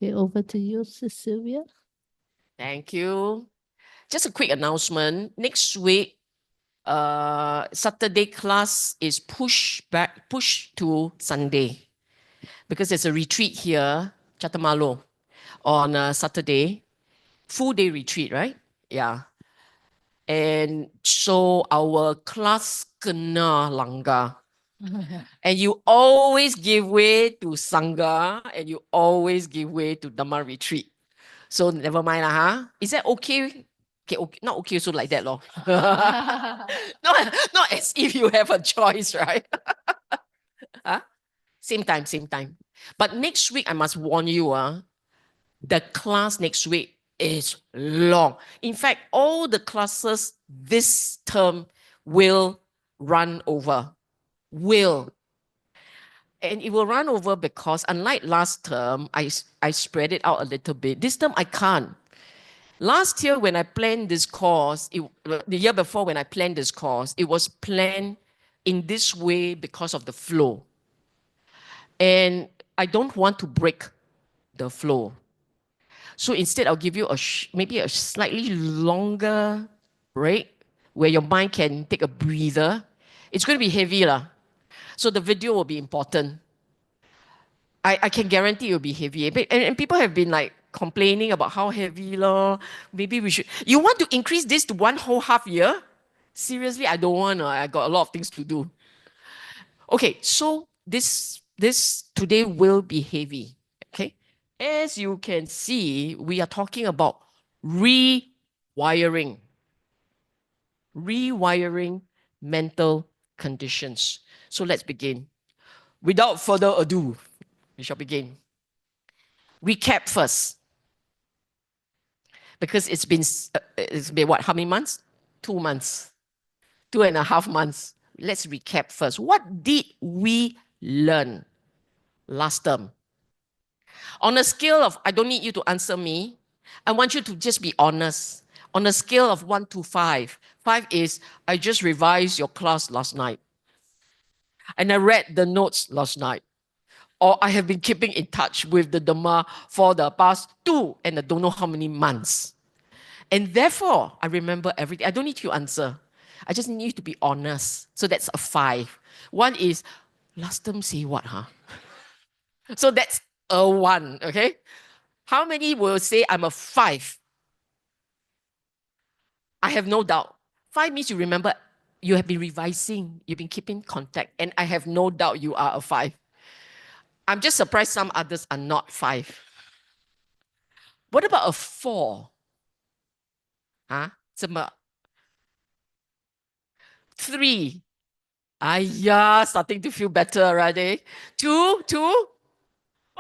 Okay, over to you, Cecilia. Thank you. Just a quick announcement. Next week, Saturday class is pushed to Sunday because there's a retreat here, Chatamalo, on Saturday. Full day retreat, right? Yeah. And so our class kena langgar. And you always give way to Sangha and you always give way to Dhamma retreat. So never mind lah, huh? Is that okay? Okay, not okay, so like that, lor. not as if you have a choice, right? Huh? Same time, same time. But next week, I must warn you, the class next week is long. In fact, all the classes this term will run over. Will. And it will run over because unlike last term, I spread it out a little bit. This term, I can't. Last year, when I planned this course, the year before when I planned this course, it was planned in this way because of the flow. And I don't want to break the flow. So instead, I'll give you maybe a slightly longer break where your mind can take a breather. It's going to be heavy, lah. So the video will be important. I can guarantee it will be heavy. And people have been like complaining about how heavy, lor. Maybe we should. You want to increase this to one whole half year? Seriously, I don't want. I got a lot of things to do. Okay, so this today will be heavy. Okay, as you can see, we are talking about rewiring mental conditions. So let's begin. Without further ado, we shall begin. Recap first. Because it's been what, how many months? 2 months. 2.5 months. Let's recap first. What did we learn last term? On a scale of, I don't need you to answer me. I want you to just be honest. On a scale of 1 to 5. 5 is, I just revised your class last night. And I read the notes last night. Or I have been keeping in touch with the Dhamma for the past 2 and I don't know how many months. And therefore, I remember everything. I don't need you to answer. I just need you to be honest. So that's a 5. 1 is, last term say what, huh? So that's a 1, okay? How many will say I'm a 5? I have no doubt. 5 means you remember, you have been revising, you've been keeping contact, and I have no doubt you are a 5. I'm just surprised some others are not 5. What about a 4? Huh? 3. Starting to feel better already. 2?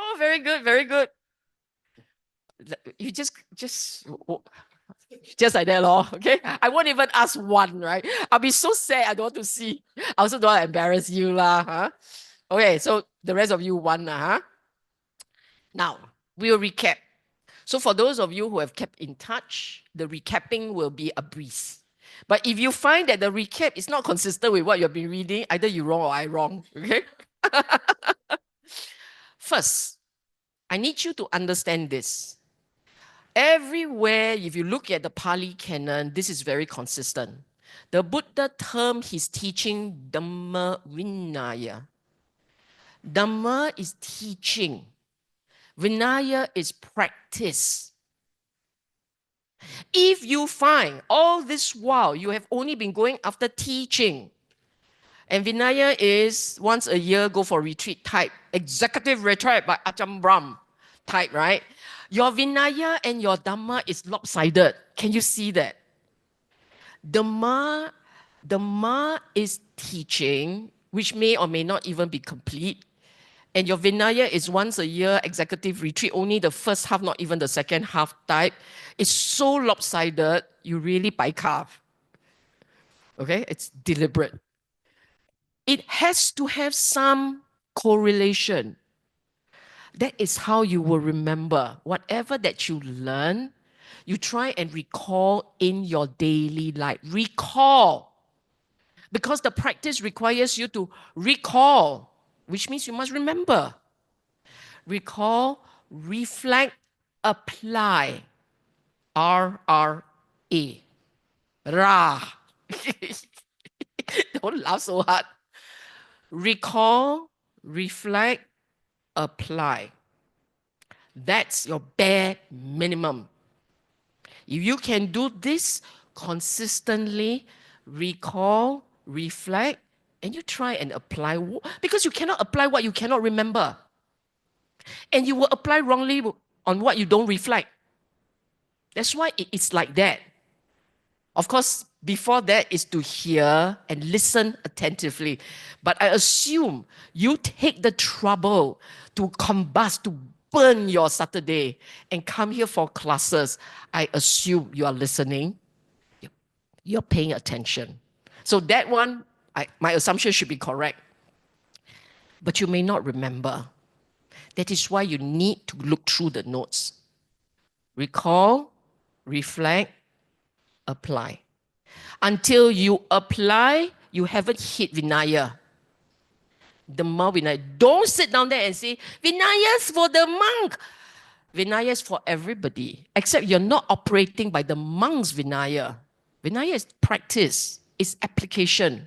Oh, very good, very good. You just like that, lor, okay? I won't even ask 1, right? I'll be so sad, I don't want to see. I also don't want to embarrass you, lah, huh? Okay, so the rest of you 1, huh? Now, we'll recap. So for those of you who have kept in touch, the recapping will be a breeze. But if you find that the recap is not consistent with what you've been reading, either you wrong or I wrong, okay? First, I need you to understand this. Everywhere, if you look at the Pali Canon, this is very consistent. The Buddha termed his teaching Dhamma Vinaya. Dhamma is teaching. Vinaya is practice. If you find all this while you have only been going after teaching, and Vinaya is once a year go for retreat type, executive retreat by Ajahn Brahm type, right? Your Vinaya and your Dhamma is lopsided. Can you see that? Dhamma is teaching, which may or may not even be complete. And your Vinaya is once a year executive retreat, only the first half, not even the second half type. It's so lopsided, you really baikaf. Okay, it's deliberate. It has to have some correlation. That is how you will remember. Whatever that you learn, you try and recall in your daily life. Recall. Because the practice requires you to recall, which means you must remember. Recall reflect, apply. R-R-A. Ra. Don't laugh so hard. Recall, reflect, apply. That's your bare minimum. If you can do this consistently, recall, reflect, and you try and apply, because you cannot apply what you cannot remember. And you will apply wrongly on what you don't reflect. That's why it's like that. Of course, before that is to hear and listen attentively. But I assume you take the trouble to combust, to burn your Saturday and come here for classes. I assume you are listening. You're paying attention. So that one, my assumption should be correct. But you may not remember. That is why you need to look through the notes. Recall, reflect, apply. Until you apply, you haven't hit Vinaya. The Ma Vinaya. Don't sit down there and say, Vinaya's for the monk. Vinaya is for everybody, except you're not operating by the monk's Vinaya. Vinaya is practice, it's application.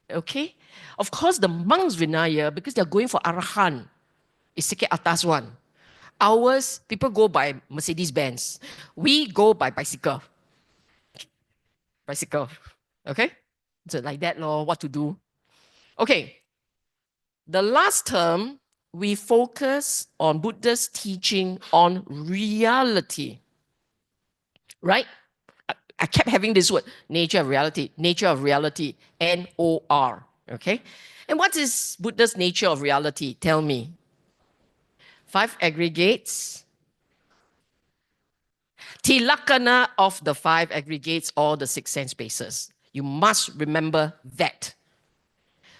Okay? Of course, the monk's Vinaya, because they're going for Arahan, is sikit atas one. Ours, people go by Mercedes-Benz. We go by bicycle. Bicycle. Okay? So like that, lor, what to do. Okay. The last term, we focus on Buddha's teaching on reality. Right? I kept having this word, nature of reality, N-O-R. Okay? And what is Buddha's nature of reality? Tell me. 5 aggregates. Tilakana of the 5 aggregates or the 6 sense bases. You must remember that.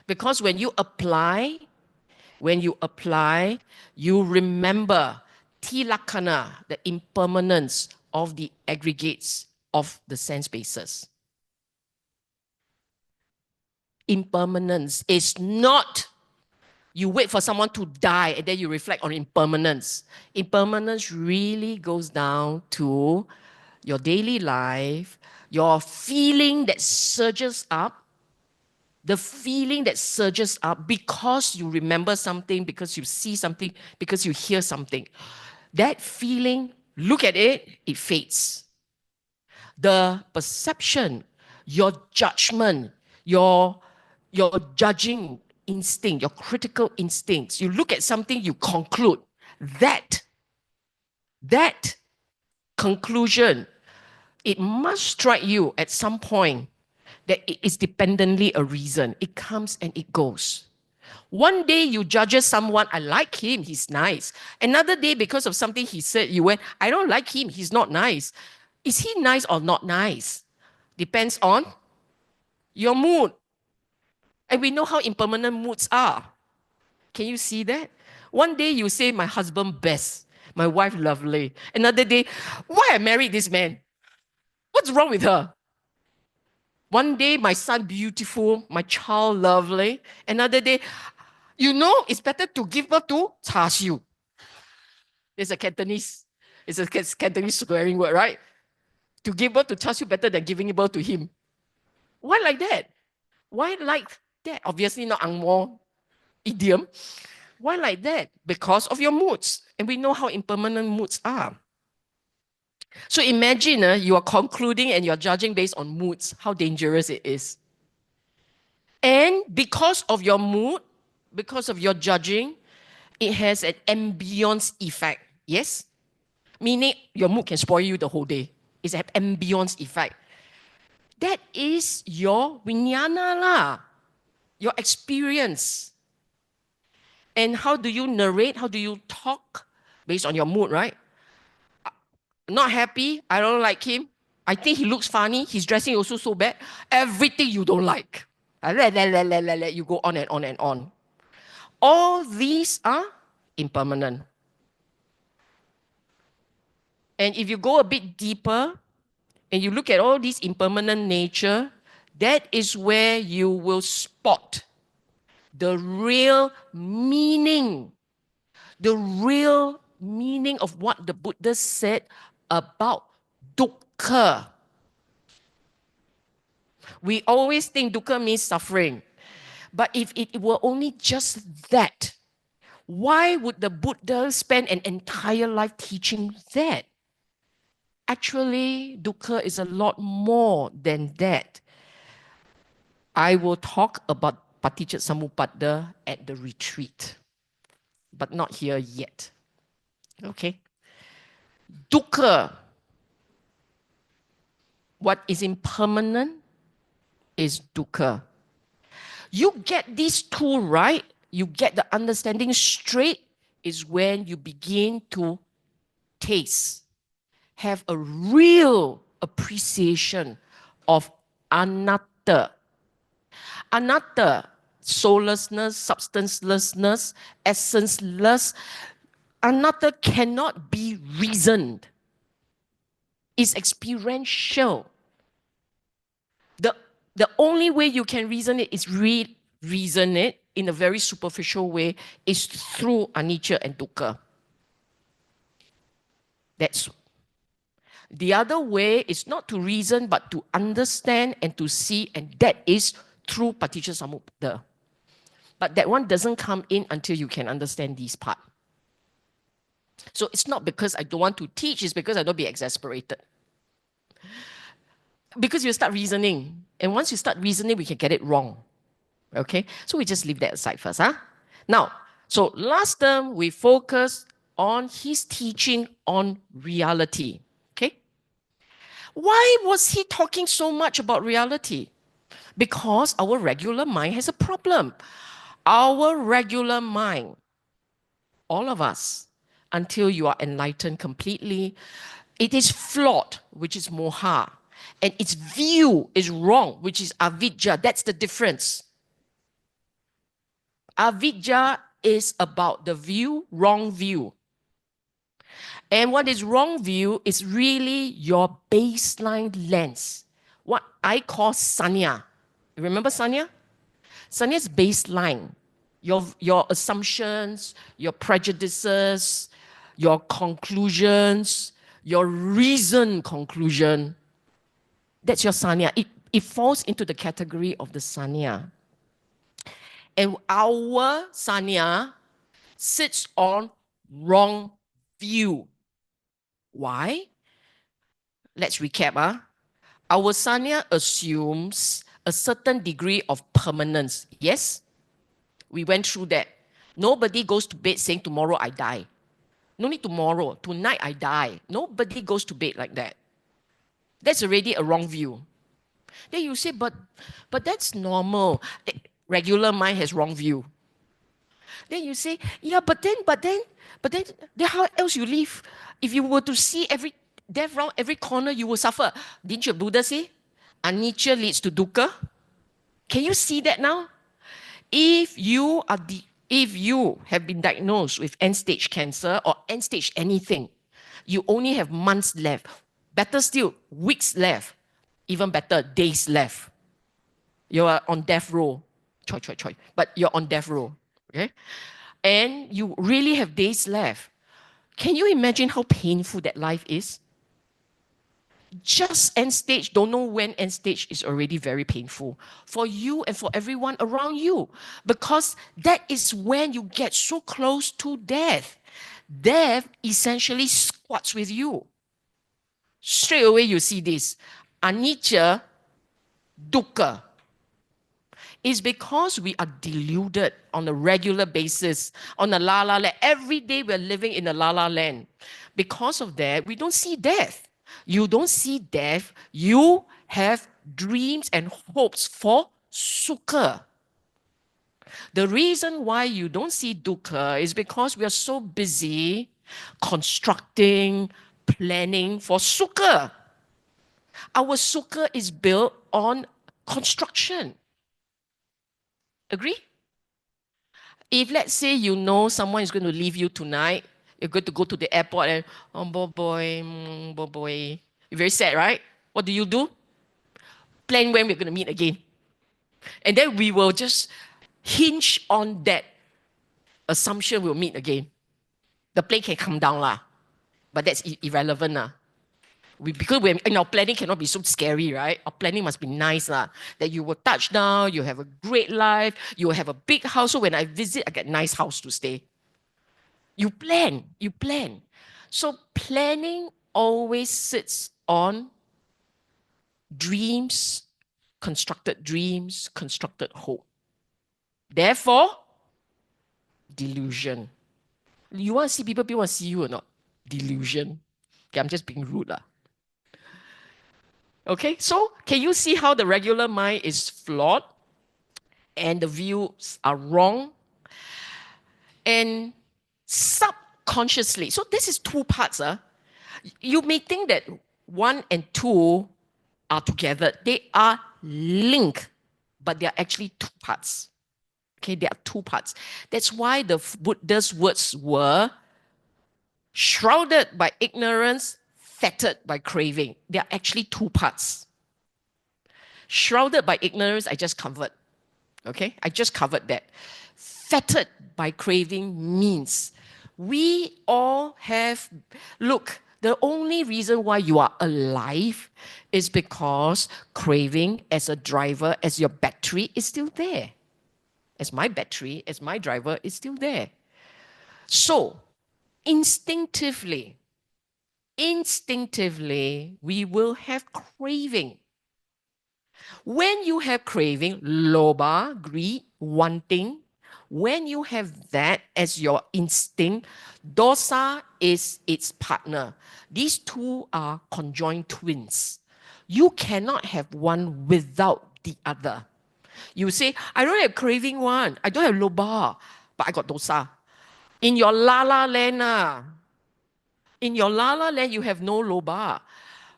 Because when you apply, you remember tilakana, the impermanence of the aggregates of the sense bases. Impermanence is not you wait for someone to die and then you reflect on impermanence. Impermanence really goes down to your daily life, your feeling that surges up, the feeling that surges up because you remember something, because you see something, because you hear something. That feeling, look at it, it fades. The perception, your judgment, your judging instinct, your critical instincts, you look at something, you conclude. That conclusion, it must strike you at some point that it is dependently a reason. It comes and it goes. One day you judge someone, I like him, he's nice. Another day, because of something he said, you went, I don't like him, he's not nice. Is he nice or not nice? Depends on your mood. And we know how impermanent moods are. Can you see that? One day you say, my husband best, my wife lovely. Another day, why I married this man? What's wrong with her? One day, my son beautiful, my child lovely. Another day, you know, it's better to give birth to char siu. It's a Cantonese swearing word, right? To give birth to char siu better than giving birth to him. Why like that? Why like that? Obviously not Ang Mo idiom. Why like that? Because of your moods. And we know how impermanent moods are. So imagine you are concluding and you're judging based on moods, how dangerous it is. And because of your mood, because of your judging, it has an ambience effect. Yes? Meaning your mood can spoil you the whole day. It's an ambience effect. That is your vijnana lah, your experience. And how do you narrate? How do you talk? Based on your mood, right? Not happy, I don't like him. I think he looks funny. His dressing also so bad. Everything you don't like. You go on and on and on. All these are impermanent. And if you go a bit deeper and you look at all these impermanent nature, that is where you will spot the real meaning, the real meaning of what the Buddha said about dukkha. We always think dukkha means suffering. But if it were only just that, why would the Buddha spend an entire life teaching that? Actually, dukkha is a lot more than that. I will talk about Paticca at the retreat, but not here yet. Okay? Dukkha, what is impermanent is dukkha. You get these two right, you get the understanding straight, is when you begin to taste, have a real appreciation of anatta. Anatta, soullessness, substancelessness, essenceless. Anatta cannot be reasoned. It's experiential. The only way you can reason it is reason it in a very superficial way is through anicca and dukkha. That's the other way is not to reason but to understand and to see, and that is through Paticca. But that one doesn't come in until you can understand this part. So it's not because I don't want to teach, it's because I don't be exasperated. Because you start reasoning, and once you start reasoning, we can get it wrong. Okay, so we just leave that aside first. Now, so last term, we focused on his teaching on reality. Okay, why was he talking so much about reality? Because our regular mind has a problem. Our regular mind, all of us, until you are enlightened completely, it is flawed, which is moha. And its view is wrong, which is avidya. That's the difference. Avidya is about the view, wrong view. And what is wrong view is really your baseline lens. What I call sanya. You remember sanya? Sanya is baseline. Your assumptions, your prejudices, your conclusions, your reasoned conclusion. That's your sanya. It falls into the category of the sanya. And our sanya sits on wrong view. Why? Let's recap. Our sanya assumes a certain degree of permanence. Yes? We went through that. Nobody goes to bed saying, tomorrow I die. No need tomorrow. Tonight I die. Nobody goes to bed like that. That's already a wrong view. Then you say, but that's normal. The regular mind has wrong view. Then you say, yeah, but then how else you live? If you were to see every death round every corner, you will suffer. Didn't your Buddha say? Anicca leads to dukkha. Can you see that now? If you have been diagnosed with end-stage cancer or end-stage anything, you only have months left. Better still, weeks left. Even better, days left. You are on death row. But you're on death row. Okay? And you really have days left. Can you imagine how painful that life is? Just end stage, don't know when end stage is already very painful for you and for everyone around you, because that is when you get so close to death. Death essentially squats with you. Straight away you see this. Anicca, dukkha. Is because we are deluded on a regular basis, on a la-la land. Every day we're living in a la-la land. Because of that, we don't see death. You don't see death. You have dreams and hopes for sukha. The reason why you don't see dukkha is because we are so busy constructing, planning for sukha. Our sukha is built on construction. Agree? If let's say you know someone is going to leave you tonight, you're going to go to the airport and, oh boy. You're very sad, right? What do? Plan when we're going to meet again. And then we will just hinge on that assumption we'll meet again. The plane can come down lah, but that's irrelevant lah. Because we're in our planning cannot be so scary, right? Our planning must be nice lah. That you will touch down, you have a great life, you will have a big house. So when I visit, I get a nice house to stay. You plan, you plan. So planning always sits on dreams, constructed hope. Therefore, delusion. You want to see people want to see you or not? Delusion. Okay, I'm just being rude lah. Okay, so can you see how the regular mind is flawed and the views are wrong? And subconsciously, so this is two parts. You may think that 1 and 2 are together. They are linked, but they are actually two parts. Okay, there are two parts. That's why the Buddha's words were shrouded by ignorance, fettered by craving. They are actually two parts. Shrouded by ignorance, I just covered. Okay, I just covered that. Fettered by craving means we all have, look, the only reason why you are alive is because craving as a driver, as your battery is still there. As my battery, as my driver is still there. So, instinctively, we will have craving. When you have craving, lobha, greed, wanting, when you have that as your instinct, dosa is its partner. These two are conjoined twins. You cannot have one without the other. You say, I don't have craving one, I don't have lobha, but I got dosa. In your la-la land, in your la-la land, you have no lobha.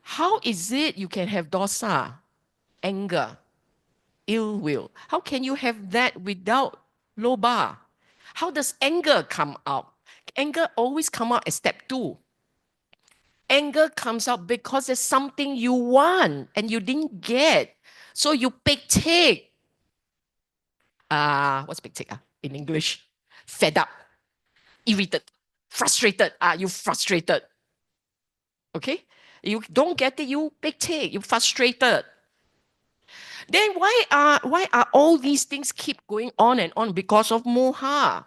How is it you can have dosa? Anger, ill will. How can you have that without lobha? How does anger come out? Anger always comes out as step 2. Anger comes out because there's something you want and you didn't get. So you pek-tik. What's pek-tik in English? Fed up, irritated, frustrated. You frustrated. Okay? You don't get it, you pek-tik, you frustrated. Then why are all these things keep going on and on? Because of moha.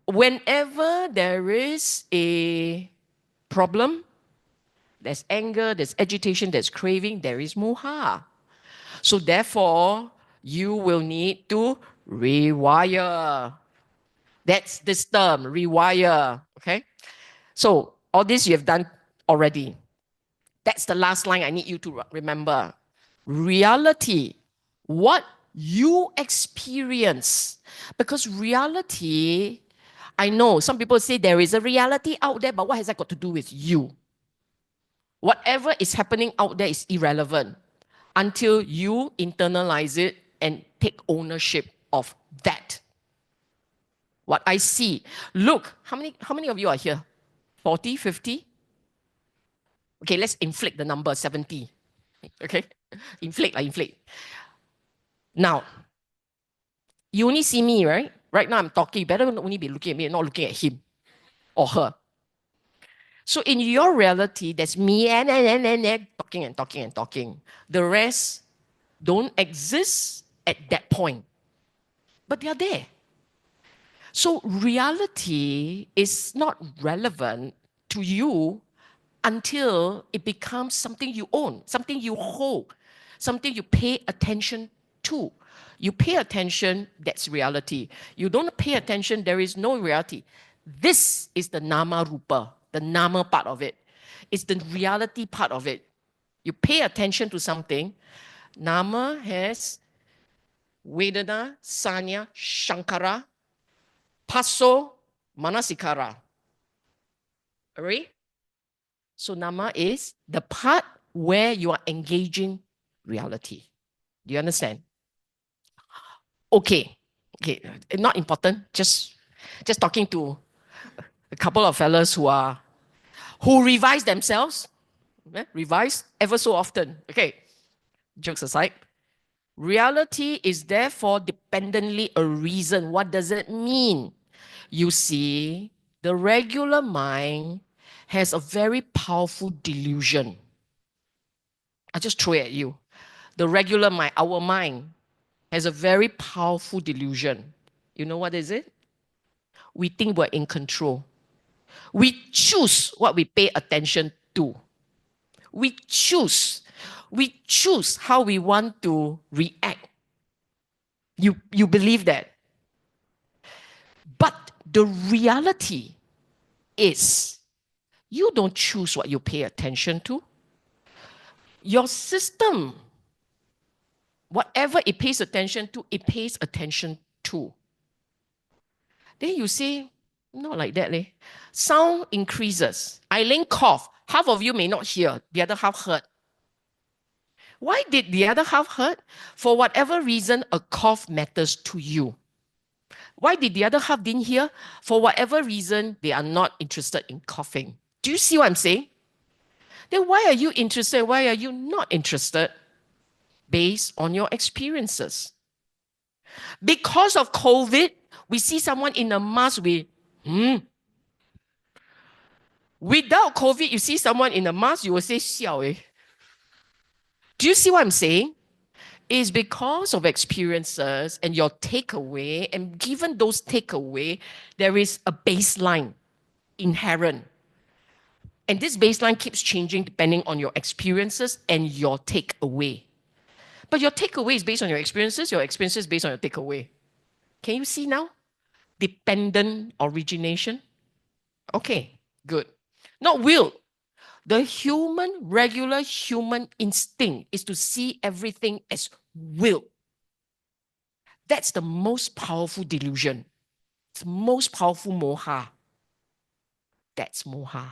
Whenever there is a problem, there's anger, there's agitation, there's craving, there is moha. So therefore, you will need to rewire. That's this term, rewire. Okay? So all this you have done already. That's the last line I need you to remember. Reality, what you experience. Because reality, I know some people say there is a reality out there, but what has that got to do with you? Whatever is happening out there is irrelevant until you internalize it and take ownership of that. What I see. Look, how many of you are here? 40, 50? Okay, let's inflate the number, 70. Okay? Inflate. Now, you only see me, right? Right now I'm talking. You better only be looking at me and not looking at him or her. So in your reality, there's me and talking. The rest don't exist at that point. But they are there. So reality is not relevant to you until it becomes something you own, something you hold, something you pay attention to. You pay attention, that's reality. You don't pay attention, there is no reality. This is the nama rupa, the nama part of it. It's the reality part of it. You pay attention to something. Nama has Vedana, Sanya, Shankara, Passo, Manasikara. Alright? So nama is the part where you are engaging reality. Do you understand? Okay. Not important. Just talking to a couple of fellas who revise themselves. Revise ever so often. Okay. Jokes aside. Reality is therefore dependently a reason. What does it mean? You see, the regular mind has a very powerful delusion. I just throw it at you. The regular mind, our mind, has a very powerful delusion. You know what is it? We think we're in control. We choose what we pay attention to. We choose. We choose how we want to react. You believe that. But the reality is you don't choose what you pay attention to. Your system, whatever it pays attention to, it pays attention to. Then you say, not like that, leh. Sound increases. Eileen cough. Half of you may not hear, the other half heard. Why did the other half heard? For whatever reason, a cough matters to you. Why did the other half didn't hear? For whatever reason, they are not interested in coughing. Do you see what I'm saying? Then why are you interested? Why are you not interested? Based on your experiences. Because of COVID, we see someone in a mask with, Without COVID, you see someone in a mask, you will say, xiao eh. Do you see what I'm saying? It's because of experiences and your takeaway, and given those takeaway, there is a baseline inherent. And this baseline keeps changing depending on your experiences and your takeaway. But your takeaway is based on your experiences based on your takeaway. Can you see now? Dependent origination. Okay, good. Not will. The regular human instinct is to see everything as will. That's the most powerful delusion. It's the most powerful moha. That's moha.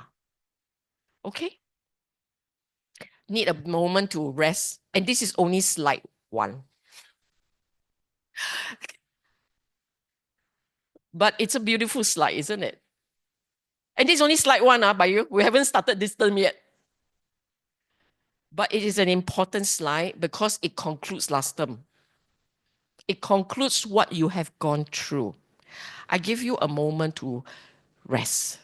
Okay? Need a moment to rest. And this is only slide 1. But it's a beautiful slide, isn't it? And this is only slide 1 by you. We haven't started this term yet. But it is an important slide because it concludes last term. It concludes what you have gone through. I give you a moment to rest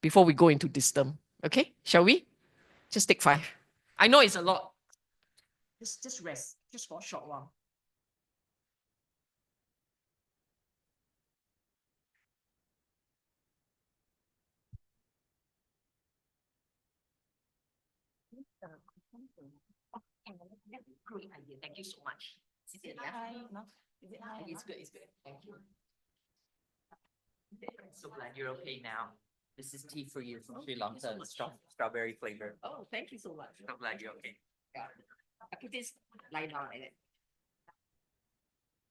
before we go into this term. Okay? Shall we? Just take 5. I know it's a lot. Just rest. Just for a short while. Great idea. Thank you so much. Is it It's good. It's good. Thank you. I'm so glad you're okay now. This is tea for you from Sri Lanka, strawberry flavor. Oh, thank you so much. I'm glad you're okay. Yeah. I put this lie down like that.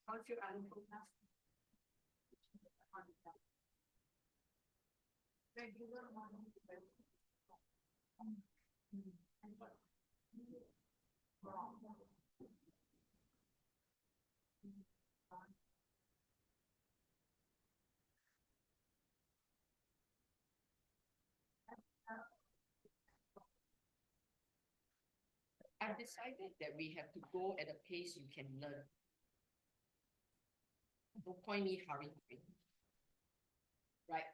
How's your I've decided that we have to go at a pace you can learn. No point me hurrying. Right?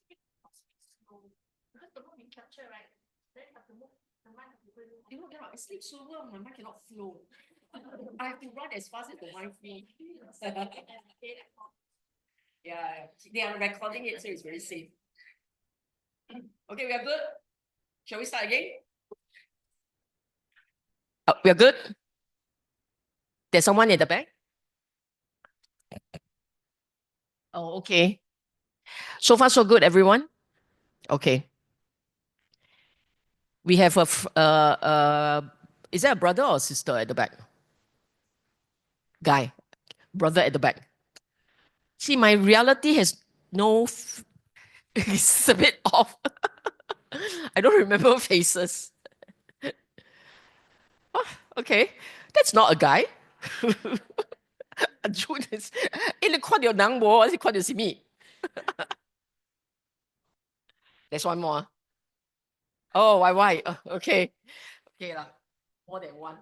Because the more we capture, right? Then have to move. The mind cannot. I sleep so well, my mind cannot flow. I have to run as fast as the mind flows. Yeah, they are recording it, so it's very safe. Okay, we are good. Shall we start again? We are good. There's someone in the back. Oh, okay. So far, so good, everyone. Okay. We have is that a brother or sister at the back? Guy, brother at the back. See, my reality has no, it's a bit off. I don't remember faces. Oh, okay, that's not a guy. June is,你看到人無，還是看到什麼？ There's one more. Oh, why? Okay. Okay lah. More than one.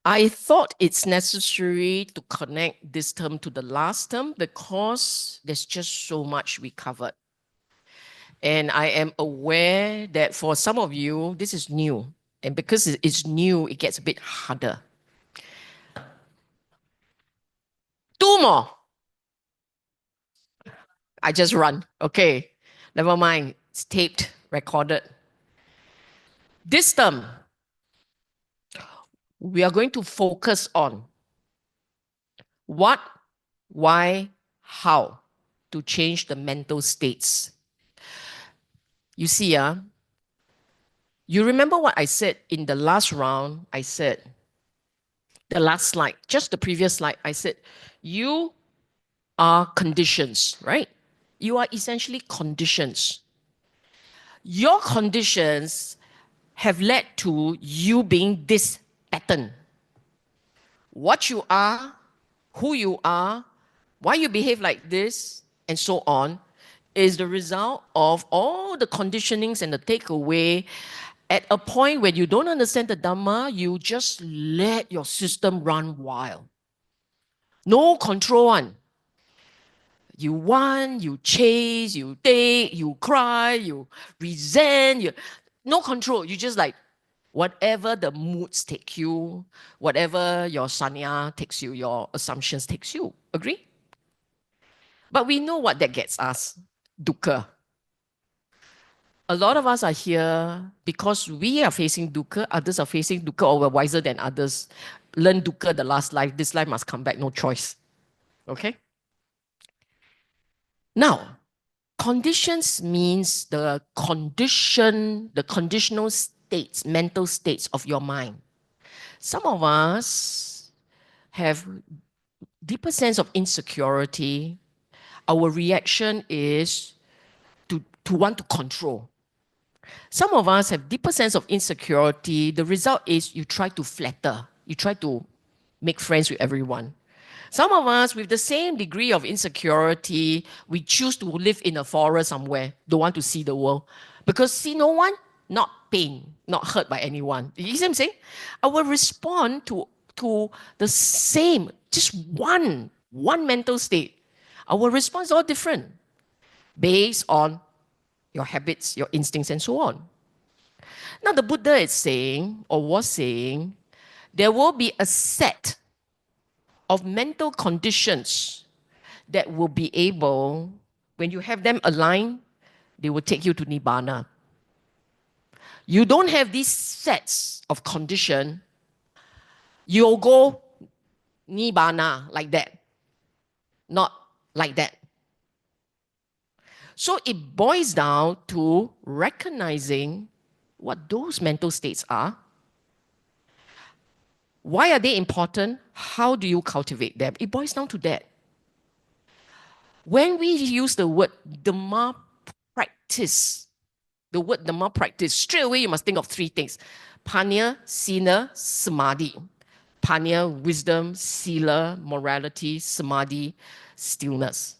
I thought it's necessary to connect this term to the last term because there's just so much we covered. And I am aware that for some of you, this is new. And because it's new, it gets a bit harder. Two more. I just run. Okay. Never mind. It's taped, recorded. This term, we are going to focus on what, why, how to change the mental states. You see, you remember what I said in the last round? I said, the last slide, just the previous slide, I said, you are conditions, right? You are essentially conditions. Your conditions have led to you being this pattern. What you are, who you are, why you behave like this, and so on, is the result of all the conditionings and the takeaway. At a point when you don't understand the Dhamma, you just let your system run wild. No control on. You want, you chase, you take, you cry, you resent, no control. You just like, whatever the moods take you, whatever your sanya takes you, your assumptions takes you. Agree? But we know what that gets us. Dukkha. A lot of us are here because we are facing dukkha, others are facing dukkha, or we're wiser than others. Learn dukkha the last life, this life must come back, no choice. Okay? Now, conditions means the conditional states, mental states of your mind. Some of us have deeper sense of insecurity. Our reaction is to want to control. Some of us have deeper sense of insecurity. The result is you try to flatter. You try to make friends with everyone. Some of us with the same degree of insecurity, we choose to live in a forest somewhere, don't want to see the world. Because see no one, not pain, not hurt by anyone. You see what I'm saying? Our response to the same, just one mental state. Our response is all different based on your habits, your instincts, and so on. Now, the Buddha is saying, or was saying, there will be a set of mental conditions that will be able, when you have them aligned, they will take you to Nibbana. You don't have these sets of condition, you'll go Nibbana like that, not like that. So it boils down to recognizing what those mental states are. Why are they important? How do you cultivate them? It boils down to that. When we use the word Dhamma practice, straight away you must think of three things. Panya, Sila, Samadhi. Panya, wisdom, Sila, morality, Samadhi, stillness.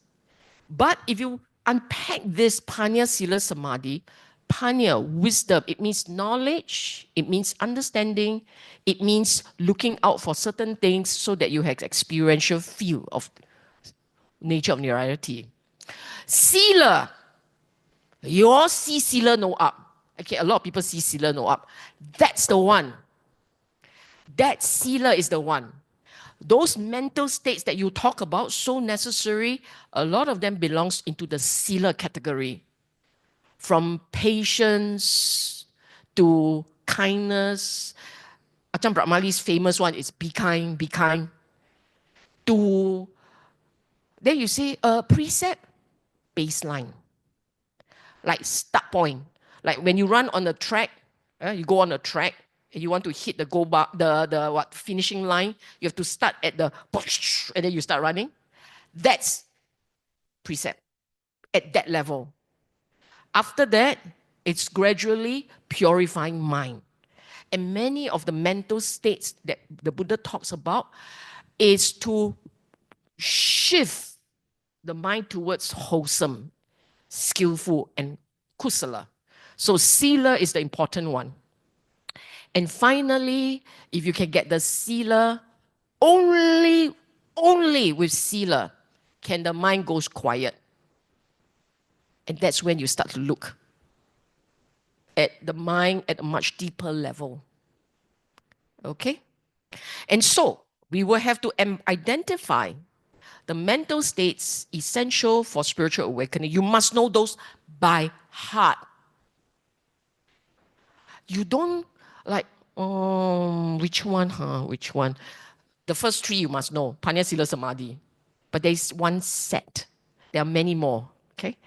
But if you unpack this Panya, Sila, Samadhi, Panya, wisdom, it means knowledge, it means understanding, it means looking out for certain things so that you have experiential feel of nature of reality. Sila, you all see Sila no up. Okay, a lot of people see Sila no up. That's the one. That Sila is the one. Those mental states that you talk about, so necessary, a lot of them belongs into the Sila category. From patience to kindness. Ajahn Brahmali's famous one is be kind, be kind. To, then you say precept, baseline. Like start point. Like when you run on the track, you go on a track, and you want to hit the goal bar, the finishing line, you have to start at the and then you start running. That's precept at that level. After that, it's gradually purifying mind. And many of the mental states that the Buddha talks about is to shift the mind towards wholesome, skillful, and kusala. So sila is the important one. And finally, if you can get the sealer, only with sealer can the mind goes quiet. And that's when you start to look at the mind at a much deeper level. Okay? And so we will have to identify the mental states essential for spiritual awakening. You must know those by heart. You don't like, which one, Which one? The first three you must know, Panya Sila Samadhi. But there's one set. There are many more, okay?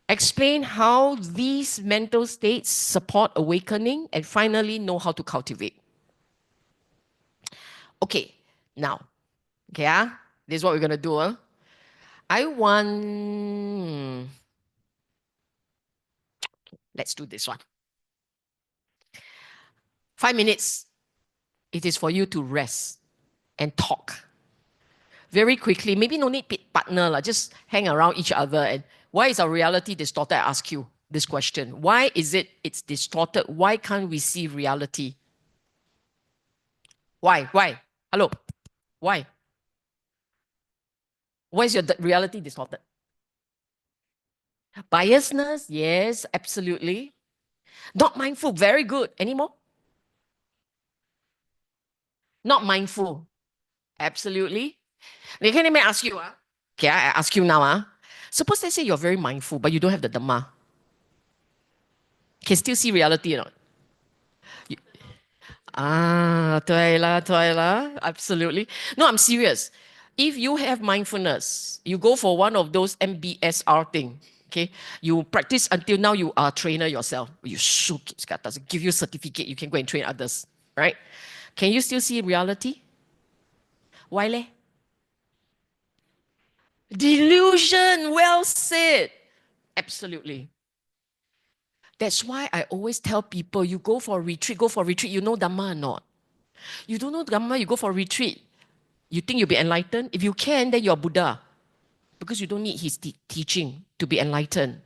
Explain how these mental states support awakening, and finally know how to cultivate. Okay, now, this is what we're going to do. I want, let's do this one. 5 minutes, it is for you to rest and talk. Very quickly, maybe no need partner, just hang around each other. And why is our reality distorted? I ask you this question. Why is it's distorted? Why can't we see reality? Why? Hello? Why? Why is your reality distorted? Biasness, yes, absolutely. Not mindful, very good. Any more? Not mindful, absolutely. Okay, let me ask you. Okay, I ask you now. Suppose let's say you're very mindful, but you don't have the Dhamma. Can still see reality or not?对了, absolutely. No, I'm serious. If you have mindfulness, you go for one of those MBSR thing, okay? You practice until now you are a trainer yourself. You should give you a certificate, you can go and train others, right? Can you still see reality? Why leh? Delusion, well said. Absolutely. That's why I always tell people, you go for a retreat, you know Dhamma or not? You don't know Dhamma, you go for a retreat. You think you'll be enlightened? If you can, then you're Buddha. Because you don't need his teaching to be enlightened.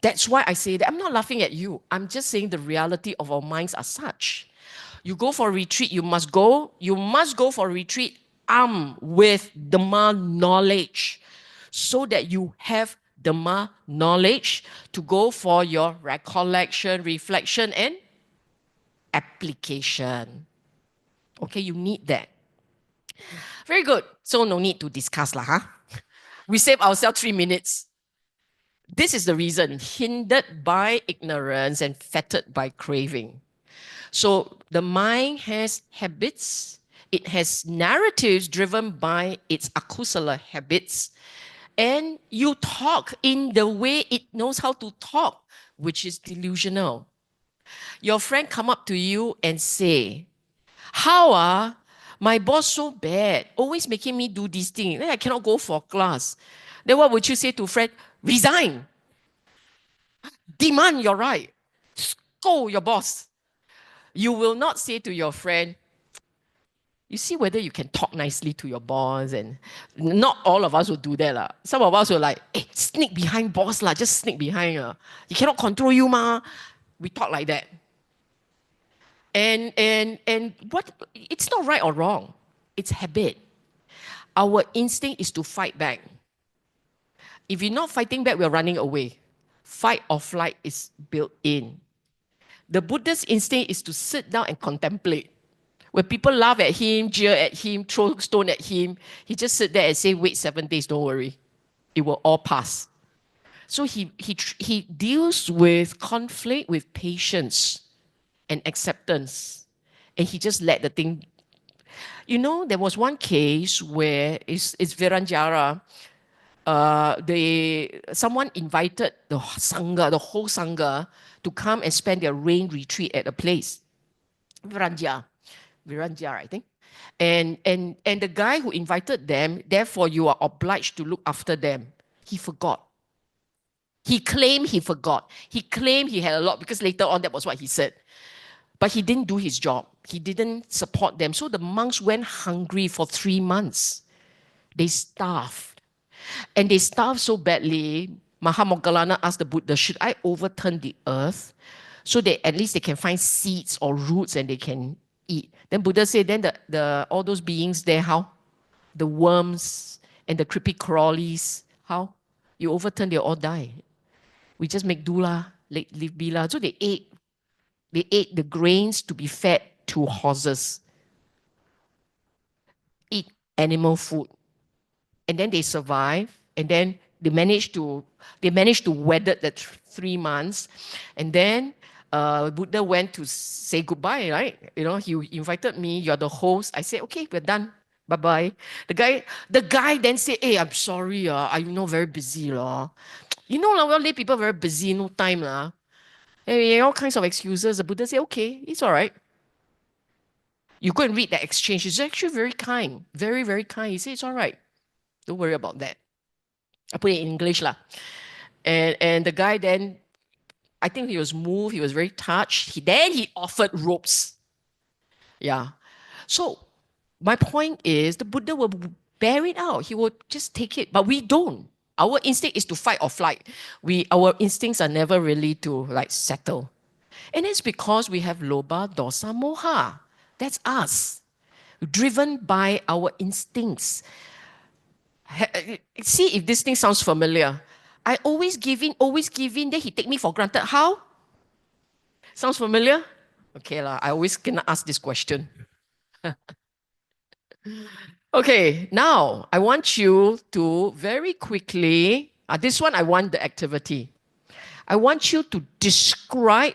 That's why I say that. I'm not laughing at you. I'm just saying the reality of our minds are such. You go for a retreat, you must go for a retreat armed with Dhamma knowledge, so that you have Dhamma knowledge to go for your recollection, reflection, and application. Okay, you need that. Very good. So no need to discuss lah, We save ourselves 3 minutes. This is the reason, hindered by ignorance and fettered by craving. So the mind has habits. It has narratives driven by its akusala habits. And you talk in the way it knows how to talk, which is delusional. Your friend come up to you and say, how my boss so bad, always making me do this thing. Then I cannot go for class. Then what would you say to friend? Resign. Demand your right. Scold your boss. You will not say to your friend, you see whether you can talk nicely to your boss. And not all of us will do that. Some of us will like, hey, sneak behind boss. Just sneak behind. He cannot control you. We talk like that. And what, it's not right or wrong. It's habit. Our instinct is to fight back. If you're not fighting back, we're running away. Fight or flight is built in. The Buddhist instinct is to sit down and contemplate. When people laugh at him, jeer at him, throw stone at him, he just sit there and say, wait 7 days, don't worry. It will all pass. So he deals with conflict with patience and acceptance. And he just let the thing. There was one case where it's Viranjara. Someone invited the whole Sangha, to come and spend their rain retreat at a place. Viranjara, I think. And the guy who invited them, therefore you are obliged to look after them. He forgot. He claimed he forgot. He claimed he had a lot, because later on that was what he said. But he didn't do his job. He didn't support them. So the monks went hungry for 3 months. They starved. And they starved so badly, Mahamoggallana asked the Buddha, should I overturn the earth So at least they can find seeds or roots and they can eat. Then Buddha said, then the all those beings there, how? The worms and the creepy crawlies, how? You overturn, they all die. We just make do lah, leave be lah. So they ate the grains to be fed to horses. Eat animal food. And then they survive. And then they managed to weather the 3 months. And then Buddha went to say goodbye, right? You know, he invited me, you're the host. I said, okay, we're done. Bye-bye. The guy then said, hey, I'm sorry, I'm very busy. You know, well, lay people very busy, no time. All kinds of excuses. The Buddha said, okay, it's all right. You go and read the exchange. It's actually very kind. Very, very kind. He said, it's all right. Don't worry about that. I put it in English lah. And the guy then, I think he was moved. He was very touched. He offered ropes. Yeah. So my point is the Buddha will bear it out. He will just take it. But we don't. Our instinct is to fight or flight. Our instincts are never really to settle. And it's because we have lobha, dosa, moha. That's us. Driven by our instincts. See if this thing sounds familiar. I always give in, then he take me for granted. How? Sounds familiar? Okay lah. I always cannot ask this question. Okay, now I want you to very quickly, this one I want the activity. I want you to describe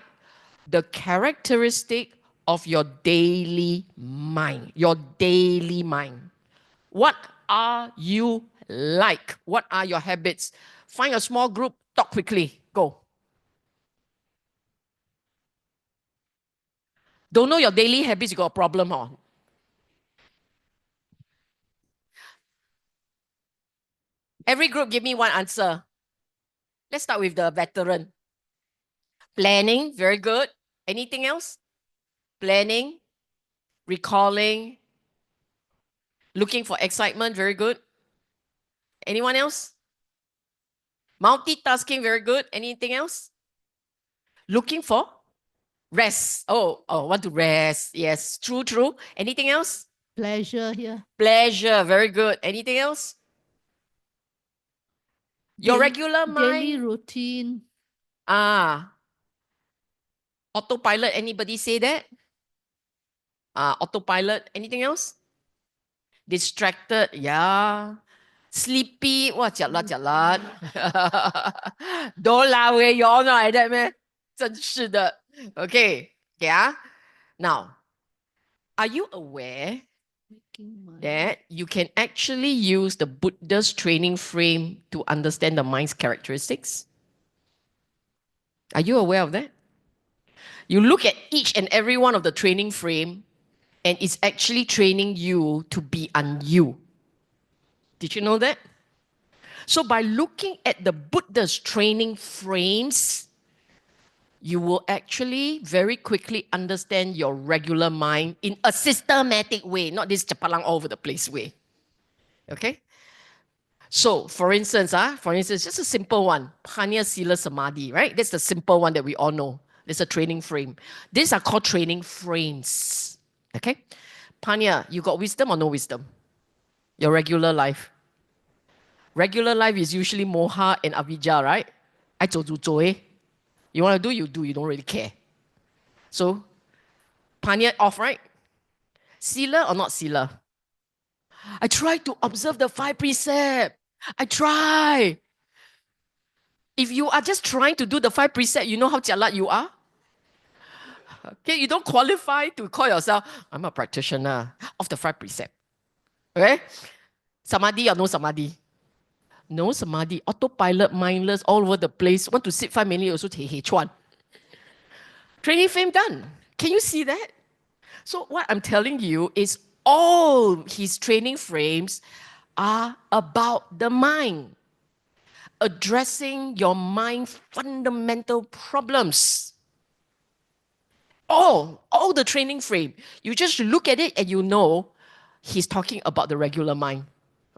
the characteristic of your daily mind. Your daily mind. What are you like? What are your habits? Find a small group, talk quickly. Go. Don't know your daily habits, you got a problem, huh? Every group give me one answer. Let's start with the veteran. Planning, very good. Anything else? Planning, recalling, looking for excitement, very good. Anyone else? Multitasking, very good. Anything else? Looking for rest. Oh, want to rest. Yes, true. Anything else? Pleasure here. Pleasure, very good. Anything else? Your regular mind. Daily routine. Autopilot, anybody say that? Autopilot, anything else? Distracted, yeah. Sleepy, jialat. Don't lie, you all know like that, man. 真是的. Okay, yeah. Now, are you aware that you can actually use the Buddha's training frame to understand the mind's characteristics? Are you aware of that? You look at each and every one of the training frame and it's actually training you to be un-you. Did you know that? So by looking at the Buddha's training frames, you will actually very quickly understand your regular mind in a systematic way, not this chapalang all over the place way. Okay? So, for instance, just a simple one, Panya Sila Samadhi, right? That's the simple one that we all know. There's a training frame. These are called training frames. Okay? Panya, you got wisdom or no wisdom? Your regular life. Regular life is usually moha and avijja, right? You want to do, you do. You don't really care. So, Panya off, right? Sila or not sila? I try to observe the 5 precepts. I try. If you are just trying to do the 5 precepts, you know how jialat you are? Okay, you don't qualify to call yourself, I'm a practitioner of the 5 precepts. Okay? Samadhi or no samadhi? No samadhi. Autopilot, mindless, all over the place. Want to sit 5 minutes also he chuan. Training frame done. Can you see that? So what I'm telling you is all his training frames are about the mind. Addressing your mind's fundamental problems. All the training frame. You just look at it and you know he's talking about the regular mind.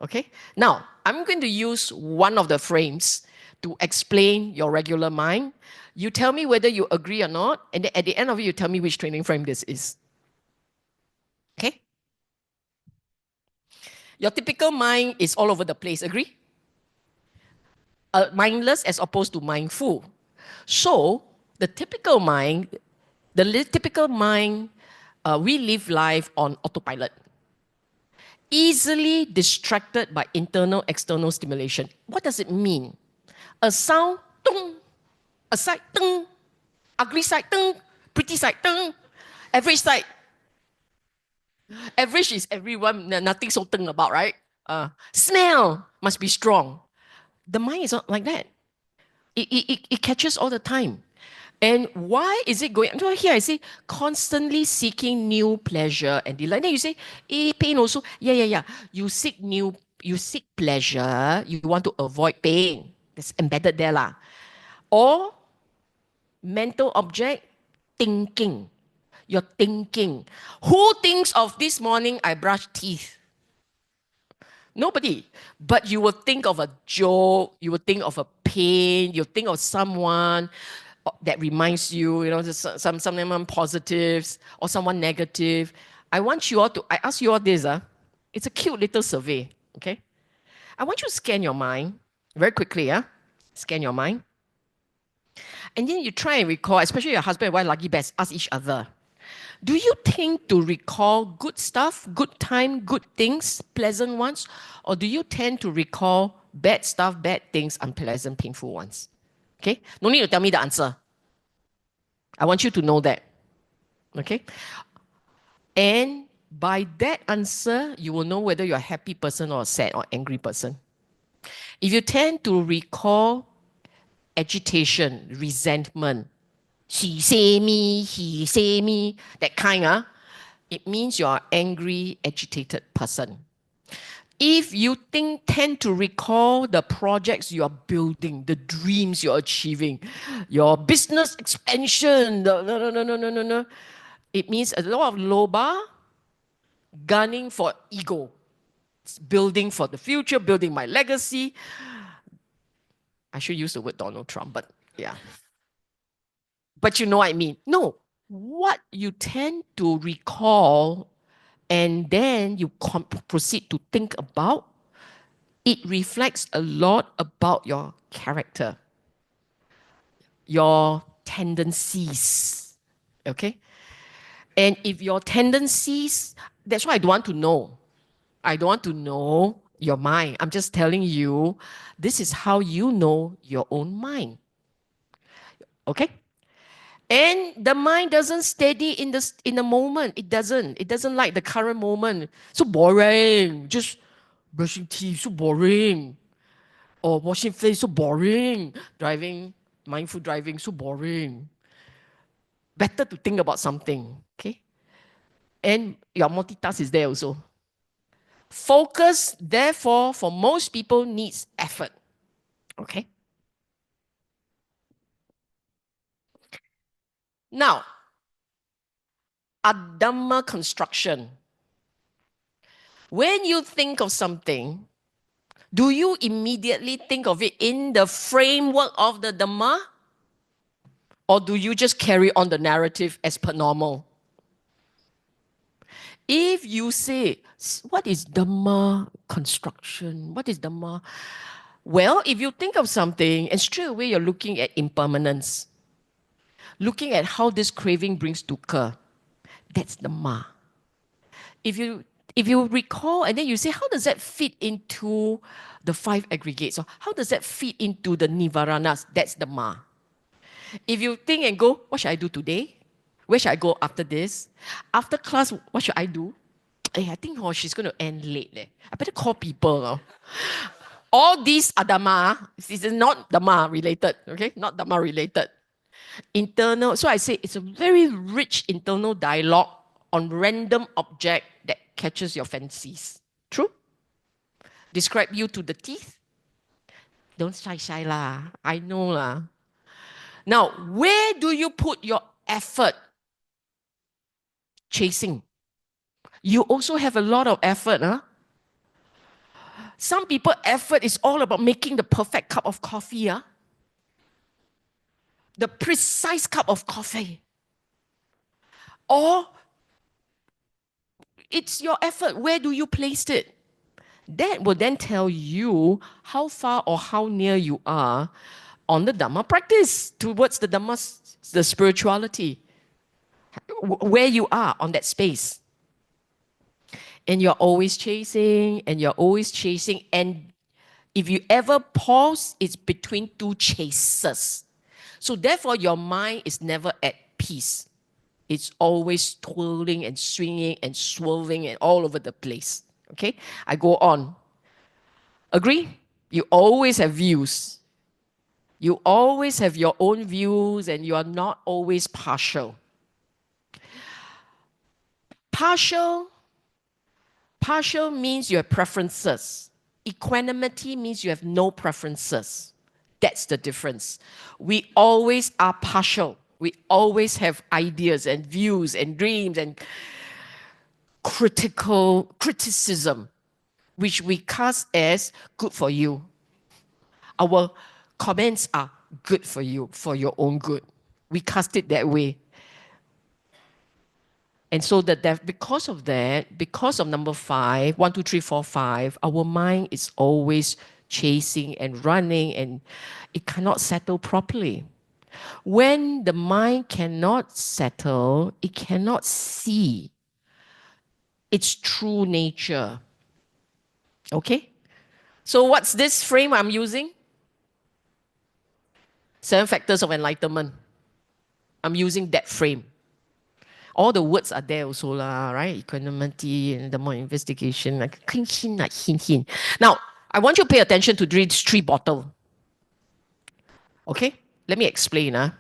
Okay? Now, I'm going to use one of the frames to explain your regular mind. You tell me whether you agree or not, and then at the end of it, you tell me which training frame this is. Okay? Your typical mind is all over the place, agree? Mindless as opposed to mindful. So, the typical mind, we live life on autopilot. Easily distracted by internal, external stimulation. What does it mean? A sound, tung, a sight, tung, ugly sight, tung, pretty sight, tung, average sight. Average is everyone, nothing so tung about, right? Smell must be strong. The mind is not like that. It catches all the time. And why is it going? So here I say, constantly seeking new pleasure and delight. Then you say, pain also. Yeah. You seek pleasure. You want to avoid pain. That's embedded there lah. Or mental object, thinking. You're thinking. Who thinks of this morning I brushed teeth? Nobody. But you will think of a joke, you will think of a pain, you think of someone that reminds you, someone positives or someone negative. I ask you all this. It's a cute little survey, okay? I want you to scan your mind very quickly. Scan your mind. And then you try and recall, especially your husband and wife, lucky best, ask each other. Do you tend to recall good stuff, good time, good things, pleasant ones? Or do you tend to recall bad stuff, bad things, unpleasant, painful ones? Okay? No need to tell me the answer. I want you to know that. Okay? And by that answer, you will know whether you're a happy person or a sad or angry person. If you tend to recall agitation, resentment, she say me, he say me, that kind, it means you're an angry, agitated person. If you tend to recall the projects you are building, the dreams you're achieving, your business expansion, no, it means a lot of loba, gunning for ego. It's building for the future, building my legacy. I should use the word Donald Trump, but yeah. But you know what I mean. No, what you tend to recall and then you proceed to think about, it reflects a lot about your character, your tendencies, okay? And if your tendencies, that's why I don't want to know. I don't want to know your mind. I'm just telling you, this is how you know your own mind, okay? And the mind doesn't steady in the moment. It doesn't like the current moment. So boring. Just brushing teeth, so boring. Or washing face, so boring. Mindful driving, so boring. Better to think about something, okay? And your multitask is there also. Focus, therefore, for most people needs effort, okay? Now, a Dhamma construction. When you think of something, do you immediately think of it in the framework of the Dhamma? Or do you just carry on the narrative as per normal? If you say, what is Dhamma construction? What is Dhamma? Well, if you think of something and straight away you're looking at impermanence, looking at how this craving brings dukkha, that's Dhamma. If you recall and then you say, how does that fit into the 5 aggregates? Or how does that fit into the nivaranas? That's Dhamma. If you think and go, what should I do today? Where should I go after this? After class, what should I do? I think she's going to end late. I better call people. All these are Dhamma. This is not Dhamma related, okay? Not Dhamma related. Internal, so I say it's a very rich internal dialogue on random object that catches your fancies. True? Describe you to the teeth? Don't shy lah. I know lah. Now, where do you put your effort? Chasing. You also have a lot of effort, Some people effort is all about making the perfect cup of coffee. The precise cup of coffee. Or it's your effort. Where do you place it? That will then tell you how far or how near you are on the Dhamma practice towards the Dhamma, the spirituality. Where you are on that space. And you're always chasing, and you're always chasing. And if you ever pause, it's between two chases. So therefore, your mind is never at peace. It's always twirling and swinging and swerving and all over the place. Okay? I go on. Agree? You always have views. You always have your own views and you are not always partial. Partial means you have preferences. Equanimity means you have no preferences. That's the difference. We always are partial. We always have ideas and views and dreams and criticism, which we cast as good for you. Our comments are good for you, for your own good. We cast it that way. And so because of that, because of number 5, 1, 2, 3, 4, 5, our mind is always chasing and running and it cannot settle properly. When the mind cannot settle, it cannot see its true nature. Okay? So what's this frame I'm using? 7 factors of enlightenment. I'm using that frame. All the words are there also, right? Equanimity and the more investigation, like hint. Now, I want you to pay attention to these 3 bottles. Okay? Let me explain. And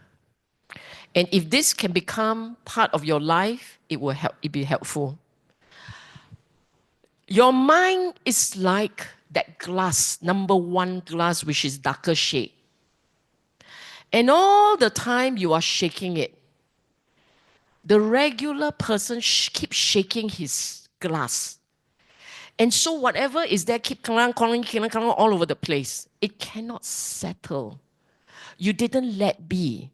if this can become part of your life, it will be helpful. Your mind is like that glass, number 1 glass, which is darker shade. And all the time you are shaking it. The regular person keeps shaking his glass. And so whatever is there keep calling all over the place. It cannot settle. You didn't let be.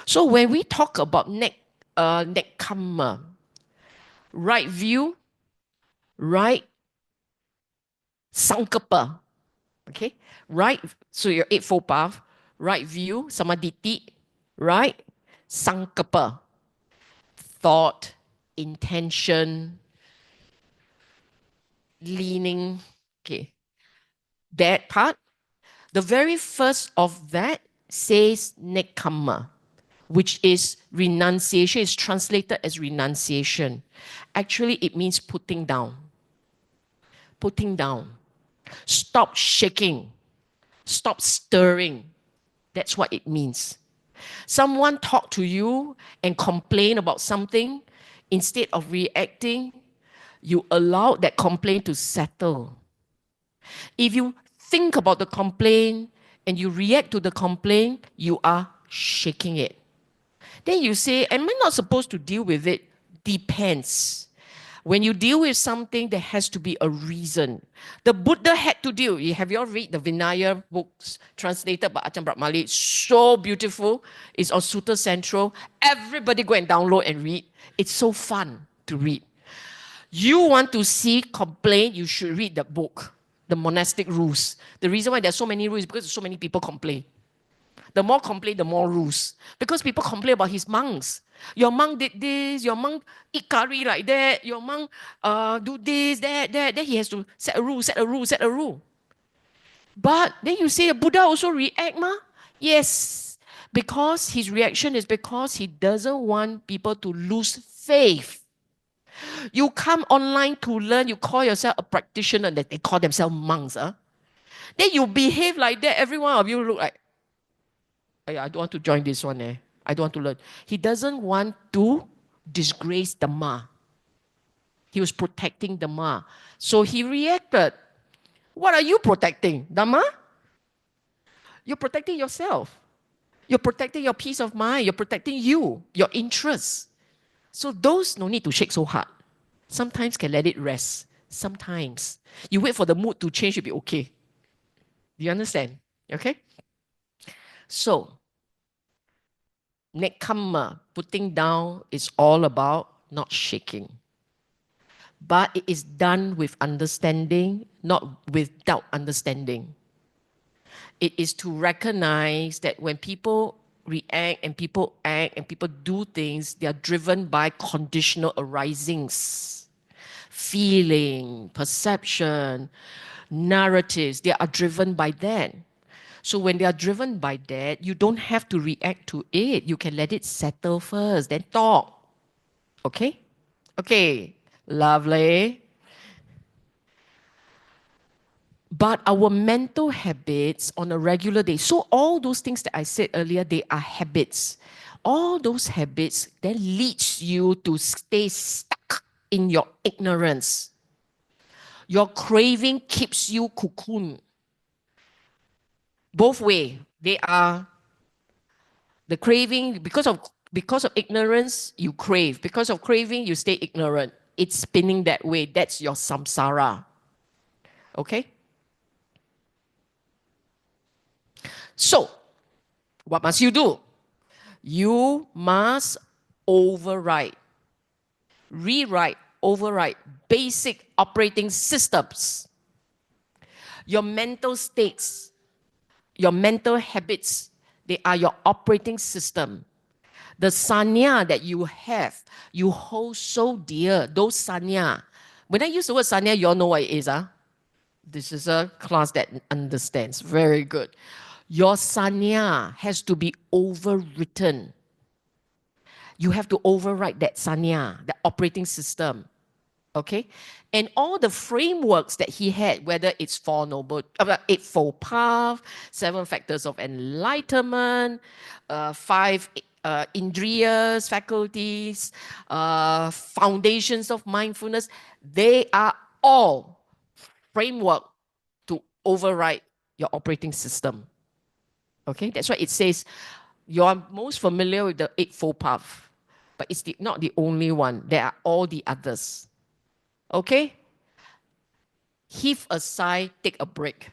So when we talk about nekkhamma, right view, right sankappa, okay? Right, so your Eightfold Path, right view, samadhi, right sankappa, thought, intention, leaning, okay. That part, the very first of that says nekkhamma, which is renunciation. It's translated as renunciation. Actually, it means putting down. Putting down. Stop shaking. Stop stirring. That's what it means. Someone talk to you and complain about something. Instead of reacting, you allow that complaint to settle. If you think about the complaint and you react to the complaint, you are shaking it. Then you say, am I not supposed to deal with it? Depends. When you deal with something, there has to be a reason. The Buddha had to deal. Have you all read the Vinaya books translated by Ajahn Brahmali? So beautiful. It's on Sutta Central. Everybody go and download and read. It's so fun to read. You want to see complaint, you should read the book, the monastic rules. The reason why there's so many rules is because so many people complain. The more complain, the more rules. Because people complain about his monks. Your monk did this, your monk eat curry like that, your monk do this, that. Then he has to set a rule. But then you say Buddha also react, ma? Yes. Because his reaction is because he doesn't want people to lose faith. You come online to learn, you call yourself a practitioner, and they call themselves monks. Then you behave like that, every one of you look like, I don't want to join this one. I don't want to learn. He doesn't want to disgrace the Ma. He was protecting the Ma. So he reacted. What are you protecting? Dhamma? You're protecting yourself. You're protecting your peace of mind. You're protecting you, your interests. So those no need to shake so hard. Sometimes can let it rest. Sometimes. You wait for the mood to change, you'll be okay. Do you understand? Okay? So, nekkhamma, putting down, is all about not shaking. But it is done with understanding, not without understanding. It is to recognize that when people react and people act and people do things, they are driven by conditional arisings, feeling, perception, narratives. They are driven by that. So when they are driven by that, you don't have to react to it. You can let it settle first, then talk. Okay? Okay. Lovely. But our mental habits on a regular day, so all those things that I said earlier, they are habits. All those habits then leads you to stay stuck in your ignorance. Your craving keeps you cocoon. Both way, they are the craving because of ignorance, you crave. Because of craving, you stay ignorant. It's spinning that way. That's your samsara. Okay? So, what must you do? You must override, rewrite, override basic operating systems. Your mental states, your mental habits, they are your operating system. The sanya that you have, you hold so dear, those sanya. When I use the word sanya, you all know what it is, huh? This is a class that understands. Very good. Your sanya has to be overwritten. You have to override that sanya, the operating system. Okay? And all the frameworks that he had, whether it's Eightfold Path, 7 factors of enlightenment, 5 indriyas, faculties, foundations of mindfulness, they are all framework to override your operating system. Okay? That's why it says you are most familiar with the Eightfold Path, but it's not the only one. There are all the others. Okay? Heave a sigh, take a break.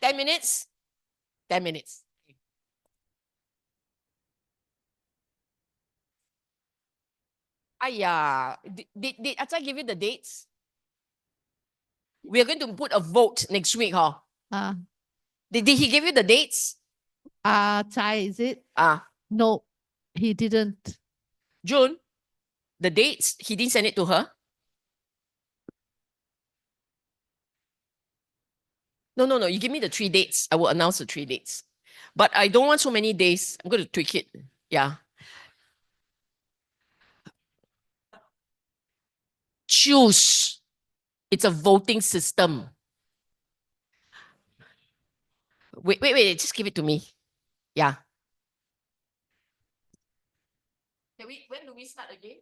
10 minutes? 10 minutes. Ayah, did Acha give you the dates? We're going to put a vote next week, huh? Ah, Did he give you the dates? Chai, is it? Ah, No, he didn't. June, the dates, he didn't send it to her? No, you give me the 3 dates. I will announce the 3 dates. But I don't want so many days. I'm going to tweak it. Yeah. Choose. It's a voting system. Wait. Just give it to me. Yeah. When do we start again?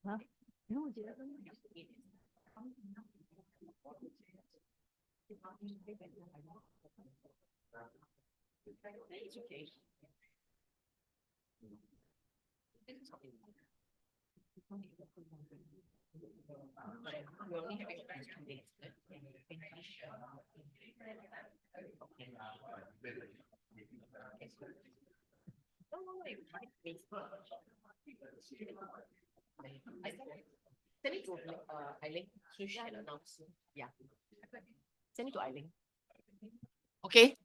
Huh? No, It's okay. We only have express 2 days. Send it to Eileen. So she can announce. Yeah. Send it to Eileen. Okay.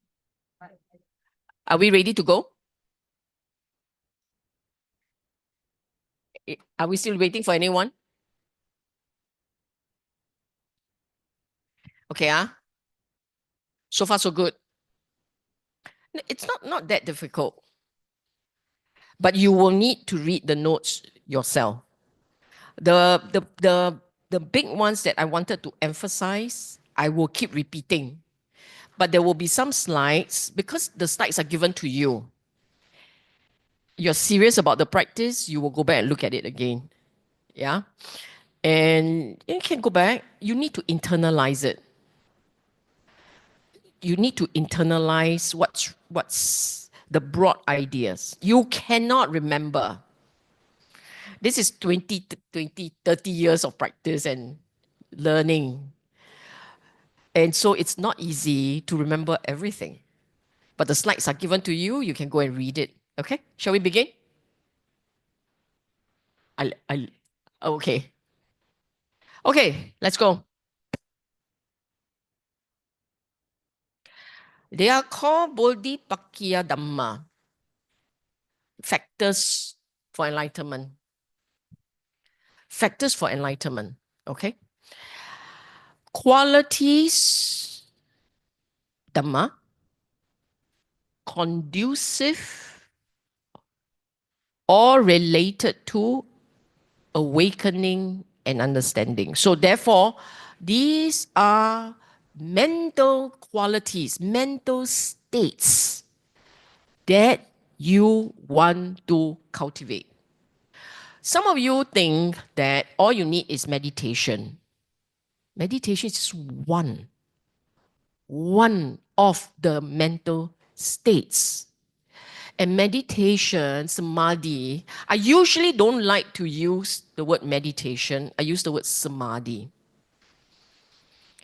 Are we ready to go? Are we still waiting for anyone? Okay, so far so good. It's not that difficult. But you will need to read the notes yourself. The big ones that I wanted to emphasize, I will keep repeating. But there will be some slides, because the slides are given to you. You're serious about the practice, you will go back and look at it again. Yeah? And you can go back, you need to internalize it. you need to internalize what's the broad ideas. You cannot remember. This is 20, 30 years of practice and learning. And so it's not easy to remember everything. But the slides are given to you. You can go and read it. Okay, shall we begin? Okay. Okay, let's go. They are called Bodhipakkhiya Dhamma, factors for enlightenment. Factors for enlightenment, okay? Qualities, Dhamma, conducive or related to awakening and understanding. So therefore, these are mental qualities, mental states that you want to cultivate. Some of you think that all you need is meditation. Meditation is just one of the mental states. And meditation, samadhi, I usually don't like to use the word meditation. I use the word samadhi.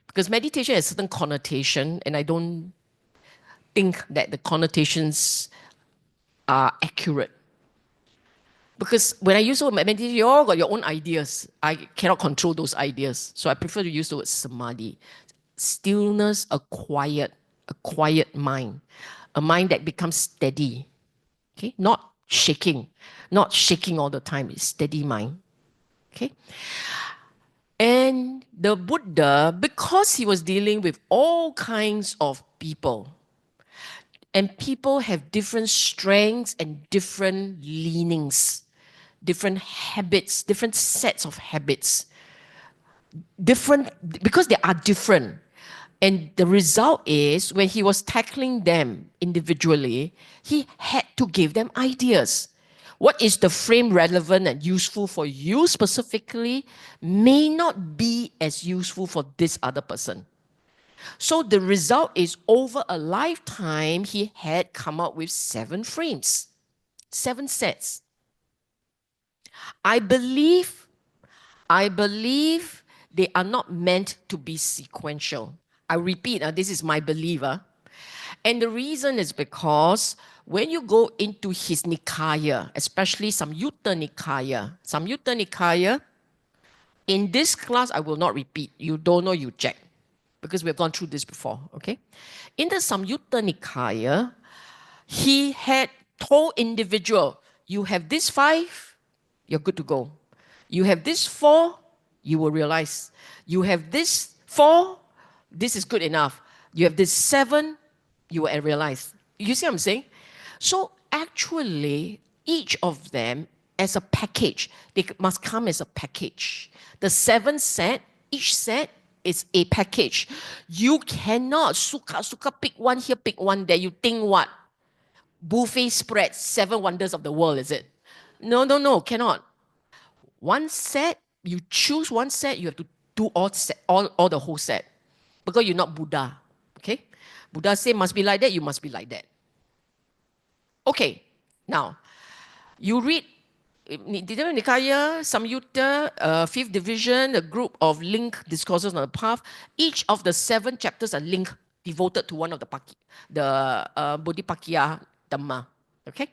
Because meditation has a certain connotation, and I don't think that the connotations are accurate. Because when I use the word meditation, you all got your own ideas. I cannot control those ideas. So I prefer to use the word samadhi. Stillness, a quiet mind. A mind that becomes steady. Okay, not shaking all the time. It's steady mind. Okay, and the Buddha, because he was dealing with all kinds of people, and people have different strengths and different leanings, different habits, different sets of habits, because they are different. And the result is, when he was tackling them individually, he had to give them ideas. What is the frame relevant and useful for you specifically may not be as useful for this other person. So the result is, over a lifetime, he had come up with 7 frames, 7 sets. I believe they are not meant to be sequential. I repeat, this is my belief. And the reason is because when you go into his Nikaya, especially Samyutta Nikaya, in this class, I will not repeat. You don't know, you check. Because we've gone through this before, okay? In the Samyutta Nikaya, he had told individual, you have this 5, you're good to go. You have this 4, you will realize. You have this 4, this is good enough. You have this 7, you will realize. You see what I'm saying? So actually, each of them as a package, they must come as a package. The 7 set, each set is a package. You cannot suka pick one here, pick one there. You think what? Buffet spread, 7 wonders of the world, is it? No, cannot. One set, you choose one set, you have to do all the whole set. Because you're not Buddha, okay? Buddha say must be like that, you must be like that. Okay, now, you read Nikaya, Samyutta, 5th division, a group of linked discourses on the path. Each of the 7 chapters are linked, devoted to one of the Bodhipakkhiya Dhamma. Okay?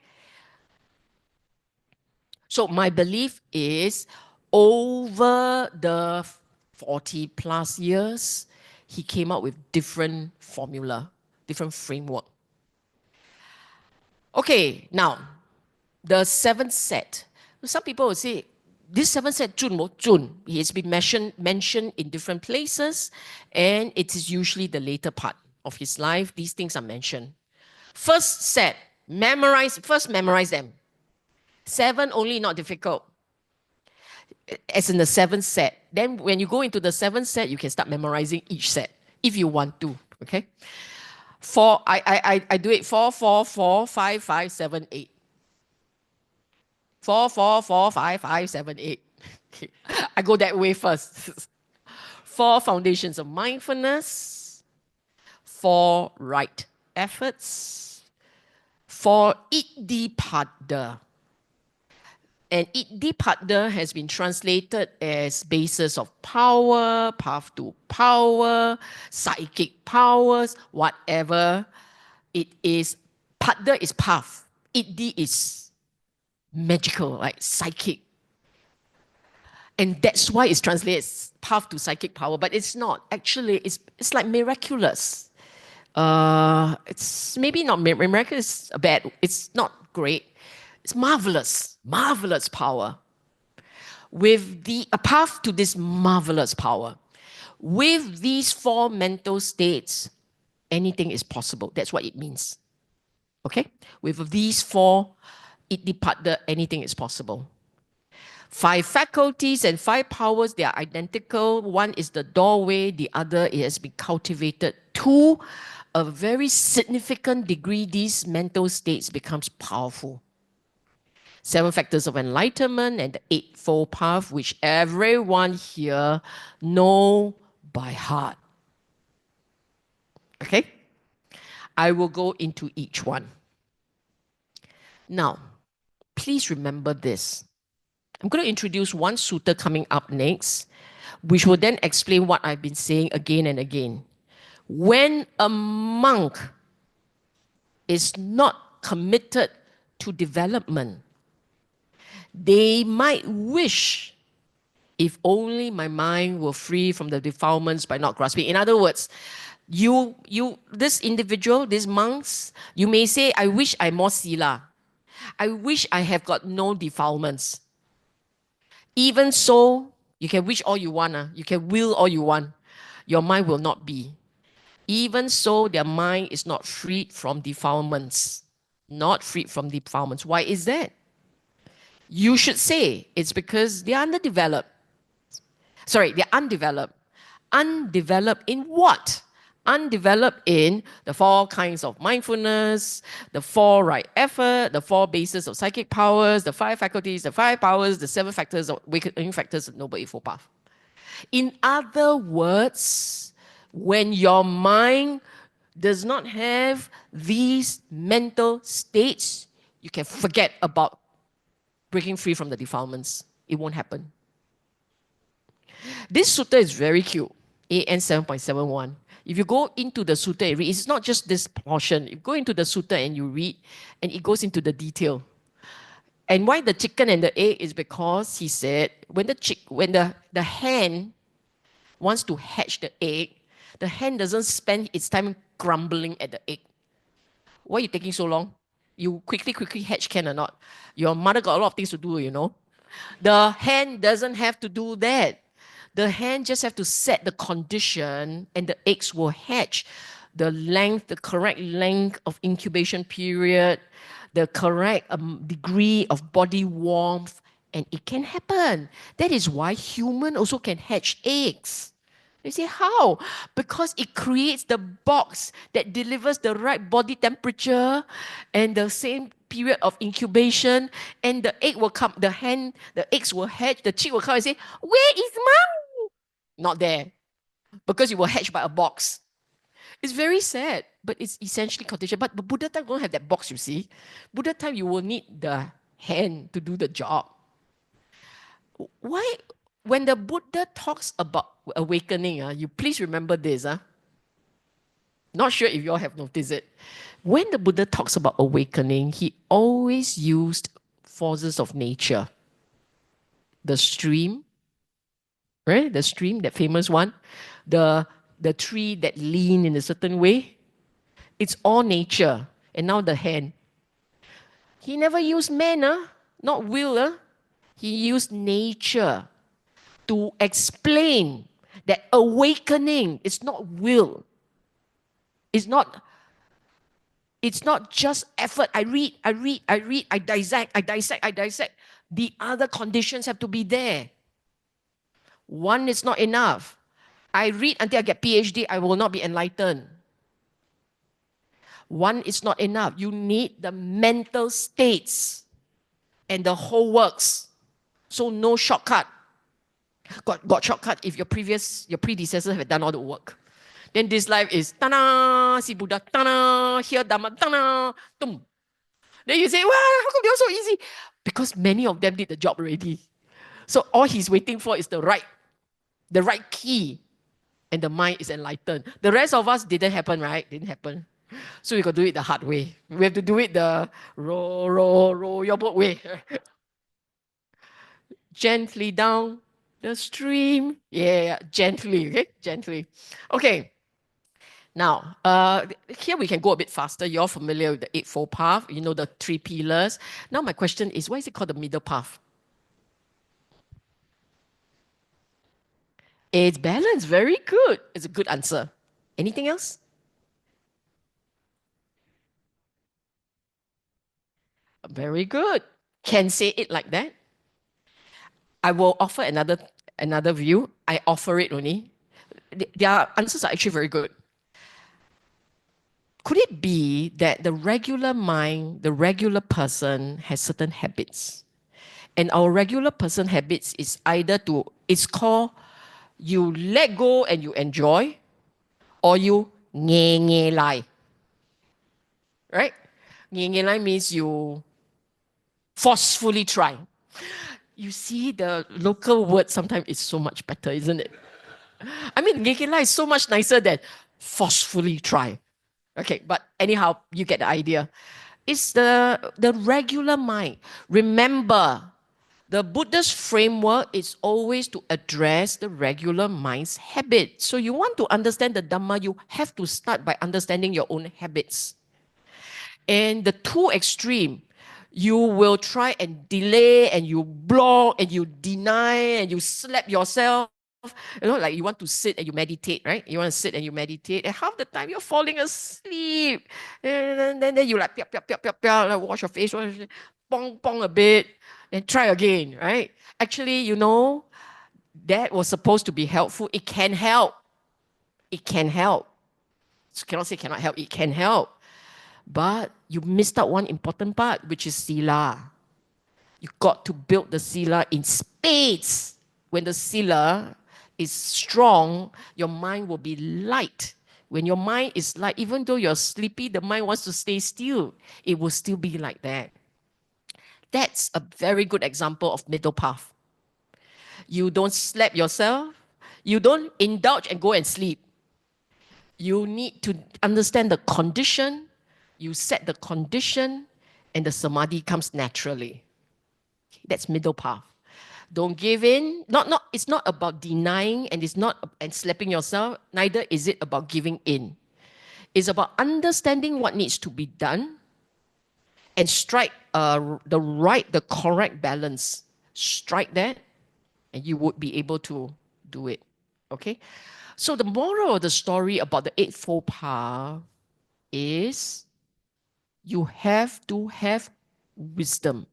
So my belief is, over the 40 plus years, he came up with different formula, different framework. Okay, now, the 7th set. Some people will say, this 7th set, Jun Mo Jun. It has been mentioned in different places, and it is usually the later part of his life. These things are mentioned. First set, memorize them. 7 only, not difficult. As in the 7th set. Then when you go into the 7th set, you can start memorizing each set, if you want to, okay? I do it 4, 4, 4, 5, 5, 7, 8. 4, 4, 4, 5, 5, 7, 8. I go that way first. 4 foundations of mindfulness. 4 right efforts, 4 Iddhipada. And Iddhipada has been translated as basis of power, path to power, psychic powers, whatever it is. Pada is path. Iddhi is magical, like psychic. And that's why it's translated as path to psychic power, but it's not. Actually, it's like miraculous. It's maybe not miraculous, bad. It's not great. It's marvelous, marvelous power. With a path to this marvelous power, with these 4 mental states, anything is possible. That's what it means. Okay? With these 4 Iddhipada, anything is possible. 5 faculties and 5 powers, they are identical. One is the doorway, the other it has been cultivated to a very significant degree. These mental states becomes powerful. 7 factors of enlightenment and the Eightfold Path, which everyone here know by heart. Okay? I will go into each one. Now, please remember this. I'm going to introduce one sutta coming up next, which will then explain what I've been saying again and again. When a monk is not committed to development, they might wish, if only my mind were free from the defilements by not grasping. In other words, this individual, these monks, you may say, I wish I'm more sila. I wish I have got no defilements. Even so, you can wish all you want, you can will all you want. Your mind will not be. Even so, their mind is not freed from defilements. Not freed from defilements. Why is that? You should say it's because they're underdeveloped. Sorry, they're undeveloped. Undeveloped in what? Undeveloped in the 4 kinds of mindfulness, the 4 right effort, the 4 bases of psychic powers, the 5 faculties, the 5 powers, the 7 factors of awakening factors of Noble Eightfold Path. In other words, when your mind does not have these mental states, you can forget about breaking free from the defilements. It won't happen. This sutta is very cute. AN 7.71. If you go into the sutta and read, it's not just this portion. You go into the sutta and you read, and it goes into the detail. And why the chicken and the egg is because he said when the hen wants to hatch the egg, the hen doesn't spend its time grumbling at the egg. Why are you taking so long? You quickly hatch, can or not? Your mother got a lot of things to do, you know. The hen doesn't have to do that. The hen just have to set the condition and the eggs will hatch. The correct length of incubation period, the correct degree of body warmth, and it can happen. That is why human also can hatch eggs. They say, how? Because it creates the box that delivers the right body temperature and the same period of incubation, and the egg will come, the eggs will hatch, the chick will come and say, where is mom? Not there. Because it will hatch by a box. It's very sad, but it's essentially conditioned. But Buddha time don't have that box, you see. Buddha time, you will need the hen to do the job. Why? When the Buddha talks about awakening, you please remember this. Not sure if you all have noticed it. When the Buddha talks about awakening, he always used forces of nature. The stream, right? The stream, that famous one. The tree that lean in a certain way. It's all nature. And now the hand. He never used man, not will. He used nature to explain that awakening is not will. It's not just effort. I read, I dissect. The other conditions have to be there. One is not enough. I read until I get PhD, I will not be enlightened. One is not enough. You need the mental states and the whole works. So no shortcut. Got shortcut if your predecessors have done all the work. Then this life is ta-da, see Buddha, ta-da, hear Dhamma, ta-da, tum. Then you say, wow, how come you're so easy? Because many of them did the job already. So all he's waiting for is the right key. And the mind is enlightened. The rest of us didn't happen, right? Didn't happen. So we got to do it the hard way. We have to do it the row your boat way. Gently down the stream. Yeah, gently, okay? Gently. Okay. Now, here we can go a bit faster. You're familiar with the Eightfold Path. You know the 3 pillars. Now my question is, why is it called the middle path? It's balance. Very good. It's a good answer. Anything else? Very good. Can say it like that. I will offer another view. I offer it only. Their answers are actually very good. Could it be that the regular mind, the regular person has certain habits? And our regular person habits is either it's called you let go and you enjoy, or you nge lai. Right? Nge lai means you forcefully try. You see, the local word sometimes is so much better, isn't it? I mean, nge lai is so much nicer than forcefully try. Okay, but anyhow, you get the idea. It's the regular mind. Remember, the Buddhist framework is always to address the regular mind's habit. So you want to understand the Dhamma, you have to start by understanding your own habits. And the two extreme, you will try and delay and you block and you deny and you slap yourself. You know, like you want to sit and you meditate, right? You want to sit and you meditate, and half the time you're falling asleep. And then you like, like wash your face, pong a bit, and try again, right? Actually, you know, that was supposed to be helpful. It can help. It can help. So cannot say cannot help. It can help. But you missed out one important part, which is sila. You got to build the sila in spades. When the sila is strong, your mind will be light. When your mind is light, even though you're sleepy, the mind wants to stay still. It will still be like that. That's a very good example of middle path. You don't slap yourself. You don't indulge and go and sleep. You need to understand the condition. You set the condition and the samadhi comes naturally. That's middle path. Don't give in. It's not about denying and it's not and slapping yourself. Neither is it about giving in. It's about understanding what needs to be done and strike the correct balance. Strike that and you would be able to do it. Okay? So the moral of the story about the Eightfold Path is you have to have wisdom.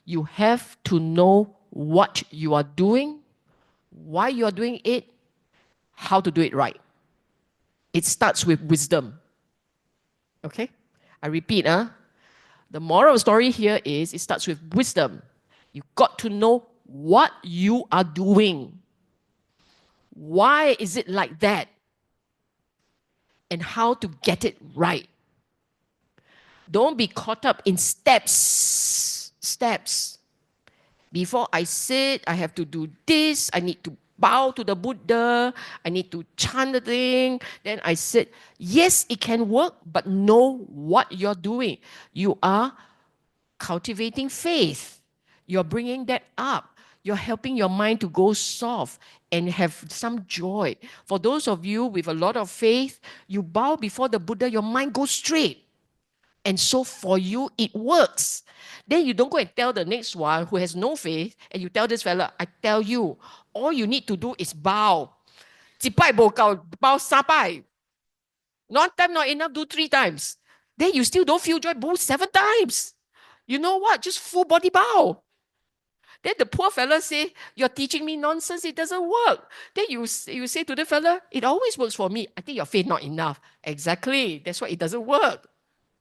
You have to know what you are doing, why you are doing it, how to do it right. It starts with wisdom. Okay? I repeat, the moral of the story here is it starts with wisdom. You got to know what you are doing. Why is it like that? And how to get it right. Don't be caught up in steps. Before I sit, I have to do this. I need to bow to the Buddha. I need to chant the thing. Then I sit. Yes, it can work, but know what you're doing. You are cultivating faith. You're bringing that up. You're helping your mind to go soft and have some joy. For those of you with a lot of faith, you bow before the Buddha, your mind goes straight. And so for you, it works. Then you don't go and tell the next one who has no faith, and you tell this fella, I tell you, all you need to do is bow. 一拜不够, bow 3拜. Not time, not enough, do 3 times. Then you still don't feel joy, bow 7 times. You know what? Just full body bow. Then the poor fella say, you're teaching me nonsense, it doesn't work. Then you say to the fella, it always works for me. I think your faith not enough. Exactly. That's why it doesn't work.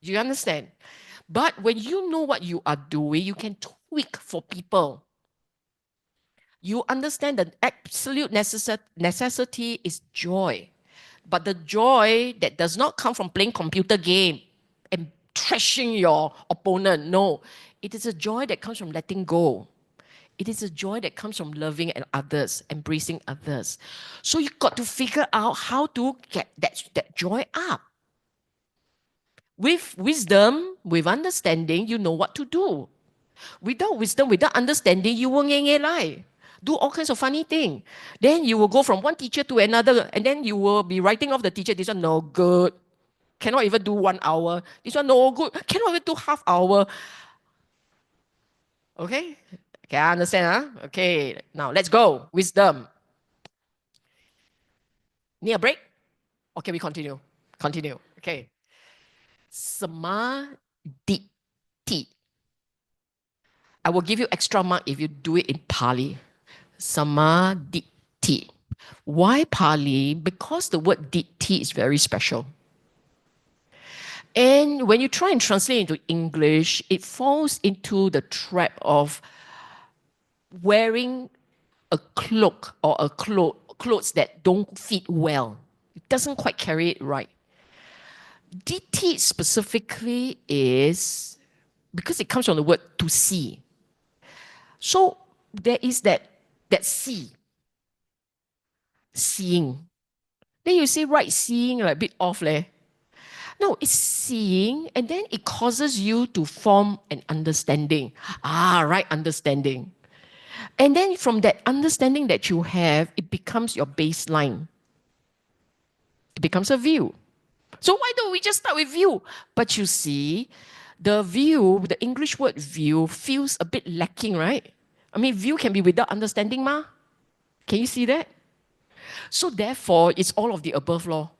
Do you understand? But when you know what you are doing, you can tweak for people. You understand that absolute necessity is joy. But the joy that does not come from playing computer game and trashing your opponent, no. It is a joy that comes from letting go. It is a joy that comes from loving others, embracing others. So you got to figure out how to get that joy up. With wisdom, with understanding, you know what to do. Without wisdom, without understanding, you will lie. Do all kinds of funny things. Then you will go from one teacher to another, and then you will be writing off the teacher. This one no good. Cannot even do 1 hour. This one no good. Cannot even do half hour. Okay? Okay, I understand, huh? Okay, now let's go. Wisdom. Need a break? Okay, we continue. Continue. Okay. Samadhi. I will give you extra mark if you do it in Pali. Samadhi. Why Pali? Because the word ditti is very special. And when you try and translate into English, it falls into the trap of wearing a cloak or a clothes that don't fit well. It doesn't quite carry it right. Ditti specifically is because it comes from the word to see. So there is that see, seeing. Then you say right seeing, like a bit off leh. No, it's seeing, and then it causes you to form an understanding. Right understanding. And then from that understanding that you have, it becomes your baseline. It becomes a view. So why don't we just start with view? But you see, the view, the English word view, feels a bit lacking, right? I mean, view can be without understanding, ma. Can you see that? So therefore, it's all of the above law.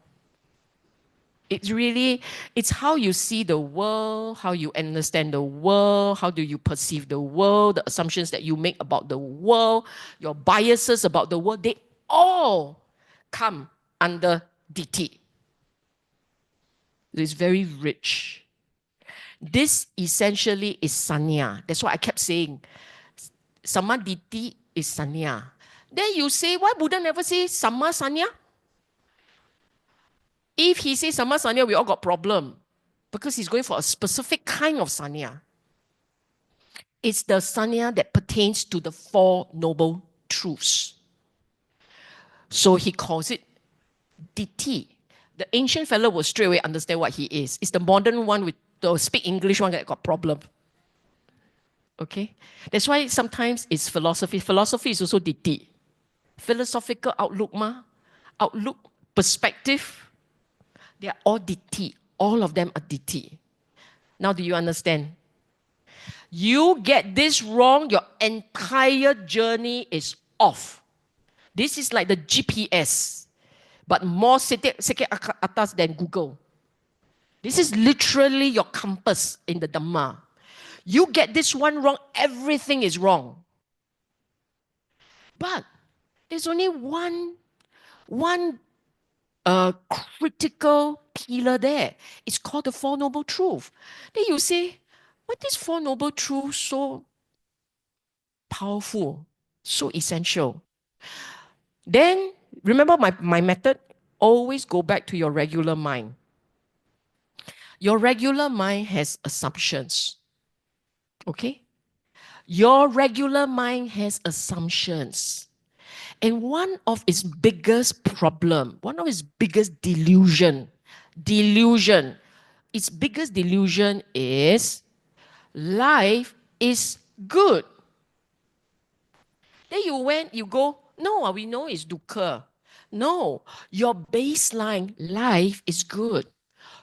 It's how you see the world, how you understand the world, how do you perceive the world, the assumptions that you make about the world, your biases about the world, they all come under ditti. It's very rich. This essentially is sanya. That's why I kept saying, samadhi is sanya. Then you say, why Buddha never say sama sanya? If he says sama sanya, we all got problem. Because he's going for a specific kind of sanya. It's the sanya that pertains to the Four Noble Truths. So he calls it ditti. The ancient fellow will straight away understand what he is. It's the modern one with the speak English one that got problem. Okay? That's why sometimes it's philosophy. Philosophy is also ditti. Philosophical outlook, outlook, perspective, they are all ditti. All of them are ditti. Now, do you understand? You get this wrong, your entire journey is off. This is like the GPS, but more sikit atas than Google. This is literally your compass in the Dhamma. You get this one wrong, everything is wrong. But there's only one critical pillar there. It's called the Four Noble Truths. Then you say, what is Four Noble Truths so powerful, so essential? Then, remember my method? Always go back to your regular mind. Your regular mind has assumptions. Okay? Your regular mind has assumptions. And one of its biggest problem, one of its biggest delusion, its biggest delusion is life is good. Then you go, no, we know it's dukkha. No, your baseline life is good.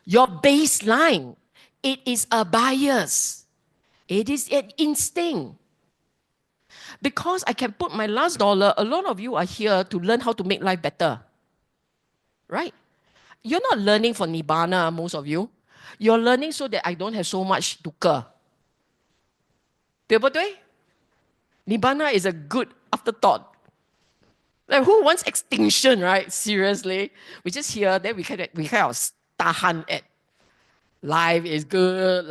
Your baseline, it is a bias. It is an instinct. Because I can put my last dollar, a lot of you are here to learn how to make life better. Right? You're not learning for nibbana, most of you. You're learning so that I don't have so much dukkha. 对不对? Nibbana is a good afterthought. Like who wants extinction, right? Seriously. We just hear, then we kind of tahan at life is good,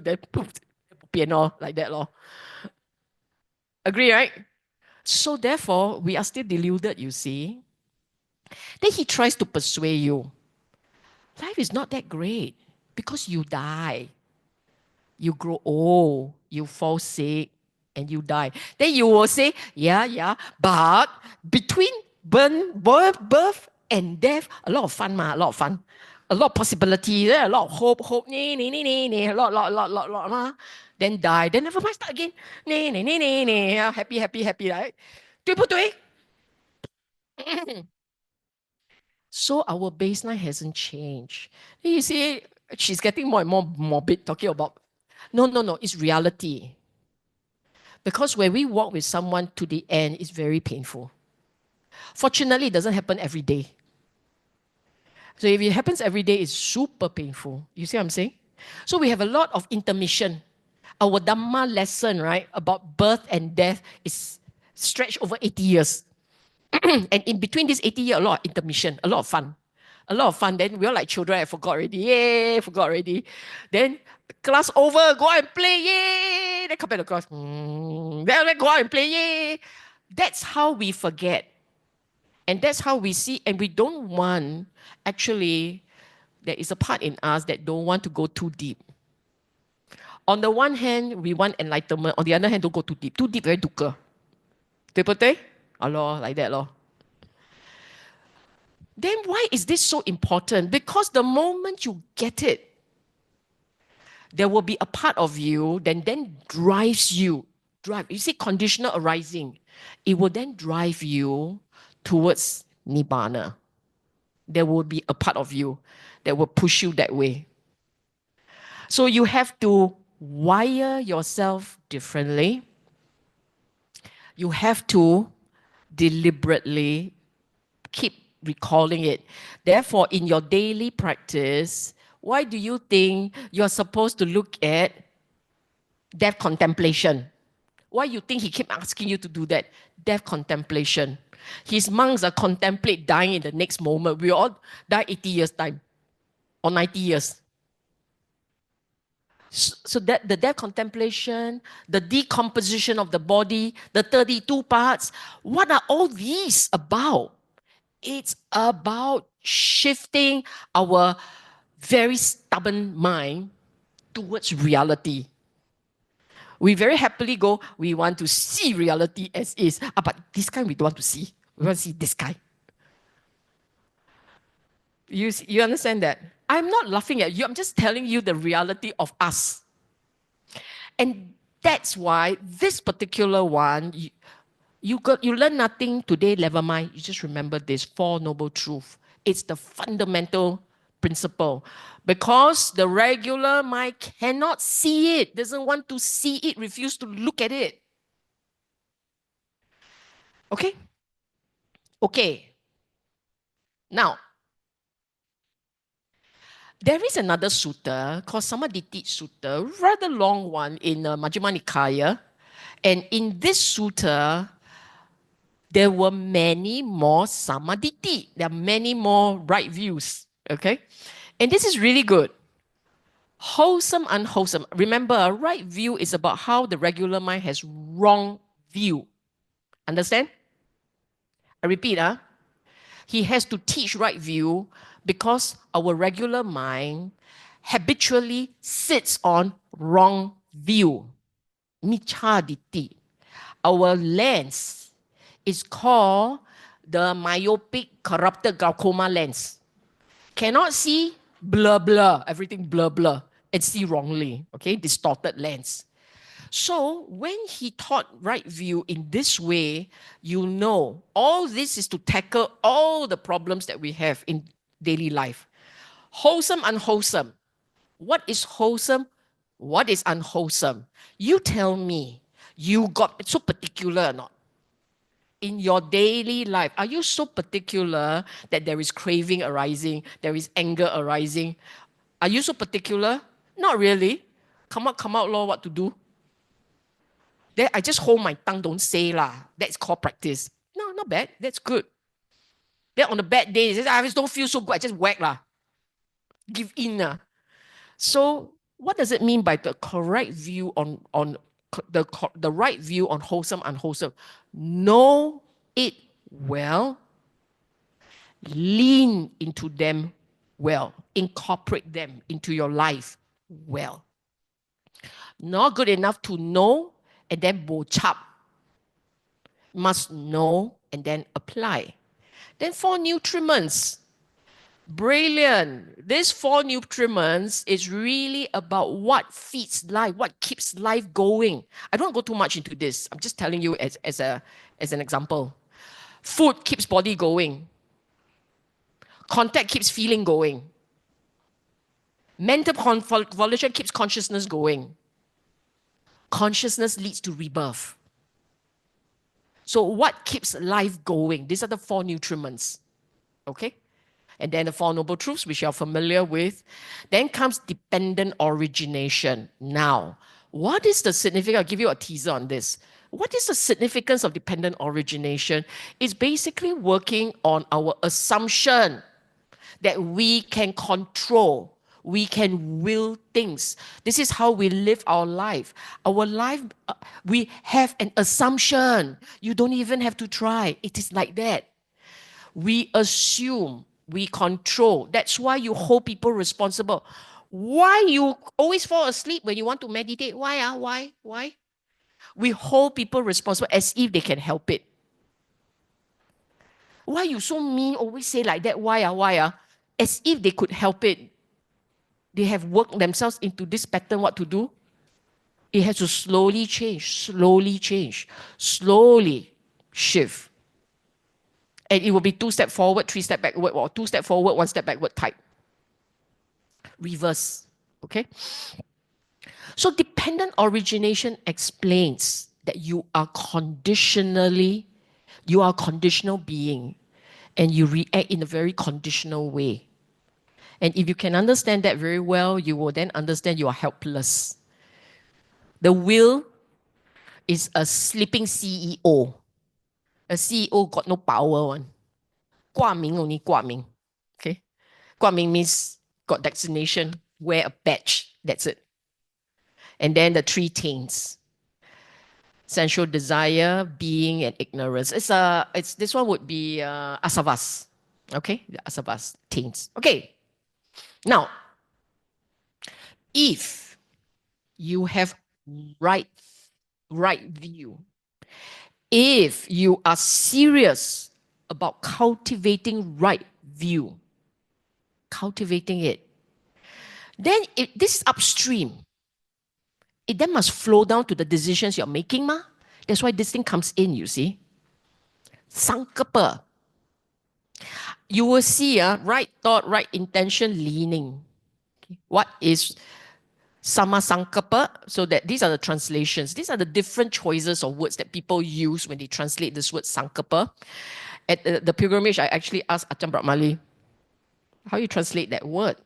then poof, like that lor. Agree, right? So therefore, we are still deluded, you see. Then he tries to persuade you. Life is not that great because you die. You grow old, you fall sick, and you die. Then you will say, yeah, but between birth and death, a lot of fun, a lot of fun. A lot of possibility, a lot of hope, a lot, ma. Then die, then never mind, start again. Happy, right? 对不对? So our baseline hasn't changed. You see, she's getting more and more morbid talking about, no, it's reality. Because when we walk with someone to the end, it's very painful. Fortunately, it doesn't happen every day. So if it happens every day, it's super painful. You see what I'm saying? So we have a lot of intermission. Our Dhamma lesson, right, about birth and death is stretched over 80 years. And in between this 80 years, a lot of intermission, a lot of fun. A lot of fun. Then we're like children, I forgot already. Yay, forgot already. Then class over, go out and play, yay. Then come back to class. Then go out and play, yay. That's how we forget. And that's how we see, and we don't want, actually, there is a part in us that don't want to go too deep. On the one hand, we want enlightenment. On the other hand, don't go too deep. Too deep, very dukkha. 对不对? Like that, lor. Then why is this so important? Because the moment you get it, there will be a part of you that then drives you. You see, conditional arising. It will then drive you towards Nibbana. There will be a part of you that will push you that way. So you have to wire yourself differently. You have to deliberately keep recalling it. Therefore, in your daily practice, why do you think you're supposed to look at death contemplation? Why you think he keep asking you to do that? Death contemplation. His monks are contemplate dying in the next moment. We all die 80 years time or 90 years. So that the death contemplation, the decomposition of the body, the 32 parts, what are all these about? It's about shifting our very stubborn mind towards reality. We very happily go, we want to see reality as is. But this guy we don't want to see. We want to see this guy. You understand that? I'm not laughing at you. I'm just telling you the reality of us. And that's why this particular one, you learn nothing today, never mind. You just remember this Four Noble Truths. It's the fundamental principle. Because the regular mind cannot see it, doesn't want to see it, refuse to look at it. Okay? Okay. Now, there is another sutta called Samaditi Sutta, rather long one in Majjhima Nikaya. And in this sutta, there were many more samaditi. There are many more right views. Okay? And this is really good. Wholesome, unwholesome. Remember, a right view is about how the regular mind has wrong view. Understand? I repeat, he has to teach right view because our regular mind habitually sits on wrong view. Michaditi. Our lens is called the myopic corrupted glaucoma lens. Cannot see, blur, everything blur, and see wrongly, okay? Distorted lens. So when he taught right view in this way, you know, all this is to tackle all the problems that we have in daily life. Wholesome, unwholesome. What is wholesome? What is unwholesome? You tell me, you got so particular or not? In your daily life, are you so particular that there is craving arising, there is anger arising? Are you so particular? Not really. Come out, Lord, what to do? Then I just hold my tongue, don't say lah. That's called practice. No, not bad. That's good. Then on the bad days, I just don't feel so good. I just whack lah. Give in lah. So what does it mean by the correct view on the right view on wholesome, unwholesome? Know it well lean into them well, incorporate them into your life well. Not good enough to know and then bo chap. Must know and then apply. Then 4 nutriments. Brilliant. These 4 nutriments is really about what feeds life, what keeps life going. I don't go too much into this. I'm just telling you as an example. Food keeps body going. Contact keeps feeling going. Mental convolution keeps consciousness going. Consciousness leads to rebirth. So what keeps life going? These are the 4 nutriments. Okay? And then the 4 noble truths, which you're familiar with. Then comes dependent origination. Now, what is the significance? I'll give you a teaser on this. What is the significance of dependent origination? It's basically working on our assumption that we can control, we can will things. This is how we live our life. Our life, we have an assumption. You don't even have to try. It is like that. We assume, we control. That's why you hold people responsible. Why you always fall asleep when you want to meditate? Why? Why? We hold people responsible as if they can help it. Why you so mean? Always say like that. Why? As if they could help it. They have worked themselves into this pattern, what to do. It has to slowly change, slowly shift. And it will be 2 steps forward, 3 steps backward, or 2 steps forward, 1 step backward type. Reverse, okay? So dependent origination explains that you are a conditional being, and you react in a very conditional way. And if you can understand that very well, you will then understand you are helpless. The will is a sleeping CEO. A CEO got no power one. 挂名 only 挂名. Okay? 挂名 means got designation, wear a badge. That's it. And then the 3 taints. Sensual desire, being, and ignorance. This one would be asavas. Okay? The asavas, taints. Okay. Now, if you have right view, if you are serious about cultivating right view, cultivating it, then this is upstream. It then must flow down to the decisions you're making, ma. That's why this thing comes in, you see. Sankapa. You will see right thought, right intention, leaning. What is Samasankapa? So that these are the translations. These are the different choices of words that people use when they translate this word Sankapa. At the pilgrimage, I actually asked Ajahn Bratmali, how you translate that word?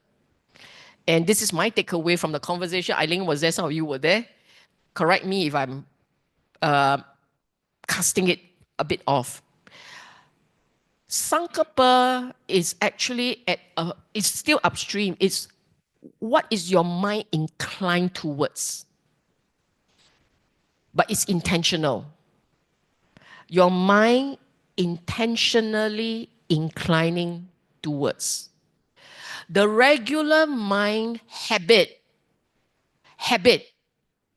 And this is my takeaway from the conversation. Eileen was there, some of you were there. Correct me if I'm casting it a bit off. Sankapa is actually it's still upstream. It's what is your mind inclined towards? But it's intentional. Your mind intentionally inclining towards. The regular mind habit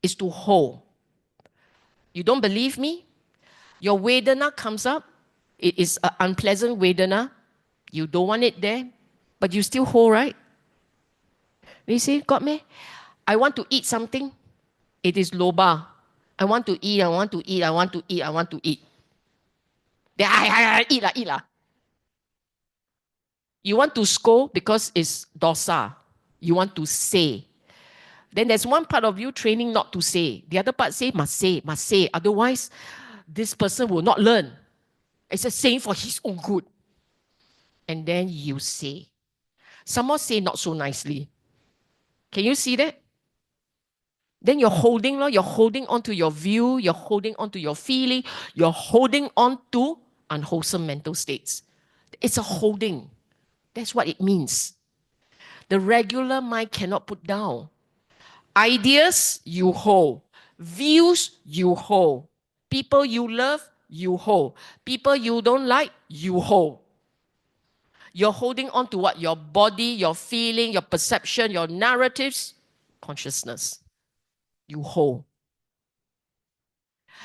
is to hold. You don't believe me? Your Vedana comes up. It is an unpleasant Vedana. You don't want it there, but you still hold, right? You see, got me? I want to eat something. It is loba. I want to eat. Then I eat lah. You want to scold because it's dosa. You want to say. Then there's one part of you training not to say. The other part must say. Otherwise, this person will not learn. It's a saying for his own good. And then you say. Some more say not so nicely. Can you see that? Then you're holding on to your view, you're holding on to your feeling, you're holding on to unwholesome mental states. It's a holding. That's what it means. The regular mind cannot put down. Ideas, you hold. Views, you hold. People you love, you hold. People you don't like, you hold. You're holding on to what? Your body, your feeling, your perception, your narratives, consciousness. You hold.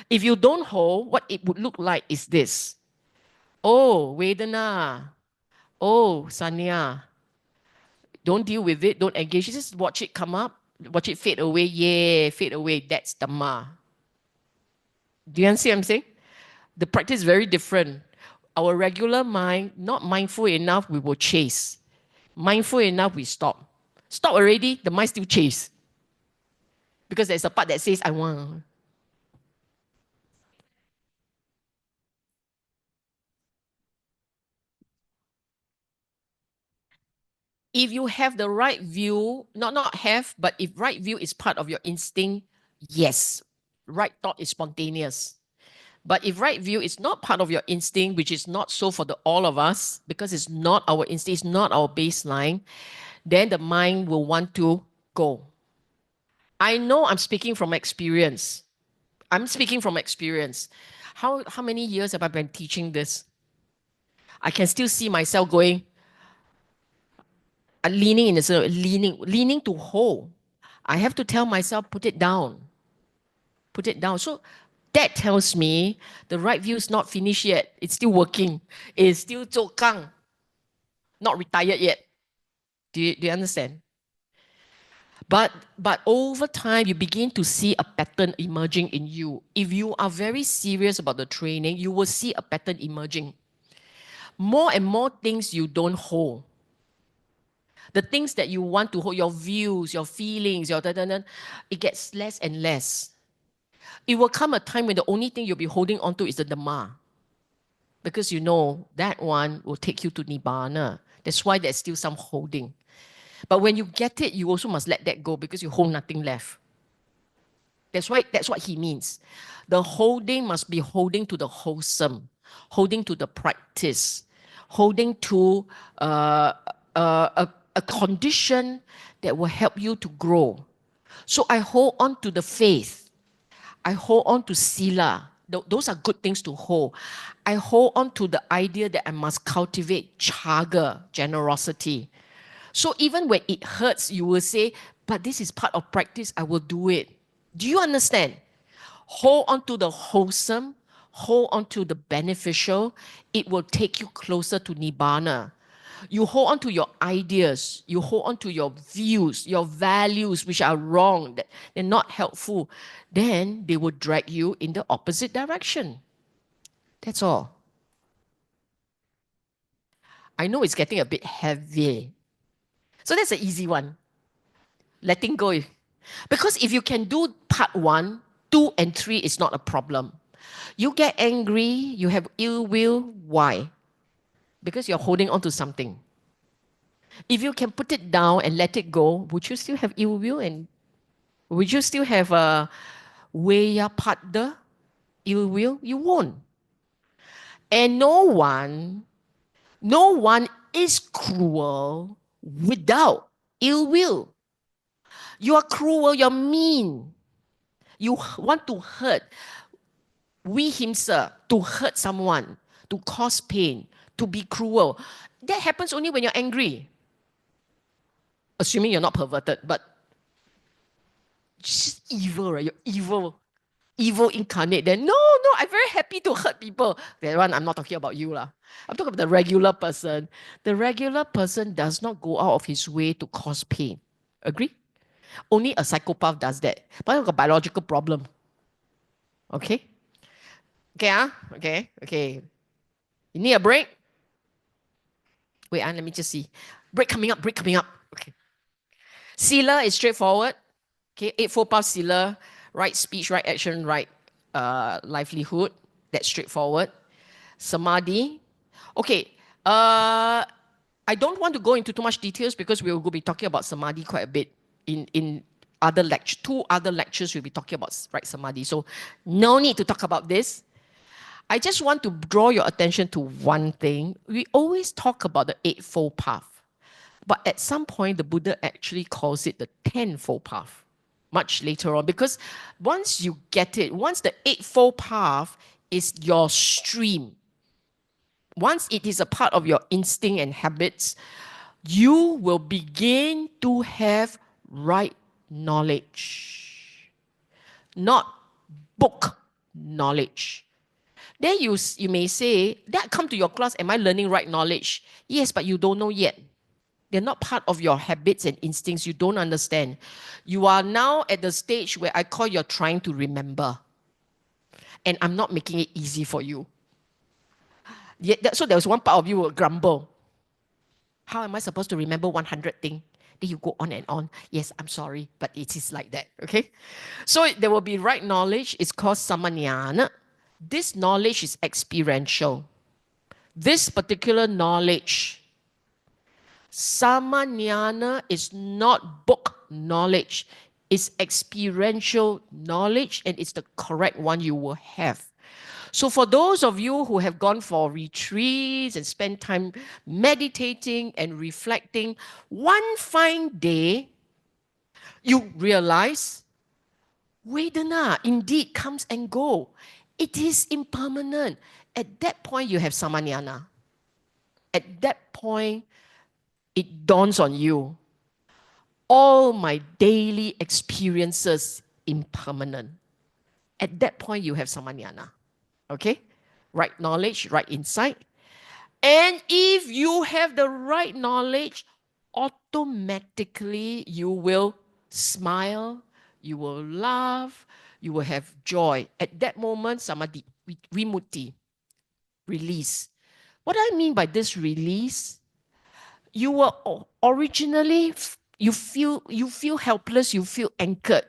If you don't hold, what it would look like is this. Oh, Vedana. Oh, Sanya. Don't deal with it. Don't engage. Just watch it come up. Watch it fade away. Yeah, fade away. That's Dhamma. Do you understand what I'm saying? The practice is very different. Our regular mind, not mindful enough, we will chase. Mindful enough, we stop. Stop already, the mind still chase. Because there's a part that says, I want. If you have the right view, not have, but if right view is part of your instinct, yes. Right thought is spontaneous. But if right view is not part of your instinct, which is not so for all of us, because it's not our instinct, it's not our baseline, then the mind will want to go. I know I'm speaking from experience. I'm speaking from experience. How many years have I been teaching this? I can still see myself going, leaning in the leaning to hold. I have to tell myself, put it down. Put it down. So that tells me the right view is not finished yet. It's still working. It's still 做工, not retired yet. Do you understand? But over time, you begin to see a pattern emerging in you. If you are very serious about the training, you will see a pattern emerging. More and more things you don't hold. The things that you want to hold, your views, your feelings, it gets less and less. It will come a time when the only thing you'll be holding on to is the Dhamma. Because you know that one will take you to Nibbana. That's why there's still some holding. But when you get it, you also must let that go because you hold nothing left. That's what he means. The holding must be holding to the wholesome, holding to the practice, holding to a condition that will help you to grow. So I hold on to the faith. I hold on to sila. Those are good things to hold. I hold on to the idea that I must cultivate chaga, generosity. So even when it hurts, you will say, but this is part of practice, I will do it. Do you understand? Hold on to the wholesome, hold on to the beneficial. It will take you closer to Nibbana. You hold on to your ideas, you hold on to your views, your values, which are wrong, that they're not helpful. Then they will drag you in the opposite direction. That's all. I know it's getting a bit heavy. So that's an easy one. Letting go. Because if you can do part 1, 2, and 3 is not a problem. You get angry, you have ill will. Why? Because you're holding on to something. If you can put it down and let it go, would you still have ill will? And would you still have a Weya Padda ill will? You won't. And no one is cruel without ill will. You are cruel, you're mean. You want to hurt. Vihimsa, to hurt someone, to cause pain, to be cruel. That happens only when you're angry. Assuming you're not perverted, but just evil, right? You're evil. Evil incarnate. Then, no, I'm very happy to hurt people. That one, I'm not talking about you. I'm talking about the regular person. The regular person does not go out of his way to cause pain. Agree? Only a psychopath does that. But I've got a biological problem. Okay? Okay. You need a break? Wait, let me just see. Break coming up. Okay. Sila is straightforward. Okay, Eightfold Path Sila, right speech, right action, right livelihood. That's straightforward. Samadhi. Okay. I don't want to go into too much details because we will be talking about Samadhi quite a bit in other lecture. 2 other lectures we'll be talking about right Samadhi. So no need to talk about this. I just want to draw your attention to one thing. We always talk about the Eightfold Path. But at some point, the Buddha actually calls it the Tenfold Path, much later on. Because once you get it, once the Eightfold Path is your stream, once it is a part of your instinct and habits, you will begin to have right knowledge, not book knowledge. Then you may say, that come to your class, am I learning right knowledge? Yes, but you don't know yet. They're not part of your habits and instincts. You don't understand. You are now at the stage where I call you're trying to remember. And I'm not making it easy for you. So there was one part of you will grumble. How am I supposed to remember 100 things? Then you go on and on. Yes, I'm sorry, but it is like that, okay? So there will be right knowledge. It's called samanyana. This knowledge is experiential. This particular knowledge, samanyana, is not book knowledge. It's experiential knowledge, and it's the correct one you will have. So for those of you who have gone for retreats and spent time meditating and reflecting, one fine day, you realize, Vedana indeed comes and go. It is impermanent. At that point, you have samanyana. At that point, it dawns on you, all my daily experiences impermanent. At that point, you have samanyana. Okay? Right knowledge, right insight. And if you have the right knowledge, automatically you will smile, you will laugh, you will have joy. At that moment, samadhi, vimutti, release. What I mean by this release, you were originally, you feel helpless, you feel anchored.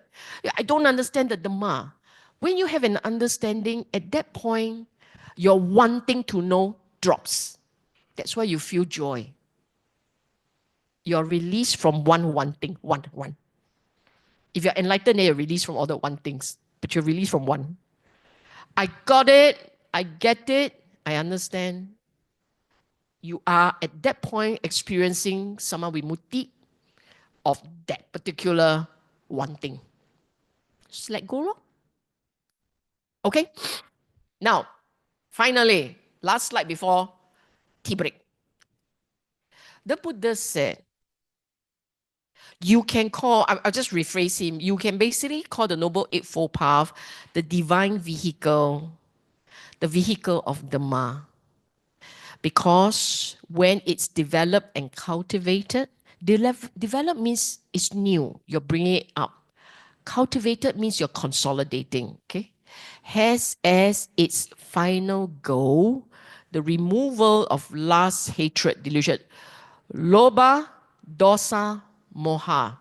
I don't understand the Dhamma. When you have an understanding, at that point, your wanting to know drops. That's why you feel joy. You're released from wanting. If you're enlightened, then you're released from all the one things. But you're released from one. I got it. I get it. I understand. You are at that point experiencing sama vimutti of that particular one thing. Just let go, lor. Okay? Now, finally, last slide before tea break. The Buddha said, you can call, I'll just rephrase him, you can basically call the Noble Eightfold Path the divine vehicle, the vehicle of Dhamma. Because when it's developed and cultivated, develop means it's new, you're bringing it up. Cultivated means you're consolidating, okay? Has as its final goal the removal of lust, hatred, delusion, lobha, dosa, moha.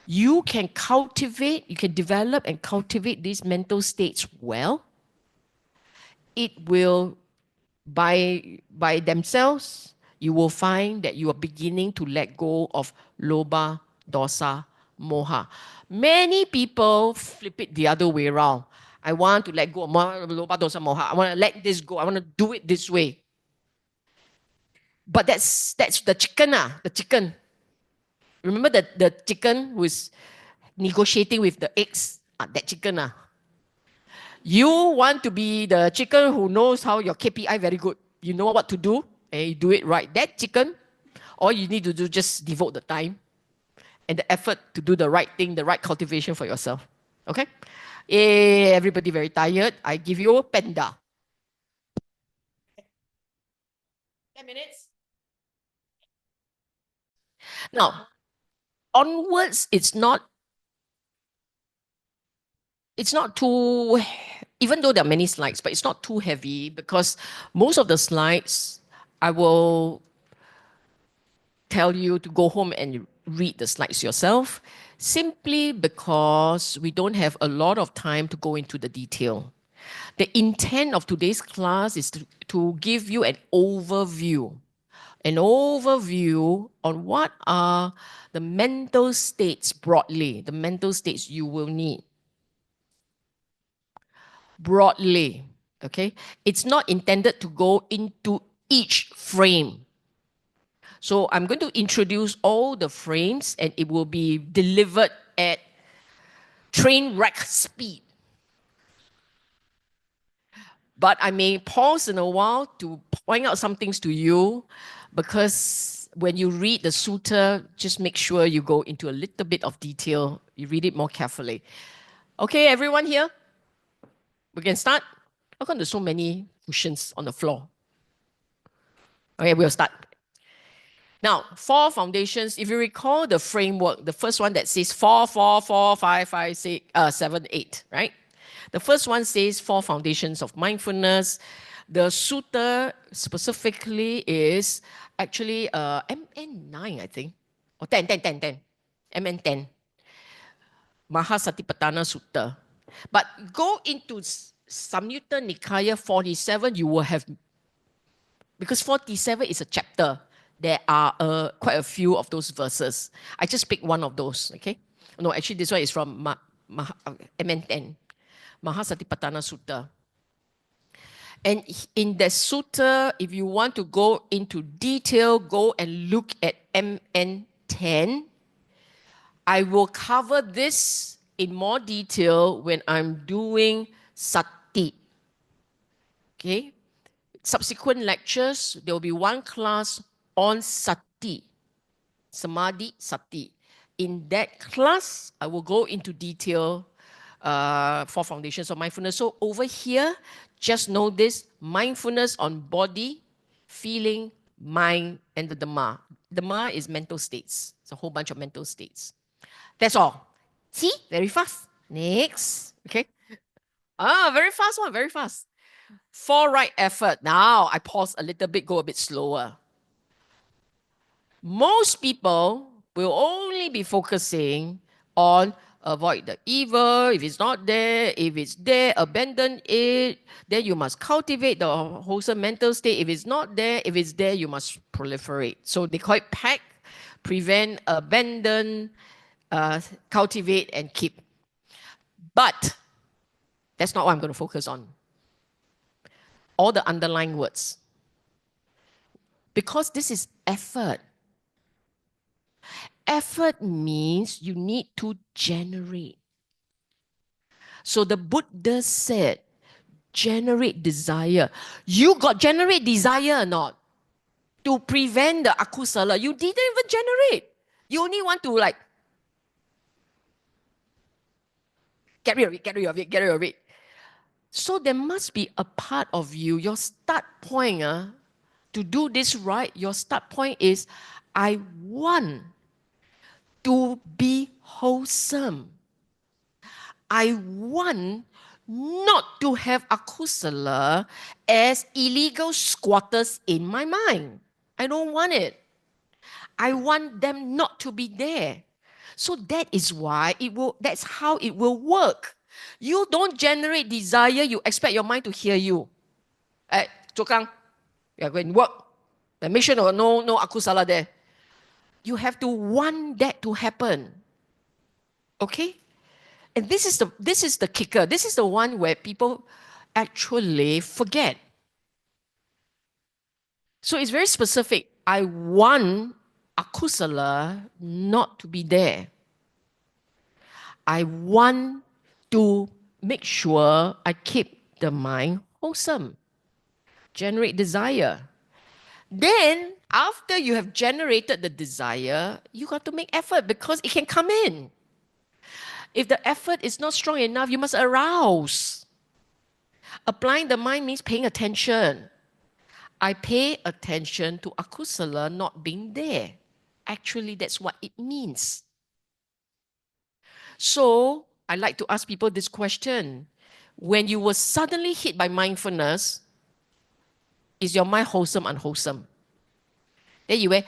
You can cultivate, you can develop and cultivate these mental states well. It will, by themselves, you will find that you are beginning to let go of lobha, dosa, moha. Many people flip it the other way around. I want to let go of lobha, dosa, moha. I want to let this go. I want to do it this way. But that's the chicken, the chicken. Remember the chicken who is negotiating with the eggs? That chicken. You want to be the chicken who knows how your KPI very good. You know what to do and you do it right. That chicken, all you need to do just devote the time and the effort to do the right thing, the right cultivation for yourself. Okay? Everybody very tired. I give you a panda. 10 minutes. Now, onwards, it's not too, even though there are many slides, but it's not too heavy because most of the slides, I will tell you to go home and read the slides yourself, simply because we don't have a lot of time to go into the detail. The intent of today's class is to give you an overview on what are the mental states broadly, the mental states you will need. Broadly, okay? It's not intended to go into each frame. So I'm going to introduce all the frames and it will be delivered at train wreck speed. But I may pause in a while to point out some things to you, because when you read the sutta, just make sure you go into a little bit of detail. You read it more carefully. Okay, everyone here? We can start? How come there's so many cushions on the floor? Okay, we'll start. Now, 4 foundations. If you recall the framework, the first one that says 4, 4, 4, 5, 5, 6, 7, 8, right? The first one says 4 foundations of mindfulness. The sutta specifically is actually MN9, I think, or 10, 10, 10, 10, MN10, Mahasatipatthana Sutta. But go into Samyutta Nikaya 47, you will have, because 47 is a chapter, there are quite a few of those verses. I just picked one of those, okay? No, actually this one is from MN10, Mahasatipatthana Sutta. And in that sutta, if you want to go into detail, go and look at MN10. I will cover this in more detail when I'm doing sati. Okay? Subsequent lectures, there will be one class on sati, samadhi sati. In that class, I will go into detail for foundations of mindfulness. So over here, just know this: mindfulness on body, feeling, mind, and the Dhamma. Dhamma is mental states. It's a whole bunch of mental states. That's all. See? Very fast. Next. Okay. Very fast one, very fast. 4 right effort. Now I pause a little bit, go a bit slower. Most people will only be focusing on avoid the evil. If it's not there, if it's there, abandon it. Then you must cultivate the wholesome mental state. If it's not there, if it's there, you must proliferate. So they call it pack, prevent, abandon, cultivate, and keep. But that's not what I'm going to focus on. All the underlying words. Because this is effort. Effort means you need to generate. So the Buddha said, generate desire. You got generate desire or not? To prevent the akusala. You didn't even generate. You only want to like get rid of it, get rid of it, get rid of it. So there must be a part of you, your start point to do this right, your start point is, I want to be wholesome. I want not to have akusala as illegal squatters in my mind. I don't want it. I want them not to be there. So that is why that's how it will work. You don't generate desire, you expect your mind to hear you. Chokang, you are going to work. Then make sure no akusala there. You have to want that to happen. Okay? And this is the kicker. This is the one where people actually forget. So it's very specific. I want akusala not to be there. I want to make sure I keep the mind wholesome. Generate desire. Then, after you have generated the desire, you got to make effort because it can come in. If the effort is not strong enough, you must arouse. Applying the mind means paying attention. I pay attention to akusala not being there. Actually, that's what it means. So, I like to ask people this question. When you were suddenly hit by mindfulness, is your mind wholesome, unwholesome? Then you went,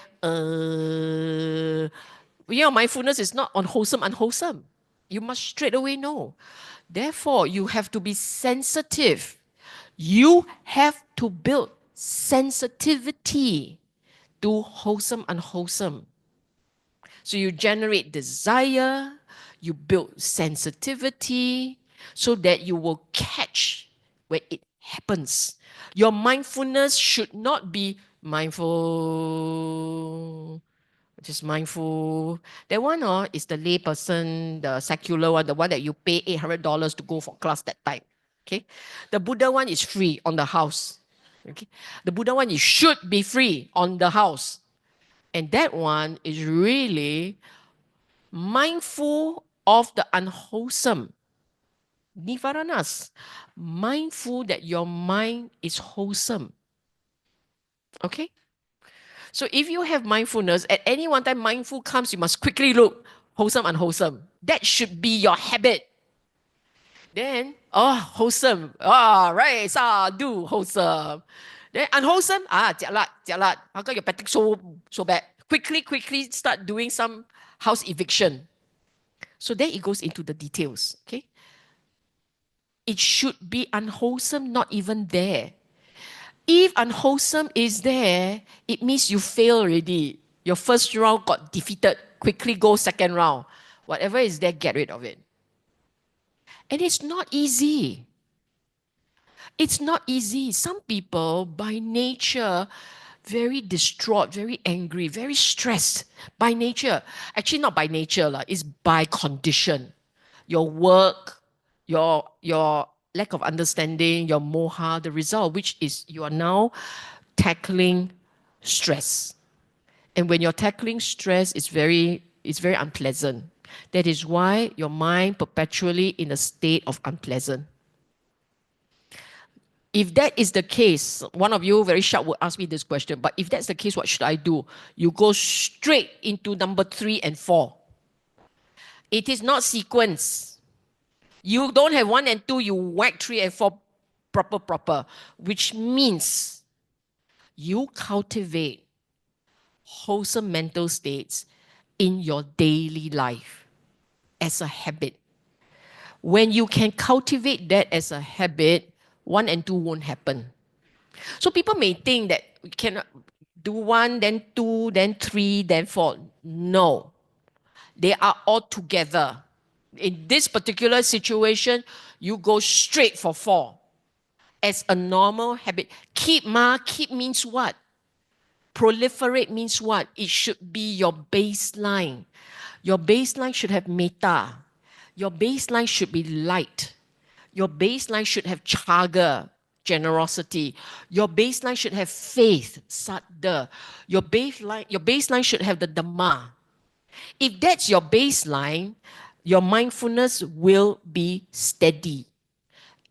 your mindfulness is not unwholesome, unwholesome. You must straight away know. Therefore, you have to be sensitive. You have to build sensitivity to wholesome, unwholesome. So you generate desire, you build sensitivity, so that you will catch when it happens. Your mindfulness should not be mindful, just mindful. That one is the lay person, the secular one, the one that you pay $800 to go for class that time. Okay. The Buddha one is free on the house. Okay. The Buddha one is should be free on the house. And that one is really mindful of the unwholesome. Nivaranas. Mindful that your mind is wholesome. Okay? So if you have mindfulness, at any one time mindful comes, you must quickly look wholesome, unwholesome. That should be your habit. Then, wholesome. Right, do wholesome. Then unwholesome, jialat. How come your practice so bad? Quickly start doing some house eviction. So then it goes into the details, okay? It should be unwholesome, not even there. If unwholesome is there, it means you fail already. Your first round got defeated. Quickly go second round. Whatever is there, get rid of it. And it's not easy. It's not easy. Some people, by nature, very distraught, very angry, very stressed by nature. Actually, not by nature, it's by condition. Your work, your lack of understanding, your moha, the result of which is you are now tackling stress. And when you're tackling stress, it's very unpleasant. That is why your mind perpetually in a state of unpleasant. If that is the case, one of you very sharp would ask me this question, but if that's the case, what should I do? You go straight into number 3 and 4. It is not sequence. You don't have 1 and 2, you whack 3 and 4 proper, which means you cultivate wholesome mental states in your daily life as a habit. When you can cultivate that as a habit, 1 and 2 won't happen. So people may think that we cannot do 1, then 2, then 3, then 4. No. They are all together. In this particular situation, you go straight for 4 as a normal habit. Keep means what? Proliferate means what? It should be your baseline. Your baseline should have metta. Your baseline should be light. Your baseline should have chaga, generosity. Your baseline should have faith, saddha. Your baseline should have the dhamma. If that's your baseline, your mindfulness will be steady.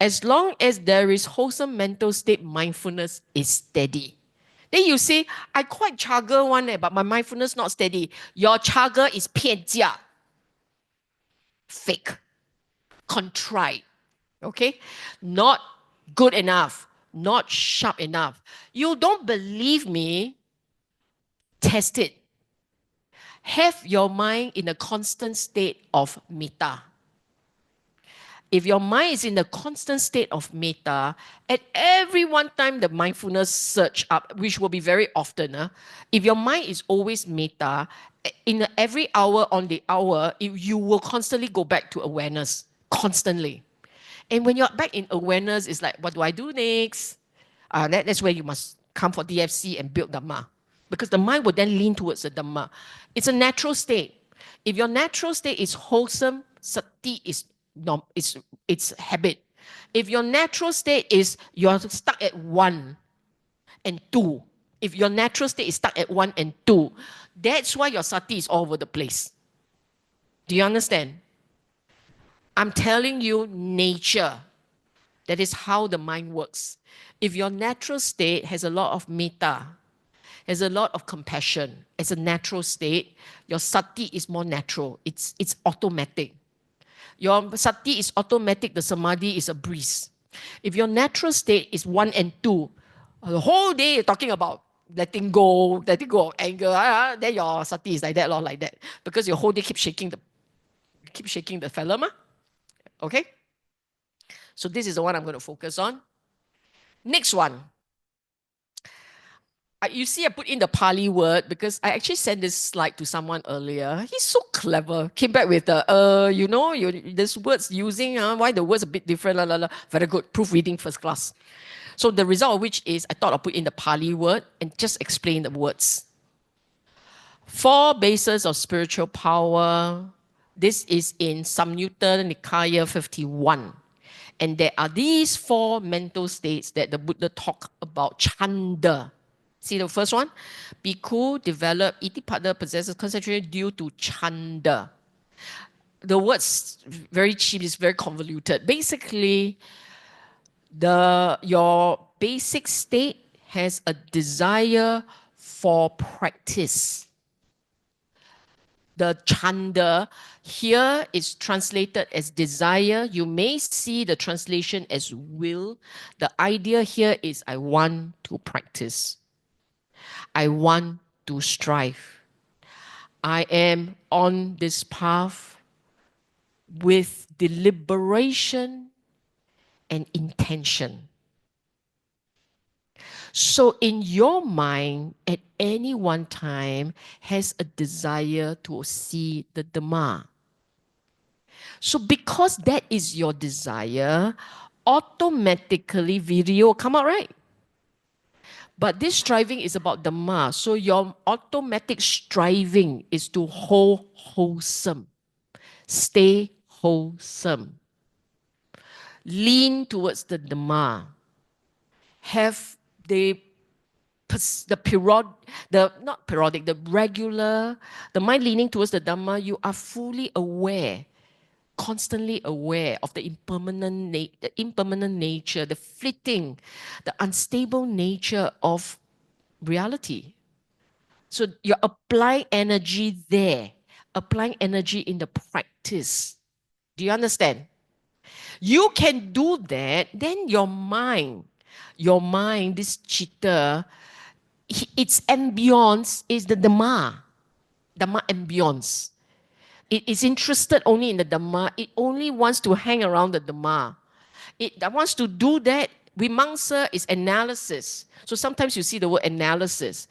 As long as there is wholesome mental state, mindfulness is steady. Then you say, I quite chaga one, but my mindfulness not steady. Your chaga is 骗价, fake, contrite. Okay? Not good enough, not sharp enough. You don't believe me? Test it. Have your mind in a constant state of metta. If your mind is in a constant state of metta, at every one time the mindfulness surge up, which will be very often, if your mind is always metta, in every hour on the hour, you will constantly go back to awareness, constantly. And when you're back in awareness, it's like, what do I do next? That's where you must come for DFC and build Dhamma. Because the mind will then lean towards the Dhamma. It's a natural state. If your natural state is wholesome, sati is it's habit. If your natural state is you're stuck at 1 and 2, if your natural state is stuck at 1 and 2, that's why your sati is all over the place. Do you understand? I'm telling you nature. That is how the mind works. If your natural state has a lot of metta, has a lot of compassion, as a natural state, your sati is more natural. It's automatic. Your sati is automatic, the samadhi is a breeze. If your natural state is 1 and 2, the whole day you're talking about letting go of anger, then your sati is like that. Because your whole day keep shaking the fella. Okay? So this is the one I'm going to focus on. Next one. You see, I put in the Pali word because I actually sent this slide to someone earlier. He's so clever. Came back with this words using, why the words a bit different, Very good. Proofreading first class. So the result of which is, I thought I'll put in the Pali word and just explain the words. 4 bases of spiritual power. This is in Samyutta Nikaya 51. And there are these 4 mental states that the Buddha talk about, chanda. See the first one? Bhikkhu develop itipada possesses concentration due to chanda. The word's very cheap, it's very convoluted. Basically, your basic state has a desire for practice. The chanda here is translated as desire. You may see the translation as will. The idea here is I want to practice. I want to strive. I am on this path with deliberation and intention. So in your mind, at any one time, has a desire to see the Dhamma. So because that is your desire, automatically video come out, right? But this striving is about Dhamma. So your automatic striving is to hold wholesome. Stay wholesome. Lean towards the Dhamma. Have the regular, the mind leaning towards the Dhamma, you are fully aware, constantly aware of the impermanent nature, the fleeting, the unstable nature of reality. So you're applying energy there, applying energy in the practice. Do you understand? You can do that, then your mind, this chitta, its ambience is the Dhamma ambience. It is interested only in the Dhamma. It only wants to hang around the Dhamma. It wants to do that. Vimamsa is analysis. So sometimes you see the word analysis.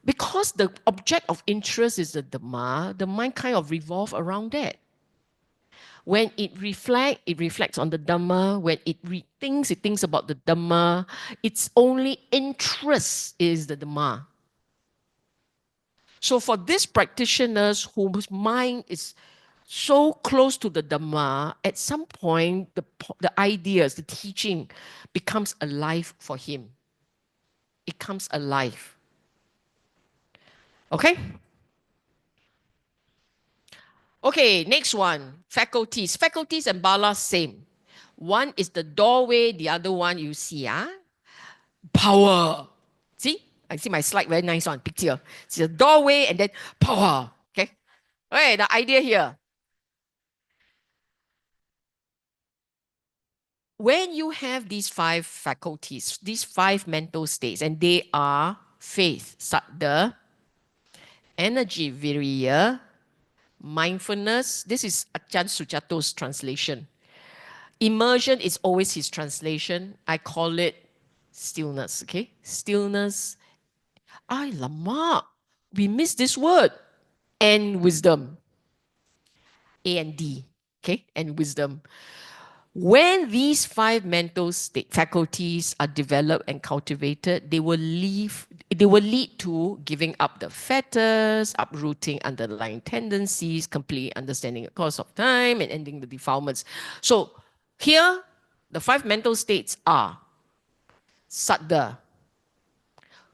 Because the object of interest is the Dhamma, the mind kind of revolves around that. When it reflects on the Dhamma. When it rethinks, it thinks about the Dhamma. Its only interest is the Dhamma. So for these practitioners whose mind is so close to the Dhamma, at some point, the ideas, the teaching becomes alive for him. It comes alive. Okay? Okay, next one. Faculties. Faculties and bala, same. One is the doorway, the other one you see, power. See? I see my slide, very nice one, picture. It's the doorway and then power. Okay? Okay, the idea here. When you have these 5 faculties, these 5 mental states, and they are faith, saddha, energy, viriya, mindfulness. This is Achan Suchato's translation. Immersion is always his translation. I call it stillness, okay? Stillness. Ay, lama. We missed this word. And wisdom. A and D, okay? And wisdom. When these 5 mental faculties are developed and cultivated, they will lead to giving up the fetters, uprooting underlying tendencies, complete understanding the course of time, and ending the defilements. So here, the 5 mental states are saddha,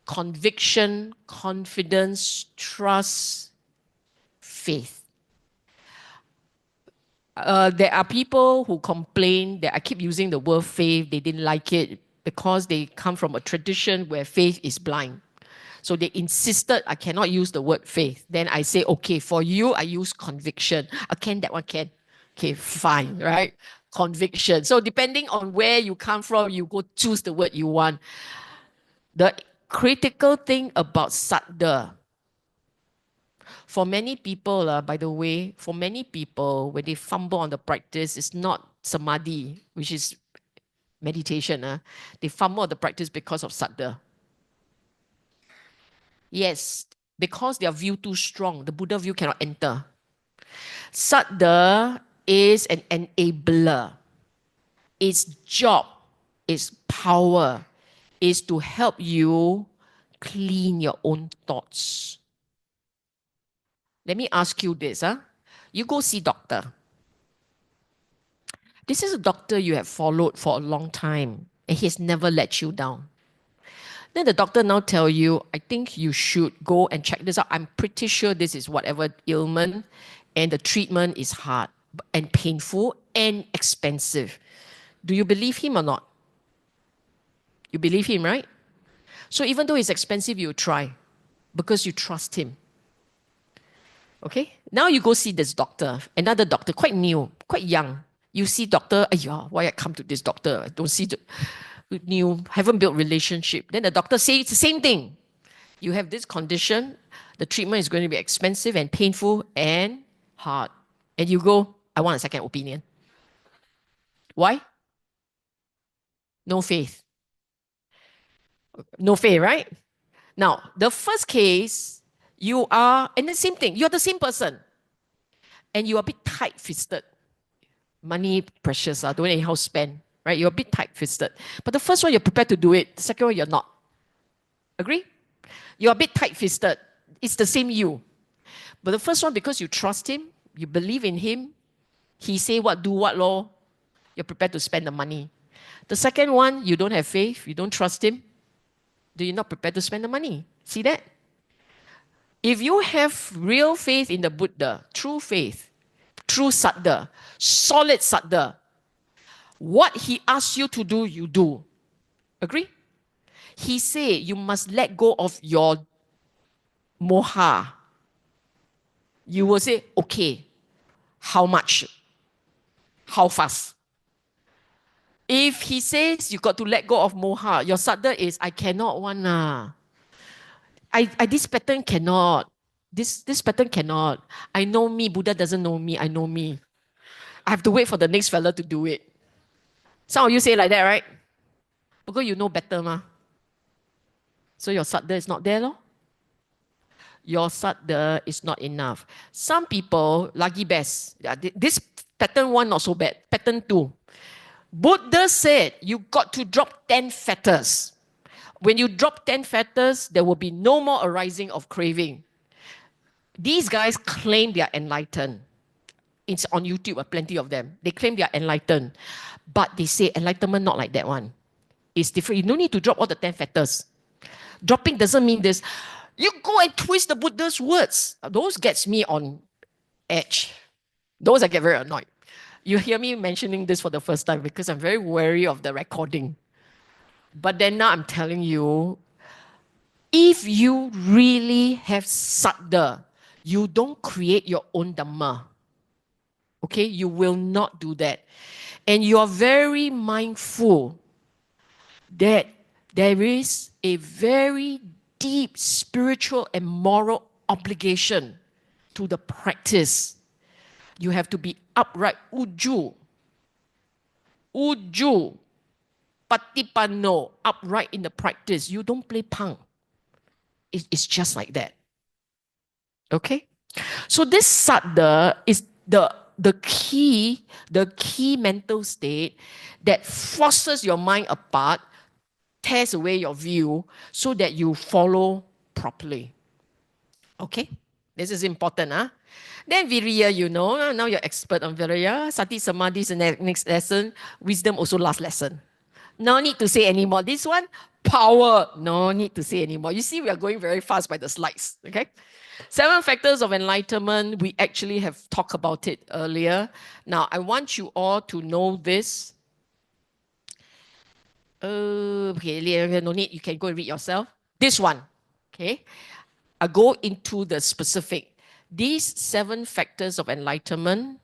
conviction, confidence, trust, faith. There are people who complain that I keep using the word faith. They didn't like it because they come from a tradition where faith is blind. So they insisted I cannot use the word faith. Then I say, okay, for you, I use conviction. Can that one can? Okay, fine, right? Conviction. So depending on where you come from, you go choose the word you want. The critical thing about saddha, for many people, by the way, for many people, when they fumble on the practice, it's not samadhi, which is meditation. They fumble on the practice because of saddha. Yes, because their view too strong. The Buddha view cannot enter. Saddha is an enabler. Its job, its power is to help you clean your own thoughts. Let me ask you this. You go see doctor. This is a doctor you have followed for a long time and he has never let you down. Then the doctor now tell you, I think you should go and check this out. I'm pretty sure this is whatever ailment and the treatment is hard and painful and expensive. Do you believe him or not? You believe him, right? So even though it's expensive, you try because you trust him. Okay? Now you go see this doctor, another doctor, quite new, quite young. You see doctor, why I come to this doctor? I don't see the new, haven't built relationship. Then the doctor says it's the same thing. You have this condition, the treatment is going to be expensive and painful and hard. And you go, I want a second opinion. Why? No faith. No faith, right? Now, the first case, you are, and the same thing, you're the same person. And you're a bit tight-fisted. Money precious, don't anyhow spend, right? You're a bit tight-fisted. But the first one, you're prepared to do it. The second one, you're not. Agree? You're a bit tight-fisted. It's the same you. But the first one, because you trust him, you believe in him, he say what, do what, law, you're prepared to spend the money. The second one, you don't have faith, you don't trust him, you're not prepared to spend the money. See that? If you have real faith in the Buddha, true faith, true saddha, solid saddha, what he asks you to do, you do. Agree? He say you must let go of your moha. You will say, okay, how much? How fast? If he says you got to let go of moha, your saddha is, I cannot one. This pattern cannot. This pattern cannot. I know me. Buddha doesn't know me. I know me. I have to wait for the next fella to do it. Some of you say like that, right? Because you know better, ma. So your saddha is not there, lor. Your saddha is not enough. Some people, lagi best. This pattern 1 not so bad. Pattern 2. Buddha said you got to drop 10 fetters. When you drop 10 fetters, there will be no more arising of craving. These guys claim they are enlightened. It's on YouTube, plenty of them. They claim they are enlightened. But they say enlightenment not like that one. It's different. You don't need to drop all the 10 fetters. Dropping doesn't mean this. You go and twist the Buddha's words. Those gets me on edge. Those I get very annoyed. You hear me mentioning this for the first time because I'm very wary of the recording. But then now I'm telling you, if you really have saddha, you don't create your own dhamma. Okay, you will not do that. And you are very mindful that there is a very deep spiritual and moral obligation to the practice. You have to be upright, uju, patipanno, upright in the practice. You don't play punk. It's just like that. Okay? So this saddha is the key mental state that forces your mind apart, tears away your view so that you follow properly. Okay? This is important, huh? Then Viriya, you know, now you're expert on Viriya. Sati Samadhi is the next lesson. Wisdom also last lesson. No need to say anymore. This one, power. No need to say anymore. You see, we are going very fast by the slides. Okay? 7 factors of enlightenment. We actually have talked about it earlier. Now, I want you all to know this. Okay, no need. You can go and read yourself. This one. Okay? I go into the specific. These 7 factors of enlightenment,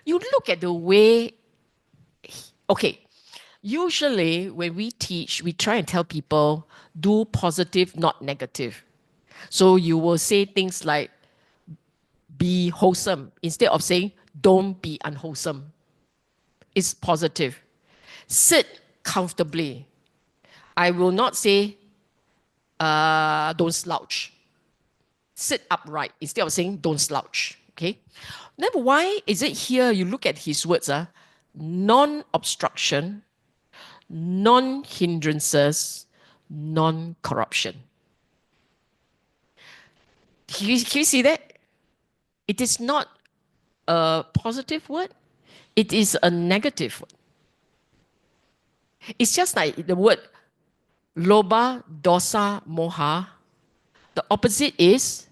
you look at the way, okay, usually when we teach, we try and tell people, do positive, not negative. So you will say things like, be wholesome, instead of saying, don't be unwholesome. It's positive. Sit comfortably. I will not say, don't slouch. Sit upright instead of saying don't slouch. Okay? Then why is it here? You look at his words, non-obstruction, non-hindrances, non-corruption. Can you see that? It is not a positive word. It is a negative word. It's just like the word loba, dosa, moha. The opposite is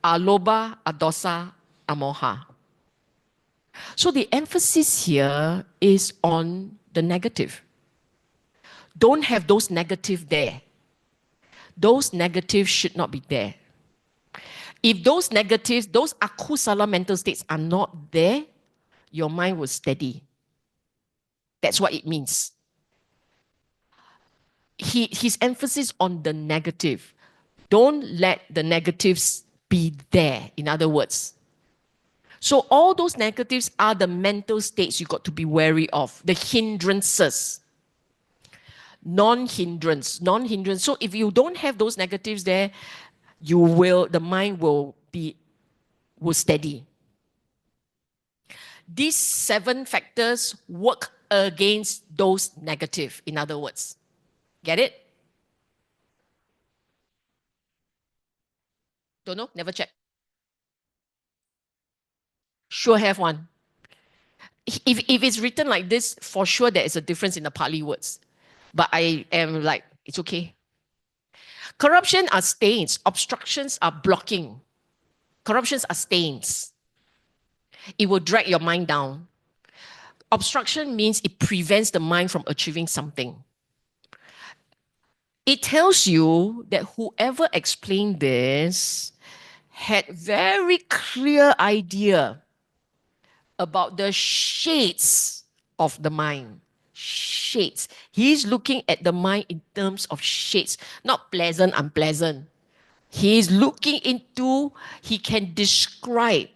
aloba, adosa, amoha. So the emphasis here is on the negative. Don't have those negative there. Those negatives should not be there. If those negatives, those akusala mental states are not there, your mind will steady. That's what it means. His emphasis on the negative. Don't let the negatives be there, in other words. So all those negatives are the mental states you got to be wary of, the hindrances. Non-hindrance. So if you don't have those negatives there, the mind will steady. These 7 factors work against those negative, in other words. Get it? Don't know? Never check. Sure have one. If it's written like this, for sure there is a difference in the Pali words. But I am like, it's okay. Corruption are stains. Obstructions are blocking. Corruptions are stains. It will drag your mind down. Obstruction means it prevents the mind from achieving something. It tells you that whoever explained this had very clear idea about the shades of the mind. Shades. He's looking at the mind in terms of shades, not pleasant, unpleasant. He's looking into, he can describe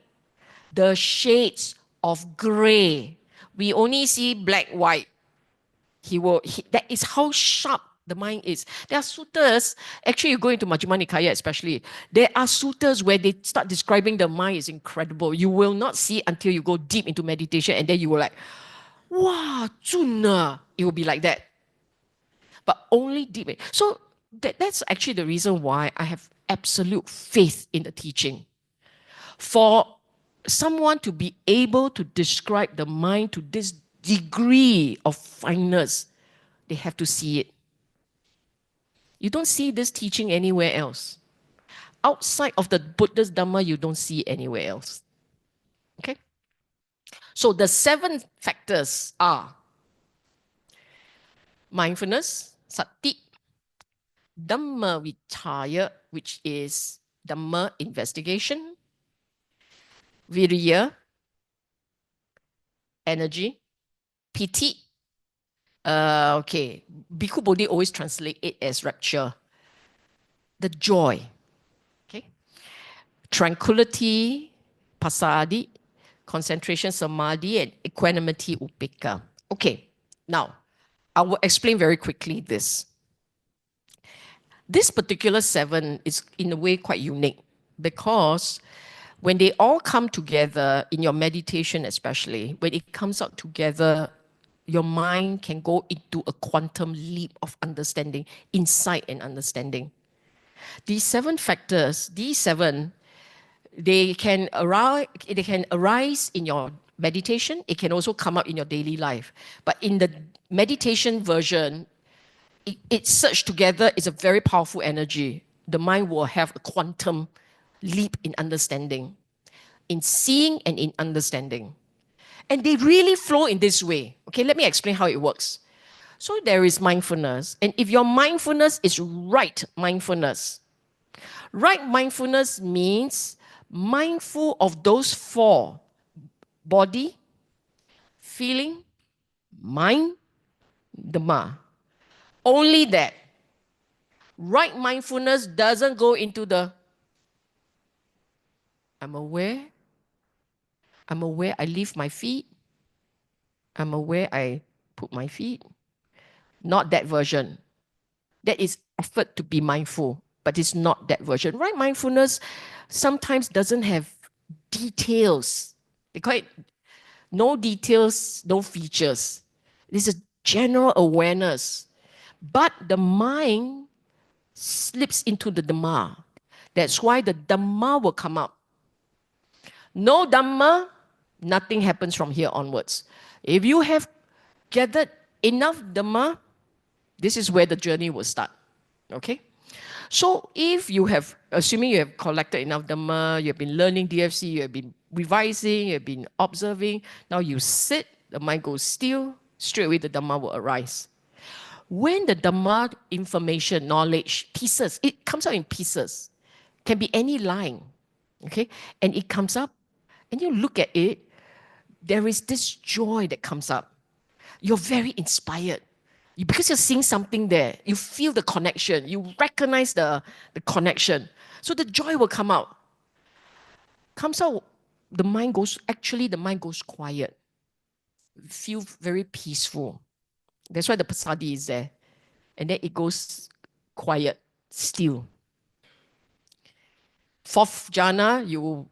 the shades of gray. We only see black, white. That is how sharp the mind is. There are suttas, actually you go into Majjhima Nikaya especially, there are suttas where they start describing the mind is incredible. You will not see until you go deep into meditation and then you will like, wow, zuna. It will be like that. But only deep. So that's actually the reason why I have absolute faith in the teaching. For someone to be able to describe the mind to this degree of fineness, they have to see it. You don't see this teaching anywhere else. Outside of the Buddhist Dhamma, you don't see it anywhere else. Okay? So the 7 factors are mindfulness, sati, Dhamma vichaya, which is Dhamma investigation, virya, energy, piti. Okay, Bhikkhu Bodhi always translate it as rapture. The joy. Okay. Tranquility, pasadi, concentration, samadhi, and equanimity, upekkha. Okay, now, I will explain very quickly this. This particular 7 is in a way quite unique because when they all come together in your meditation especially, when it comes out together, your mind can go into a quantum leap of understanding, insight and understanding. These 7 factors, they can arise in your meditation. It can also come up in your daily life. But in the meditation version, it surged together is a very powerful energy. The mind will have a quantum leap in understanding, in seeing and in understanding. And they really flow in this way. Okay, let me explain how it works. So there is mindfulness. And if your mindfulness is right mindfulness means mindful of those 4: body, feeling, mind, Dhamma. Only that. Right mindfulness doesn't go into the I'm aware I lift my feet. I'm aware I put my feet. Not that version. That is effort to be mindful, but it's not that version. Right mindfulness sometimes doesn't have details. They call it no details, no features. It is a general awareness. But the mind slips into the Dhamma. That's why the Dhamma will come up. No Dhamma, Nothing happens from here onwards. If you have gathered enough Dhamma, this is where the journey will start. Okay? So if you have, assuming you have collected enough Dhamma, you have been learning DFC, you have been revising, you have been observing, now you sit, the mind goes still, straight away the Dhamma will arise. When the Dhamma information, knowledge, pieces, it comes out in pieces. Can be any line. Okay? And it comes up, and you look at it, there is this joy that comes up. You're very inspired. Because you're seeing something there, you feel the connection, you recognize the connection. So the joy will come out. Comes out, the mind goes quiet. Feel very peaceful. That's why the pasadi is there. And then it goes quiet, still. Fourth jhana, you will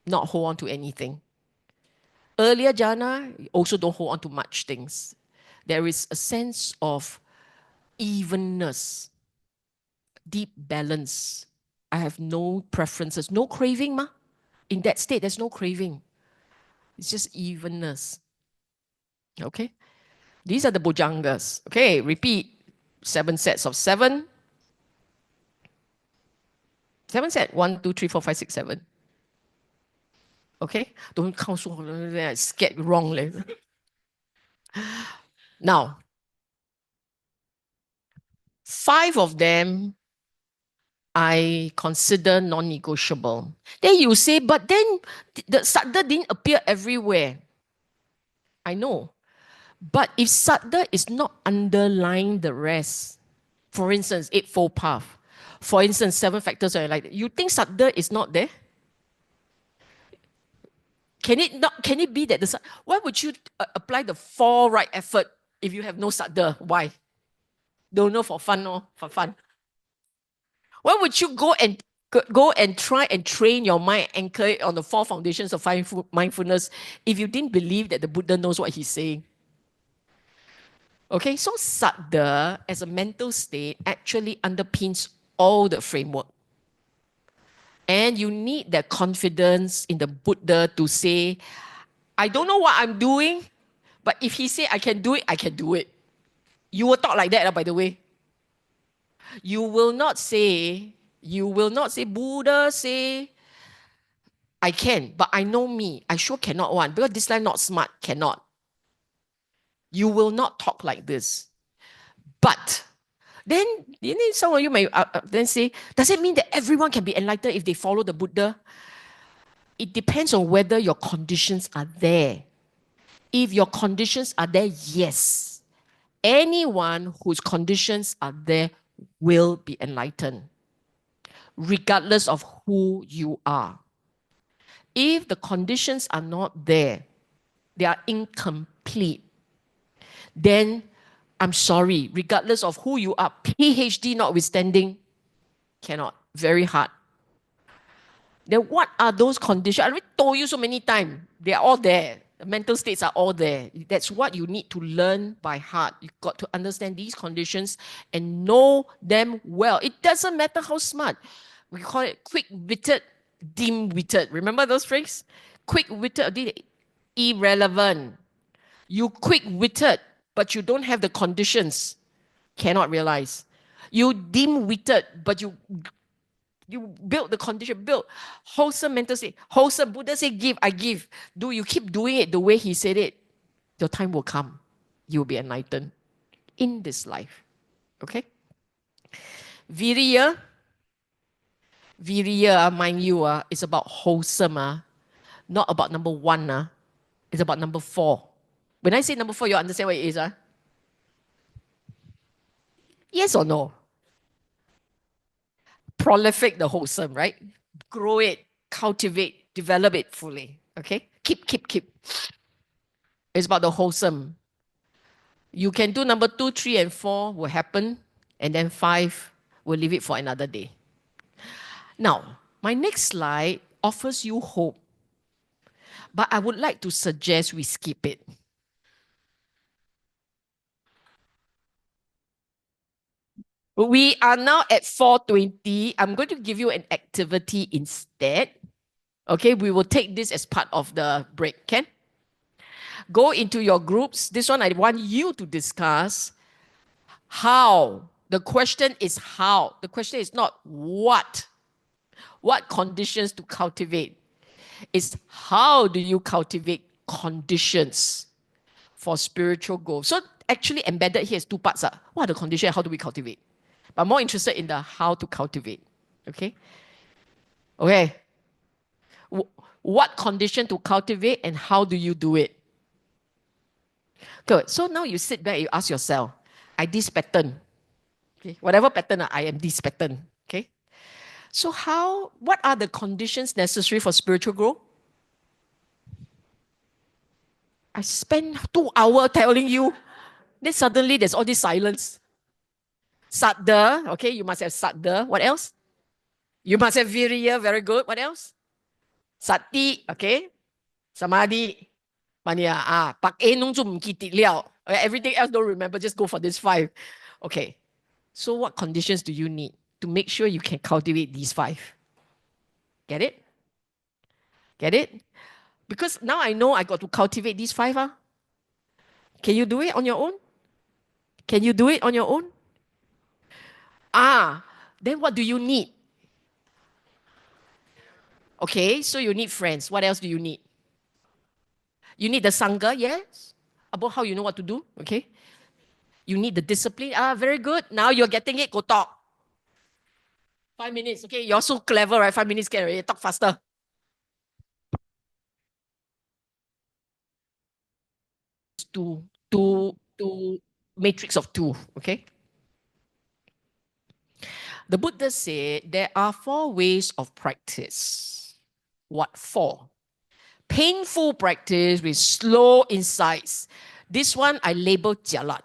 not hold on to anything. Earlier jhana, you also don't hold on to much things. There is a sense of evenness, deep balance. I have no preferences, no craving, ma. In that state, there's no craving. It's just evenness. Okay? These are the bojangas. Okay, repeat. 7 sets of 7. 7 set. 1, 2, 3, 4, 5, 6, 7. Okay? Don't count so I scared wrong. Now, 5 of them I consider non-negotiable. Then you say, but then the saddha didn't appear everywhere. I know. But if saddha is not underlying the rest, for instance, Eightfold Path, for instance, 7 factors of enlightenment, you think saddha is not there? Can it be that why would you apply the 4 right effort if you have no saddha? Why? Don't know, for fun, no? For fun. Why would you go and try and train your mind, anchor it on the 4 foundations of mindfulness if you didn't believe that the Buddha knows what he's saying? Okay, so saddha as a mental state actually underpins all the framework. And you need that confidence in the Buddha to say, I don't know what I'm doing, but if he say I can do it, I can do it. You will talk like that, by the way. You will not say, Buddha say, I can, but I know me. I sure cannot one, because this line not smart, cannot. You will not talk like this. But then some of you may then say, does it mean that everyone can be enlightened if they follow the Buddha? It depends on whether your conditions are there. If your conditions are there, yes. Anyone whose conditions are there will be enlightened, regardless of who you are. If the conditions are not there, they are incomplete, then I'm sorry, regardless of who you are, PhD notwithstanding, cannot. Very hard. Then what are those conditions? I already told you so many times. They are all there. The mental states are all there. That's what you need to learn by heart. You've got to understand these conditions and know them well. It doesn't matter how smart. We call it quick-witted, dim-witted. Remember those phrases? Quick-witted, irrelevant. You quick-witted, but you don't have the conditions. Cannot realize. You dim-witted, but you build the condition, build wholesome mental state. Wholesome, Buddha say give, I give. Do you keep doing it the way he said it? Your time will come. You will be enlightened in this life. Okay? Viriya, mind you, is about wholesome, not about number 1. It's about number 4. When I say number 4, you understand what it is? Yes or no? Prolific the wholesome, right? Grow it, cultivate, develop it fully. Okay? Keep. It's about the wholesome. You can do number 2, 3, and 4 will happen, and then 5, we'll leave it for another day. Now, my next slide offers you hope, but I would like to suggest we skip it. We are now at 4:20. I'm going to give you an activity instead. Okay, we will take this as part of the break. Can? Go into your groups. This one I want you to discuss how. The question is how. The question is not what. What conditions to cultivate. It's how do you cultivate conditions for spiritual goals. So actually embedded here is two parts. What are the conditions? How do we cultivate? But I'm more interested in the how to cultivate. Okay? Okay. What condition to cultivate and how do you do it? Good. So now you sit back, you ask yourself, I this pattern. Okay. Whatever pattern, I am this pattern. Okay. So what are the conditions necessary for spiritual growth? I spent 2 hours telling you. Then suddenly there's all this silence. Sadda, okay, you must have sadda. What else? You must have virya, very good. What else? Sati, okay. Samadhi, mania, pak nung zum kiti liao. Everything else don't remember, just go for this 5. Okay. So what conditions do you need to make sure you can cultivate these 5? Get it? Get it? Because now I know I got to cultivate these 5. Can you do it on your own? Can you do it on your own? Then what do you need? Okay, so you need friends. What else do you need? You need the Sangha, yes? About how you know what to do, okay? You need the discipline. Very good. Now you're getting it. Go talk. 5 minutes, okay? You're so clever, right? 5 minutes, get ready. Talk faster. Two matrix of 2, okay? The Buddha said there are 4 ways of practice. What 4? Painful practice with slow insights. This one I label jialat.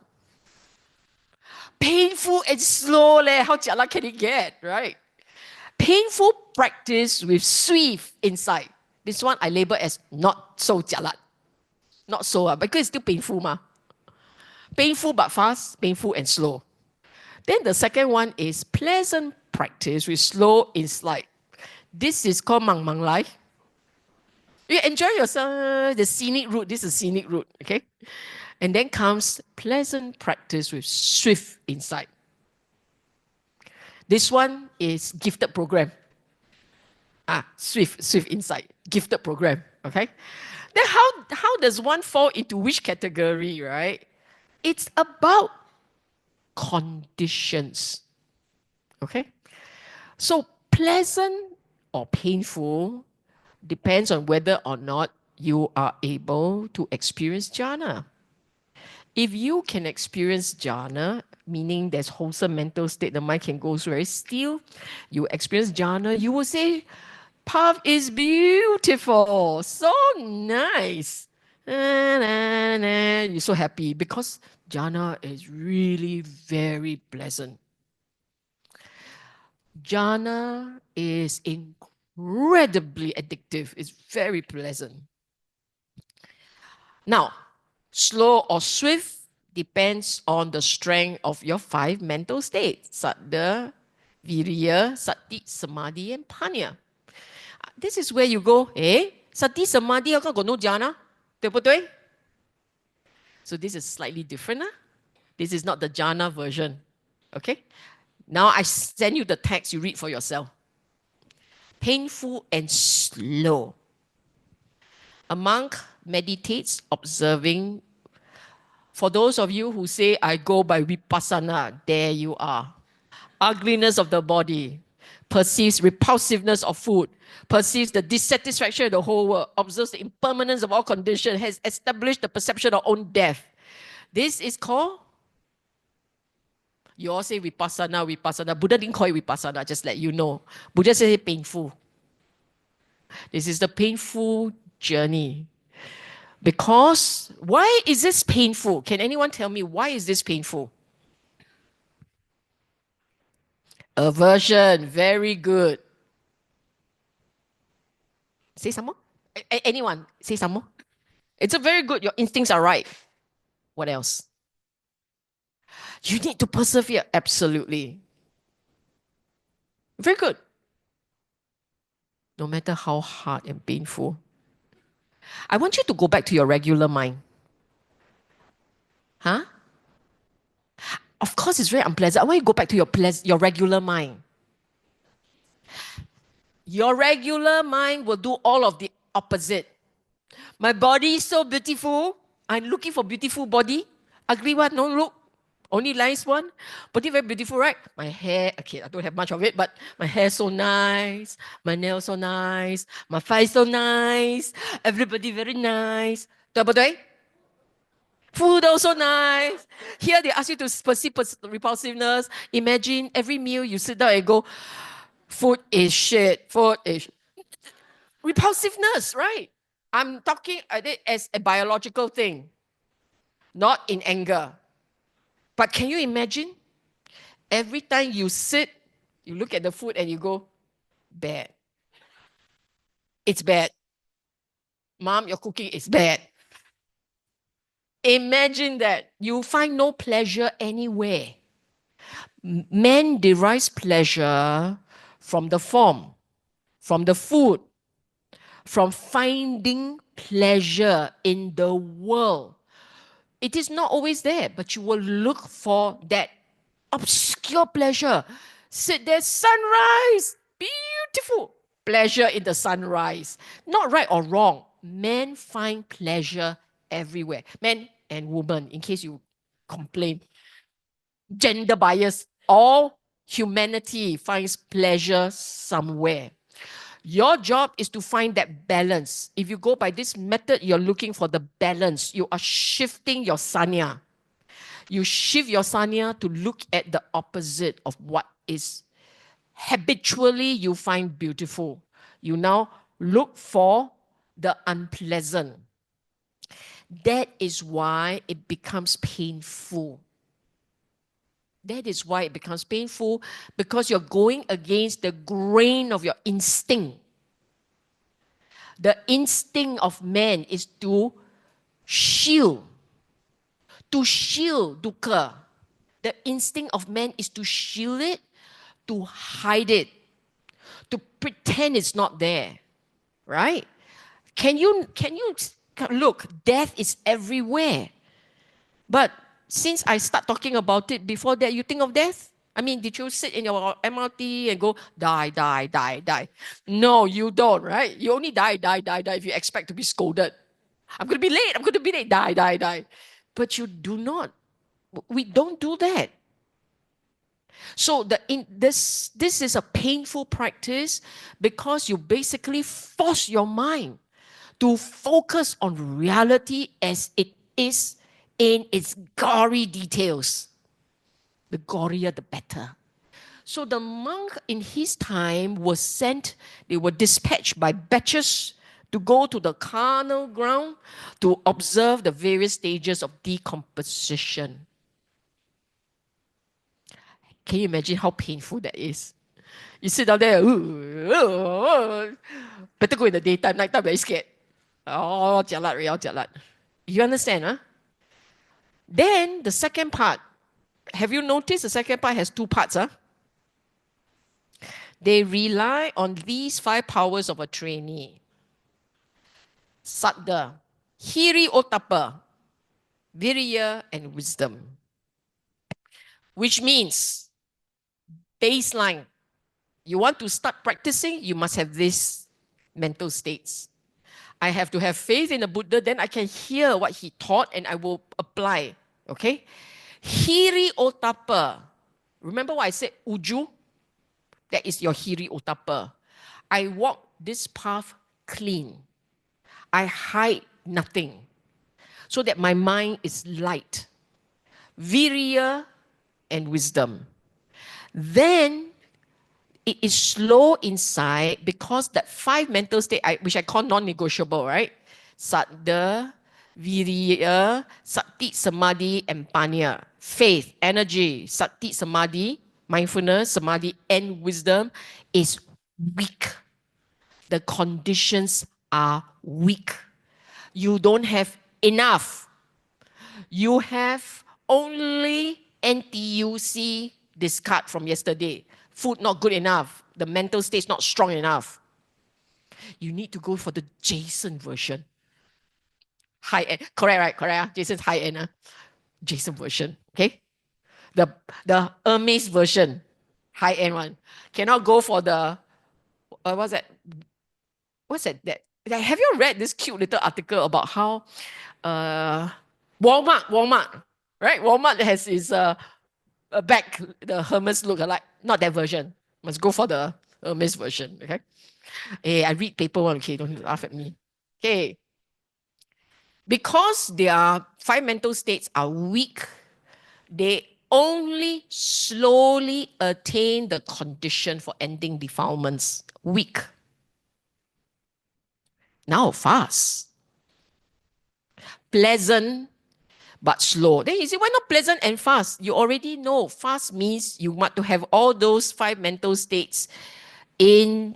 Painful and slow, how jialat can it get, right? Painful practice with swift insight. This one I label as not so jialat. Not so, because it's still painful. Painful but fast, painful and slow. Then the second one is pleasant practice with slow insight. This is called mang mang lai. You enjoy yourself, the scenic route. This is scenic route, okay? And then comes pleasant practice with swift insight. This one is gifted program. Swift insight, gifted program, okay? Then how does one fall into which category, right? It's about conditions, okay? So pleasant or painful depends on whether or not you are able to experience jhana. If you can experience jhana, meaning there's wholesome mental state, the mind can go very still, you experience jhana, you will say, path is beautiful, so nice. You're so happy because jhana is really very pleasant. Jhana is incredibly addictive. It's very pleasant. Now, slow or swift depends on the strength of your 5 mental states. Saddha, Virya, Sati, Samadhi, and Panya. This is where you go, Sati, Samadhi, how come got no jhana? 对不对? So this is slightly different. This is not the jhana version. Okay? Now I send you the text, you read for yourself. Painful and slow. A monk meditates, observing. For those of you who say, I go by vipassana, there you are. Ugliness of the body, perceives repulsiveness of food, perceives the dissatisfaction of the whole world, observes the impermanence of all conditions, has established the perception of own death. This is called, you all say vipassana. Buddha didn't call it vipassana, just let you know. Buddha said painful. This is the painful journey. Because, why is this painful? Can anyone tell me why is this painful? Aversion, very good. Say some more. Anyone, say some more. It's a very good, your instincts are right. What else? You need to persevere, absolutely. Very good. no matter how hard and painful. I want you to go back to your regular mind. Huh? Of course, it's very unpleasant. I want you to go back to your regular mind. Your regular mind will do all of the opposite. My body is so beautiful. I'm looking for beautiful body. Ugly one, no look. Only nice one. Body very beautiful, right? My hair, okay, I don't have much of it, but my hair so nice. My nails so nice. My face so nice. Everybody very nice. Betul? Food also nice. Here they ask you to perceive repulsiveness. Imagine every meal you sit down and go, food is shit. Food is repulsiveness, right? I'm talking at it as a biological thing, not in anger. But can you imagine? Every time you sit, you look at the food and you go, bad. It's bad. Mom, your cooking is bad. Imagine that. You find no pleasure anywhere. Man derives pleasure from the form, from the food, from finding pleasure in the world. It is not always there, but you will look for that obscure pleasure. Sit there, sunrise, beautiful. Pleasure in the sunrise. Not right or wrong. Men find pleasure everywhere. Men and women, in case you complain. Gender bias. All humanity finds pleasure somewhere. Your job is to find that balance. If you go by this method, you're looking for the balance. You are shifting your sanya. You shift your sanya to look at the opposite of what is habitually you find beautiful. You now look for the unpleasant. That is why it becomes painful. That is why it becomes painful, because you're going against the grain of your instinct. The instinct of man is to shield dukkha. The instinct of man is to shield it, to hide it, to pretend it's not there, right? Can you look, death is everywhere. But since I start talking about it, before that, you think of death? I mean, did you sit in your MRT and go, die, die, die, die? No, you don't, right? You only die, die, die, die if you expect to be scolded. I'm going to be late, die, die, die. But you do not. We don't do that. So this is a painful practice, because you basically force your mind to focus on reality as it is in its gory details. The gorier, the better. So the monk in his time was sent, they were dispatched by batches to go to the carnal ground to observe the various stages of decomposition. Can you imagine how painful that is? You sit down there, better go in the daytime, nighttime very scared. Oh, jialat. You understand, huh? Then the second part, have you noticed the second part has two parts, huh? They rely on these 5 powers of a trainee. Saddha, Hiri Ottappa, Virya, and wisdom. Which means, baseline, you want to start practicing, you must have these mental states. I have to have faith in the Buddha, then I can hear what he taught and I will apply. Okay? Hiri Ottappa. Remember what I said? Uju? That is your Hiri Ottappa. I walk this path clean. I hide nothing, so that my mind is light. Virya and wisdom. Then it is slow inside, because that 5 mental state, which I call non-negotiable, right? Saddha, Virya, Sati, Samadhi, and Panya. Faith, energy, Sati, Samadhi, mindfulness, Samadhi, and wisdom is weak. The conditions are weak. You don't have enough. You have only NTUC discard from yesterday. Food not good enough. The mental state is not strong enough. You need to go for the Jason version. High end. Correct, right? Correct. Jason's high end. Jason version. Okay. The Hermes version. High end one. Cannot go for the what's that? What's that? Have you read this cute little article about how Walmart, right? Walmart has his back, the Hermes look alike. Not that version. Must go for the Hermes version. Okay. Hey, I read paper one. Okay, don't laugh at me. Okay. Because their five mental states are weak, they only slowly attain the condition for ending defilements. Weak. Now fast. Pleasant but slow. Then you say, why not pleasant and fast? You already know fast means you want to have all those five mental states in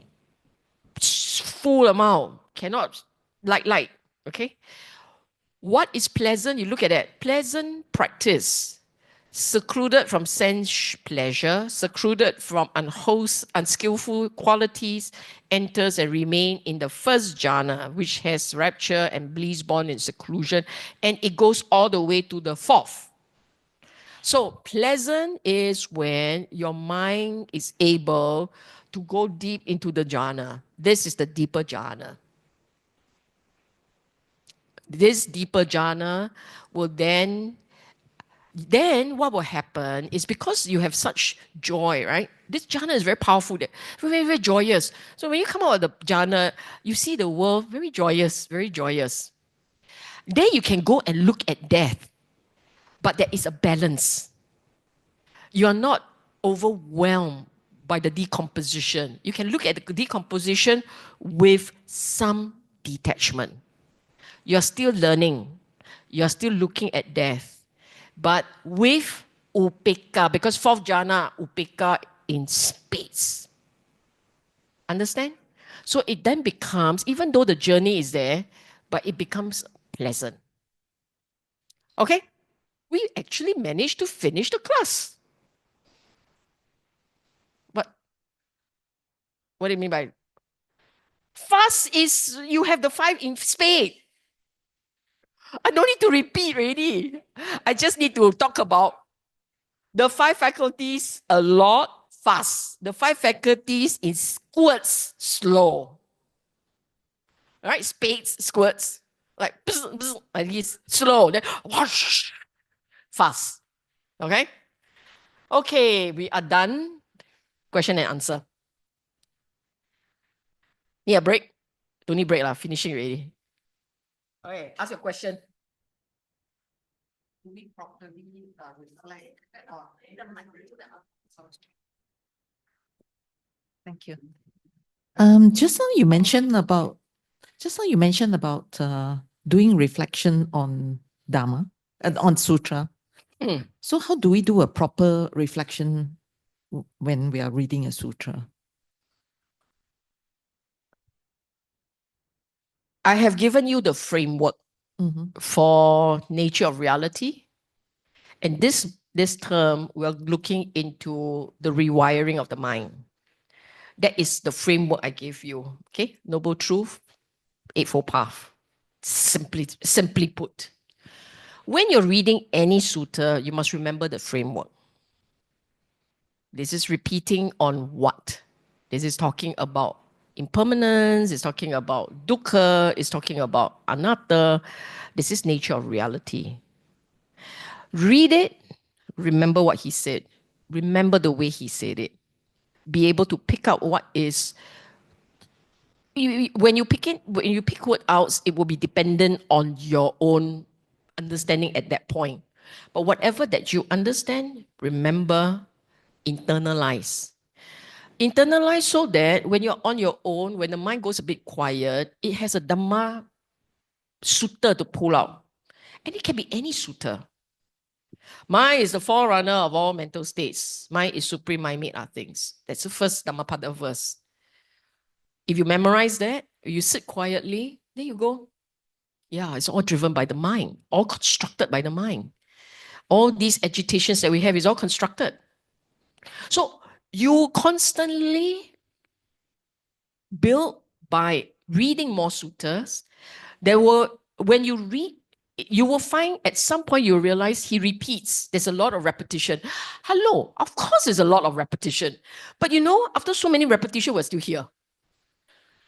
full amount. Cannot light. Okay. What is pleasant? You look at that. Pleasant practice. Secluded from sense pleasure, secluded from unskillful qualities, enters and remain in the first jhana, which has rapture and bliss born in seclusion, and it goes all the way to the fourth. So pleasant is when your mind is able to go deep into the jhana. This is the deeper jhana. This deeper jhana will then what will happen is because you have such joy, right? This jhana is very powerful, very, very joyous. So when you come out of the jhana, you see the world very joyous, very joyous. Then you can go and look at death, but there is a balance. You are not overwhelmed by the decomposition. You can look at the decomposition with some detachment. You're still learning. You're still looking at death. But with upekkha, because fourth jhana, upekkha in space. Understand? So it then becomes, even though the journey is there, but it becomes pleasant. Okay? We actually managed to finish the class. But what do you mean by fast is you have the five in spade. I don't need to repeat already. I just need to talk about the five faculties a lot fast. The five faculties in squirts slow. All right, spades, squirts, like bzz, bzz, like this, slow, then whoosh, fast. Okay? Okay, we are done. Question and answer. Need a break? Don't need break lah, finishing already. Okay, ask your question. Do we properly reflect? Thank you. Just now you mentioned about doing reflection on Dharma, on Sutra. Mm. So how do we do a proper reflection when we are reading a sutra? I have given you the framework for nature of reality. And this term, we're looking into the rewiring of the mind. That is the framework I gave you. Okay? Noble truth, Eightfold path. Simply put. When you're reading any sutta, you must remember the framework. This is repeating on what? This is talking about impermanence, it's talking about dukkha, it's talking about anatta. This is nature of reality. Read it, remember what he said. Remember the way he said it. Be able to pick out what is. When you pick word out, it will be dependent on your own understanding at that point. But whatever that you understand, remember, internalize. Internalize so that when you're on your own, when the mind goes a bit quiet, it has a Dhamma sutta to pull out. And it can be any sutta. Mind is the forerunner of all mental states. Mind is supreme, mind made are things. That's the first Dhammapada verse. If you memorize that, you sit quietly, then you go, yeah, it's all driven by the mind, all constructed by the mind. All these agitations that we have is all constructed. So you constantly build by reading more suttas, when you read, you will find at some point you realize he repeats. There's a lot of repetition. Hello, of course there's a lot of repetition. But after so many repetition, we're still here.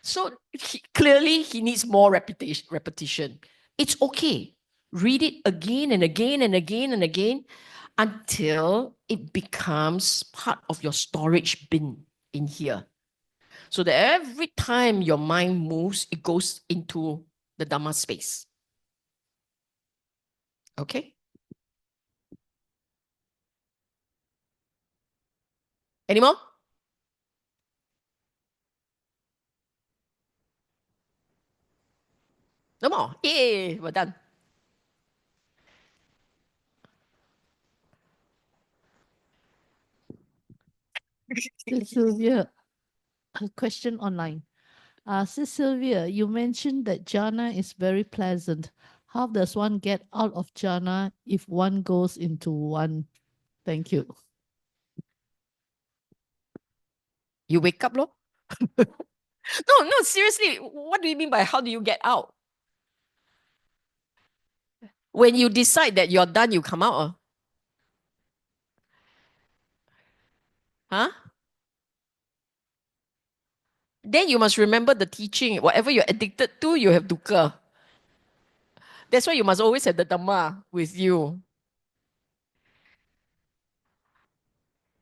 So clearly he needs more repetition. It's okay. Read it again and again and again and again until it becomes part of your storage bin in here. So that every time your mind moves, it goes into the Dhamma space. Okay? Any more? No more. Yay, we're done. Sis Sylvia, a question online. Sis Sylvia, you mentioned that jhana is very pleasant. How does one get out of jhana if one goes into one? Thank you. You wake up, lor. No, seriously. What do you mean by how do you get out? When you decide that you're done, you come out. Huh? Then you must remember the teaching. Whatever you're addicted to, you have dukkha. That's why you must always have the Dhamma with you.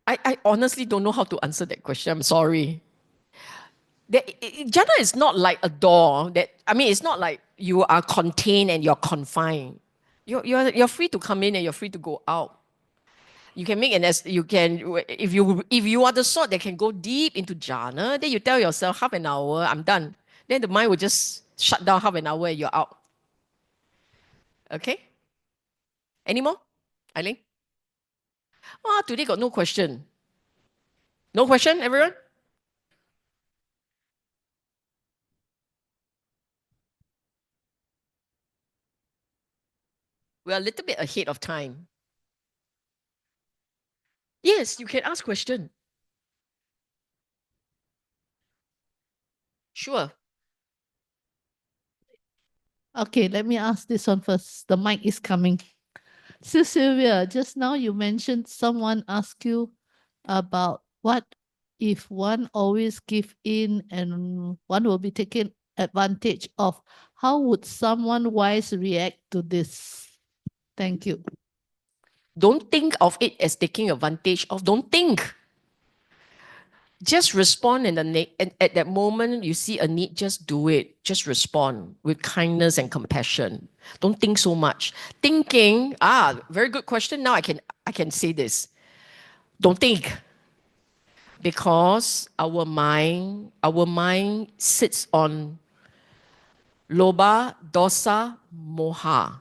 I honestly don't know how to answer that question. I'm sorry. Jhana is not like a door. It's not like you are contained and you're confined. You're free to come in and you're free to go out. You can make if you are the sort that can go deep into jhana, then you tell yourself half an hour, I'm done. Then the mind will just shut down half an hour and you're out. Okay? Any more? Eileen? Today got no question. No question, everyone? We're a little bit ahead of time. Yes, you can ask question. Sure. Okay, let me ask this one first. The mic is coming. Sis Sylvia, just now you mentioned someone asked you about what if one always give in and one will be taken advantage of. How would someone wise react to this? Thank you. Don't think of it as taking advantage of. Don't think. Just respond and at that moment you see a need, just do it. Just respond with kindness and compassion. Don't think so much. Thinking, very good question. Now I can say this. Don't think. Because our mind sits on lobha, dosa, moha.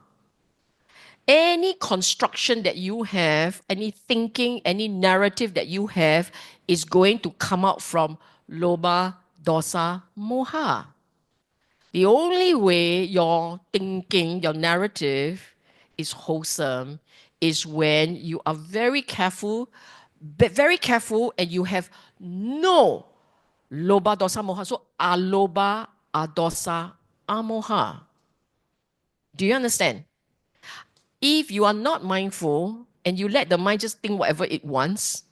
Any construction that you have, any thinking, any narrative that you have is going to come out from lobha, dosa, moha. The only way your thinking, your narrative is wholesome is when you are very careful and you have no lobha, dosa, moha. So alobha, adosa, amoha. Do you understand? If you are not mindful and you let the mind just think whatever it wants,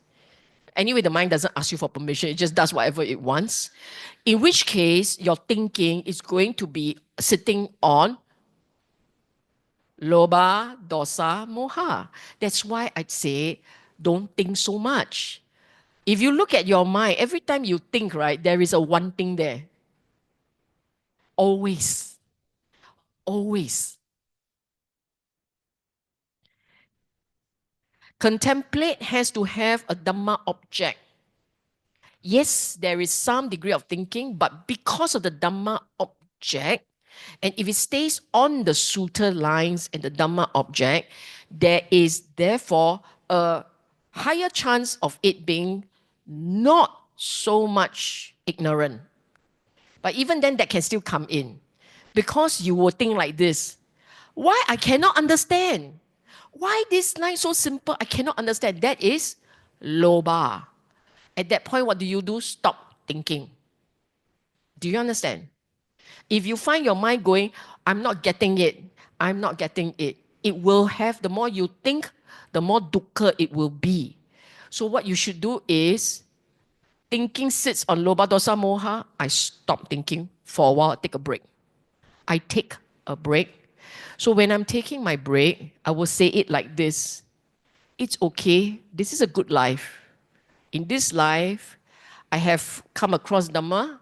anyway, the mind doesn't ask you for permission, it just does whatever it wants, in which case your thinking is going to be sitting on lobha, dosa, moha. That's why I'd say don't think so much. If you look at your mind, every time you think, right, there is a one thing there. Always. Always. Contemplate has to have a Dhamma object. Yes, there is some degree of thinking, but because of the Dhamma object, and if it stays on the sutta lines and the Dhamma object, there is therefore a higher chance of it being not so much ignorant. But even then, that can still come in. Because you will think like this, why I cannot understand? Why this line so simple? I cannot understand. That is lobha. At that point, what do? Stop thinking. Do you understand? If you find your mind going, I'm not getting it, I'm not getting it, it will have, the more you think, the more dukkha it will be. So what you should do is, thinking sits on loba dosa moha, I stop thinking for a while, take a break. I take a break. So when I'm taking my break, I will say it like this: it's okay, this is a good life. In this life, I have come across Dhamma,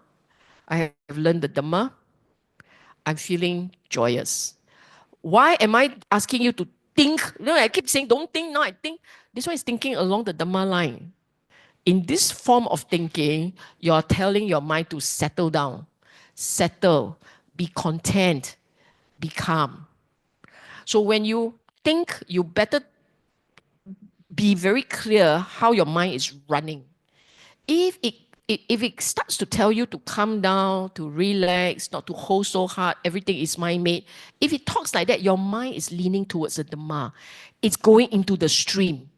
I have learned the Dhamma, I'm feeling joyous. Why am I asking you to think? I keep saying don't think, now I think. This one is thinking along the Dhamma line. In this form of thinking, you're telling your mind to settle down, settle, be content, be calm. So when you think, you better be very clear how your mind is running. If it starts to tell you to calm down, to relax, not to hold so hard, everything is mind-made, if it talks like that, your mind is leaning towards the Dhamma. It's going into the stream.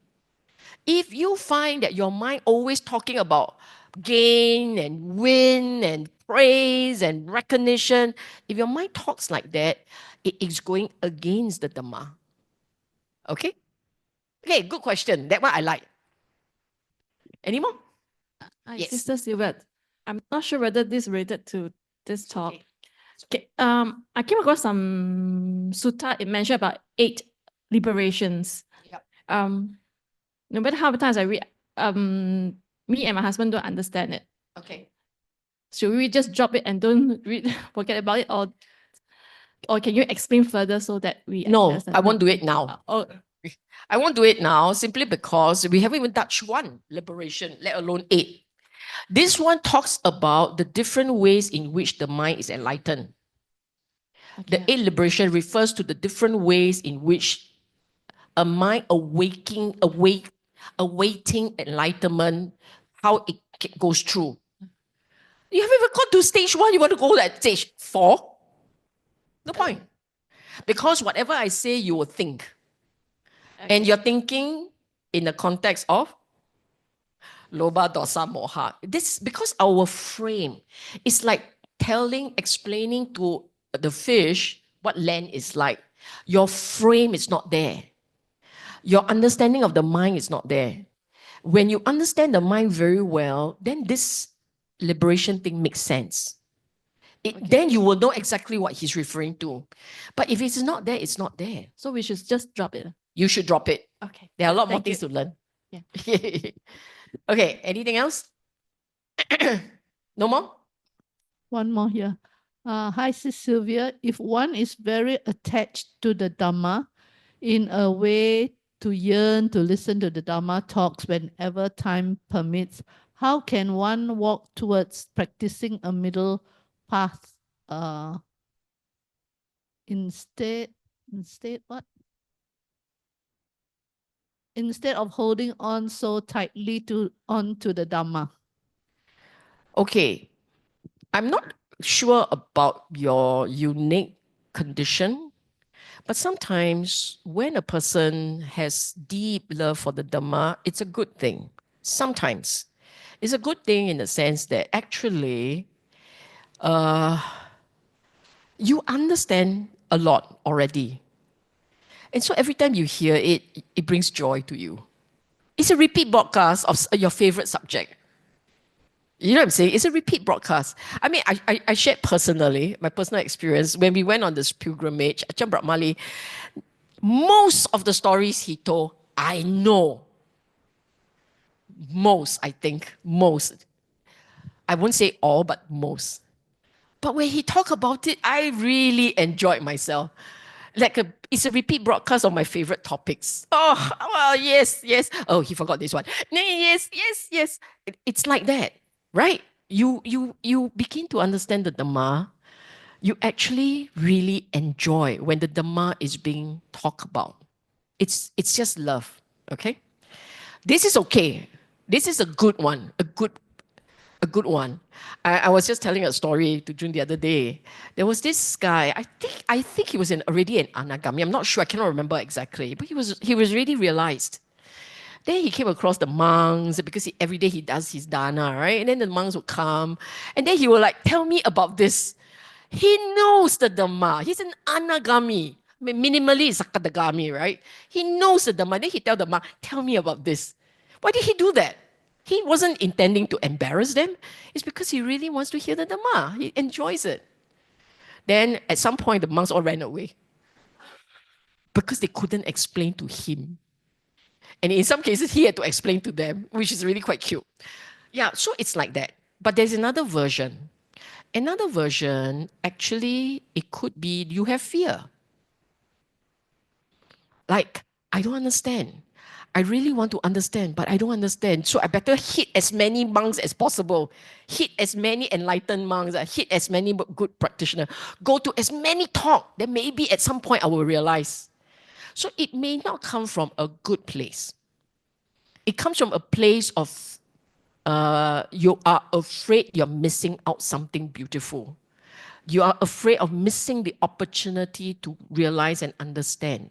If you find that your mind always talking about gain and win and praise and recognition, if your mind talks like that, it is going against the Dhamma. Okay? Okay, good question. That one I like. Any more? Hi, Yes. Sister Sylvette. I'm not sure whether this related to this talk. Okay. Okay. I came across some sutta. It mentioned about 8 liberations. Yep. No matter how many times I read, me and my husband don't understand it. Okay. Should we just drop it and don't read, forget about it, or can you explain further so that we No, understand? I won't do it now. Oh, I won't do it now simply because we haven't even touched one liberation, let alone 8. This one talks about the different ways in which the mind is enlightened. The okay. 8 liberation refers to the different ways in which a mind awaiting enlightenment, how it goes through. You haven't even got to stage 1, you want to go to stage 4? No point. Because whatever I say, you will think. And Okay. you're thinking in the context of loba, dosa, moha. This because our frame is like explaining to the fish what land is like. Your frame is not there. Your understanding of the mind is not there. When you understand the mind very well, then this liberation thing makes sense. Then you will know exactly what he's referring to. But if it's not there, it's not there. So we should just drop it. You should drop it. Okay. There are a lot more Thank you. things to learn. Yeah. Okay, anything else? No more? One more here. Hi, Sis Sylvia. If one is very attached to the Dhamma in a way to yearn to listen to the Dhamma talks whenever time permits, how can one walk towards practicing a middle path instead what? Instead of holding on so tightly onto the Dhamma? Okay, I'm not sure about your unique condition, but sometimes when a person has deep love for the Dhamma, it's a good thing. Sometimes it's a good thing in the sense that actually you understand a lot already. And so every time you hear it, it brings joy to you. It's a repeat broadcast of your favorite subject. You know what I'm saying? It's a repeat broadcast. I mean, I shared personally, my personal experience, when we went on this pilgrimage, Ajahn Brahmali, most of the stories he told, I know. Most, I think. Most. I won't say all, but most. But when he talked about it, I really enjoyed myself. It's a repeat broadcast of my favorite topics. Oh, well, yes. Oh, he forgot this one. Yes. It's like that, right? You begin to understand the Dhamma. You actually really enjoy when the Dhamma is being talked about. It's just love, okay? This is okay. This is a good one, a good one. I was just telling a story to June the other day. There was this guy, I think he was already an anagami. I'm not sure, I cannot remember exactly, but he was really realized. Then he came across the monks because every day he does his dana, right? And then the monks would come, and then he would like tell me about this. He knows the Dhamma. He's an anagami. Minimally, it's sakadagami, right? He knows the Dhamma. Then he tell the monk, tell me about this. Why did he do that? He wasn't intending to embarrass them. It's because he really wants to hear the Dhamma. He enjoys it. Then at some point, the monks all ran away because they couldn't explain to him. And in some cases, he had to explain to them, which is really quite cute. Yeah, so it's like that. But there's another version. Another version, actually, it could be you have fear. Like, I don't understand. I really want to understand, but I don't understand. So I better hit as many monks as possible. Hit as many enlightened monks. Hit as many good practitioners. Go to as many talk. Then maybe at some point I will realize. So it may not come from a good place. It comes from a place of you are afraid you're missing out something beautiful. You are afraid of missing the opportunity to realize and understand.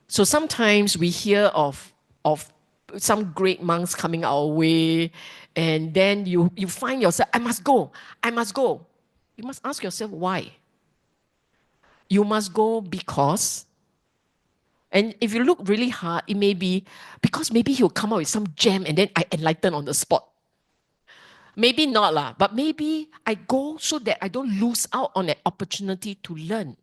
So sometimes we hear of some great monks coming our way, and then you find yourself, I must go. You must ask yourself why. You must go because, and if you look really hard, it may be because maybe he'll come out with some gem and then I enlighten on the spot. Maybe not lah, but maybe I go so that I don't lose out on an opportunity to learn.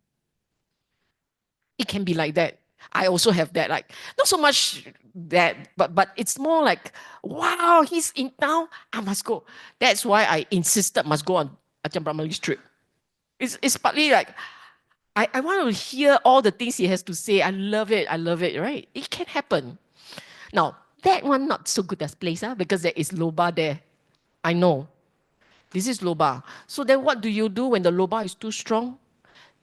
It can be like that. I also have that, like, not so much that, but it's more like, wow, he's in town, I must go. That's why I insisted must go on Ajahn Brahmali's trip. It's partly like, I want to hear all the things he has to say. I love it, right? It can happen. Now, that one not so good as place, because there is loba there. I know. This is loba. So then what do you do when the loba is too strong?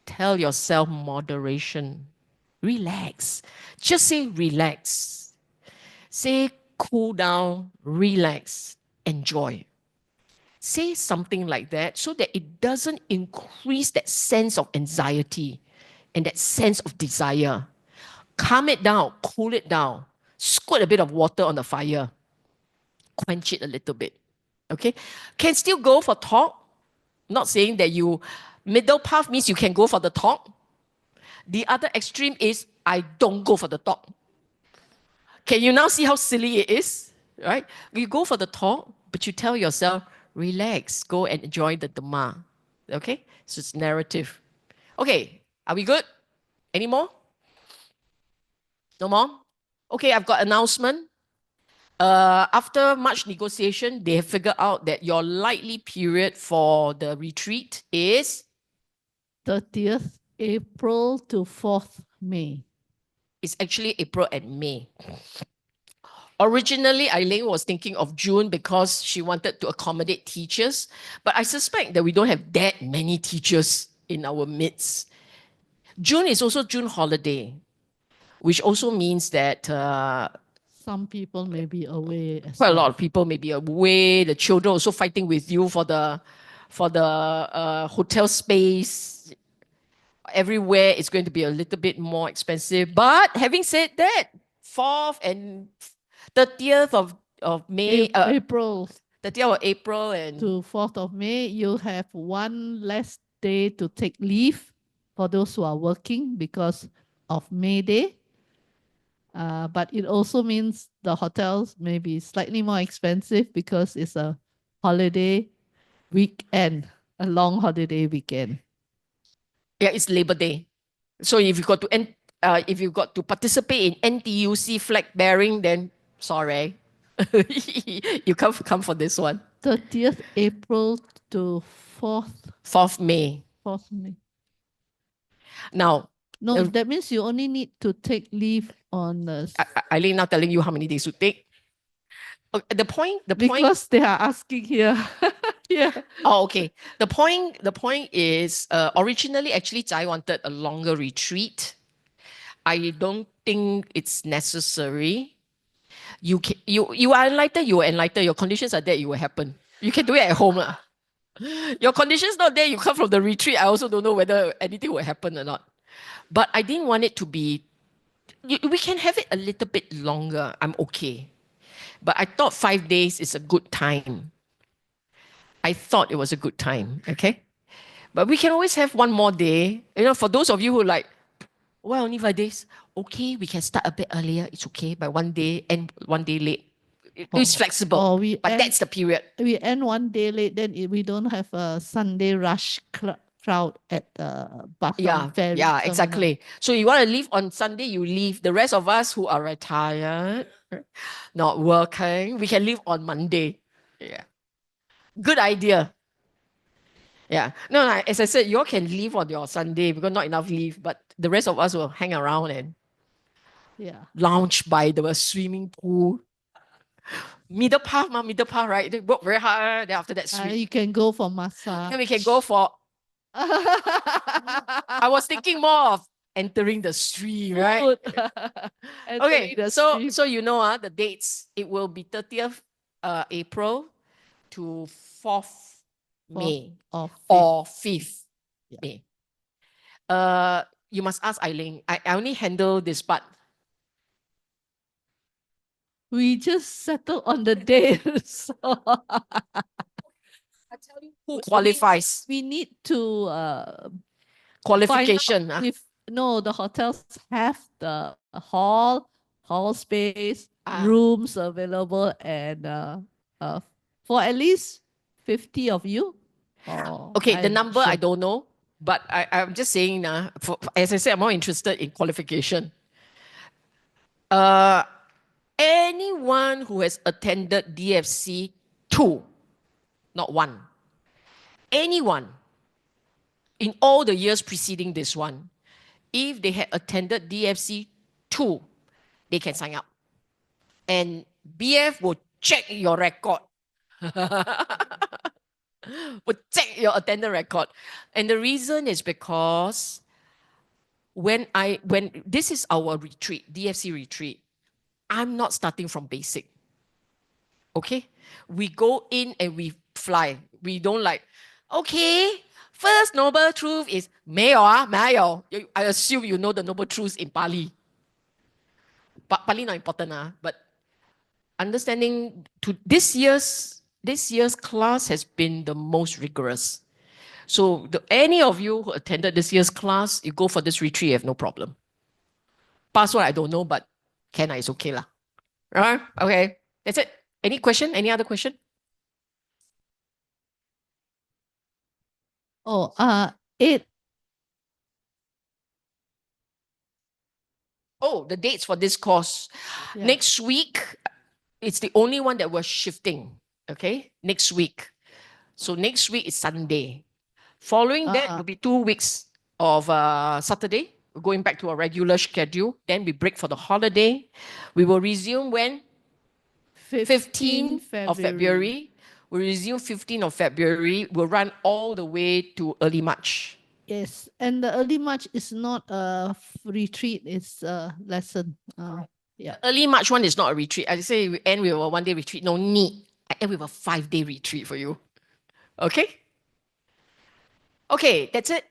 Tell yourself moderation. Relax. Just say relax. Say cool down, relax, enjoy. Say something like that so that it doesn't increase that sense of anxiety and that sense of desire. Calm it down, cool it down, squirt a bit of water on the fire, quench it a little bit. Okay? Can still go for talk. Not saying that you, middle path means you can go for the talk. The other extreme is I don't go for the talk. Can you now see how silly it is? Right? You go for the talk, but you tell yourself, relax, go and enjoy the Dhamma. Okay? So it's narrative. Okay, are we good? Any more? No more? Okay, I've got announcement. After much negotiation, they have figured out that your likely period for the retreat is 30th April to 4th May. It's actually April and May. Originally, Eileen was thinking of June because she wanted to accommodate teachers, but I suspect that we don't have that many teachers in our midst. June is also June holiday, which also means that Some people may be away as quite a well. lot of people may be away. The children also fighting with you for the hotel space. Everywhere it's going to be a little bit more expensive. But having said that, 4th and 30th of May, April 30th of April and to 4th of May, you'll have one less day to take leave for those who are working because of May Day. But it also means the hotels may be slightly more expensive because it's a holiday weekend, a long holiday weekend. yeah, it's Labor Day. So if you got to participate in NTUC flag bearing, then sorry, you can't come for this one. 30th April to 4th May. 4th May. Now, No, that means you only need to take leave on the Eileen now telling you how many days to take. The point. because they are asking here. Yeah. Oh, okay. The point is originally actually Zai wanted a longer retreat. I don't think it's necessary. You are enlightened, you are enlightened. Your conditions are there, it will happen. You can do it at home. Your conditions not there, you come from the retreat. I also don't know whether anything will happen or not. But I didn't want it to be, we can have it a little bit longer. I'm okay. But I thought 5 days is a good time. I thought it was a good time, okay? But we can always have one more day. You know, for those of you who like, well, only 5 days. Okay, we can start a bit earlier. It's okay. By one day and one day late. It's flexible. Or we But end, that's the period. we end one day late, then we don't have a Sunday rush crowd at the Batam ferry Yeah, terminal. exactly. So you want to leave on Sunday, you leave. The rest of us who are retired, not working, we can leave on Monday. Yeah. Good idea. Yeah. No, like, as I said, you all can leave on your Sunday because not enough leave, but the rest of us will hang around and Yeah. lounge by the swimming pool. Middle path, right? They work very hard. Then after that, swim. You can go for massage. Then we can go for. I was thinking more of entering the stream, right? Food. Okay, Entering the so stream. so you know the dates. It will be 30th April to 4th May or or 5th Yeah. May. You must ask Eileen. I only handle this part. we just settled on the day. So I tell you who qualifies. we need to Qualification. find out if the hotels have the hall space, rooms available, and for at least 50 of you. Okay, the number I don't know, but I'm just saying now. As I said, I'm more interested in qualification. Anyone who has attended DFC2, not one. Anyone in all the years preceding this one, if they had attended DFC2, they can sign up. And BF will check your record. Will check your attendance record. And the reason is because when this is our retreat, DFC retreat, I'm not starting from basic. Okay? We go in and we fly. We don't like, okay, first noble truth is 没有啊,没有. I assume you know the noble truths in Pali. But Pali not important, but understanding to this year's class has been the most rigorous. So any of you who attended this year's class, you go for this retreat, you have no problem. Password, I don't know, but Kenna is okay lah. Right? Okay, that's it. Any question? Any other question? The dates for this course. Yeah. Next week, it's the only one that we're shifting. Okay, next week. So next week is Sunday. Following that will be 2 weeks of Saturday. We're going back to our regular schedule. Then we break for the holiday. We will resume when? 15th of February. We'll resume 15th of February. We'll run all the way to early March. Yes, and the early March is not a retreat, it's a lesson. Early March one is not a retreat. I say we end with a 1 day retreat. No need. I end with a 5 day retreat for you. Okay? Okay, that's it.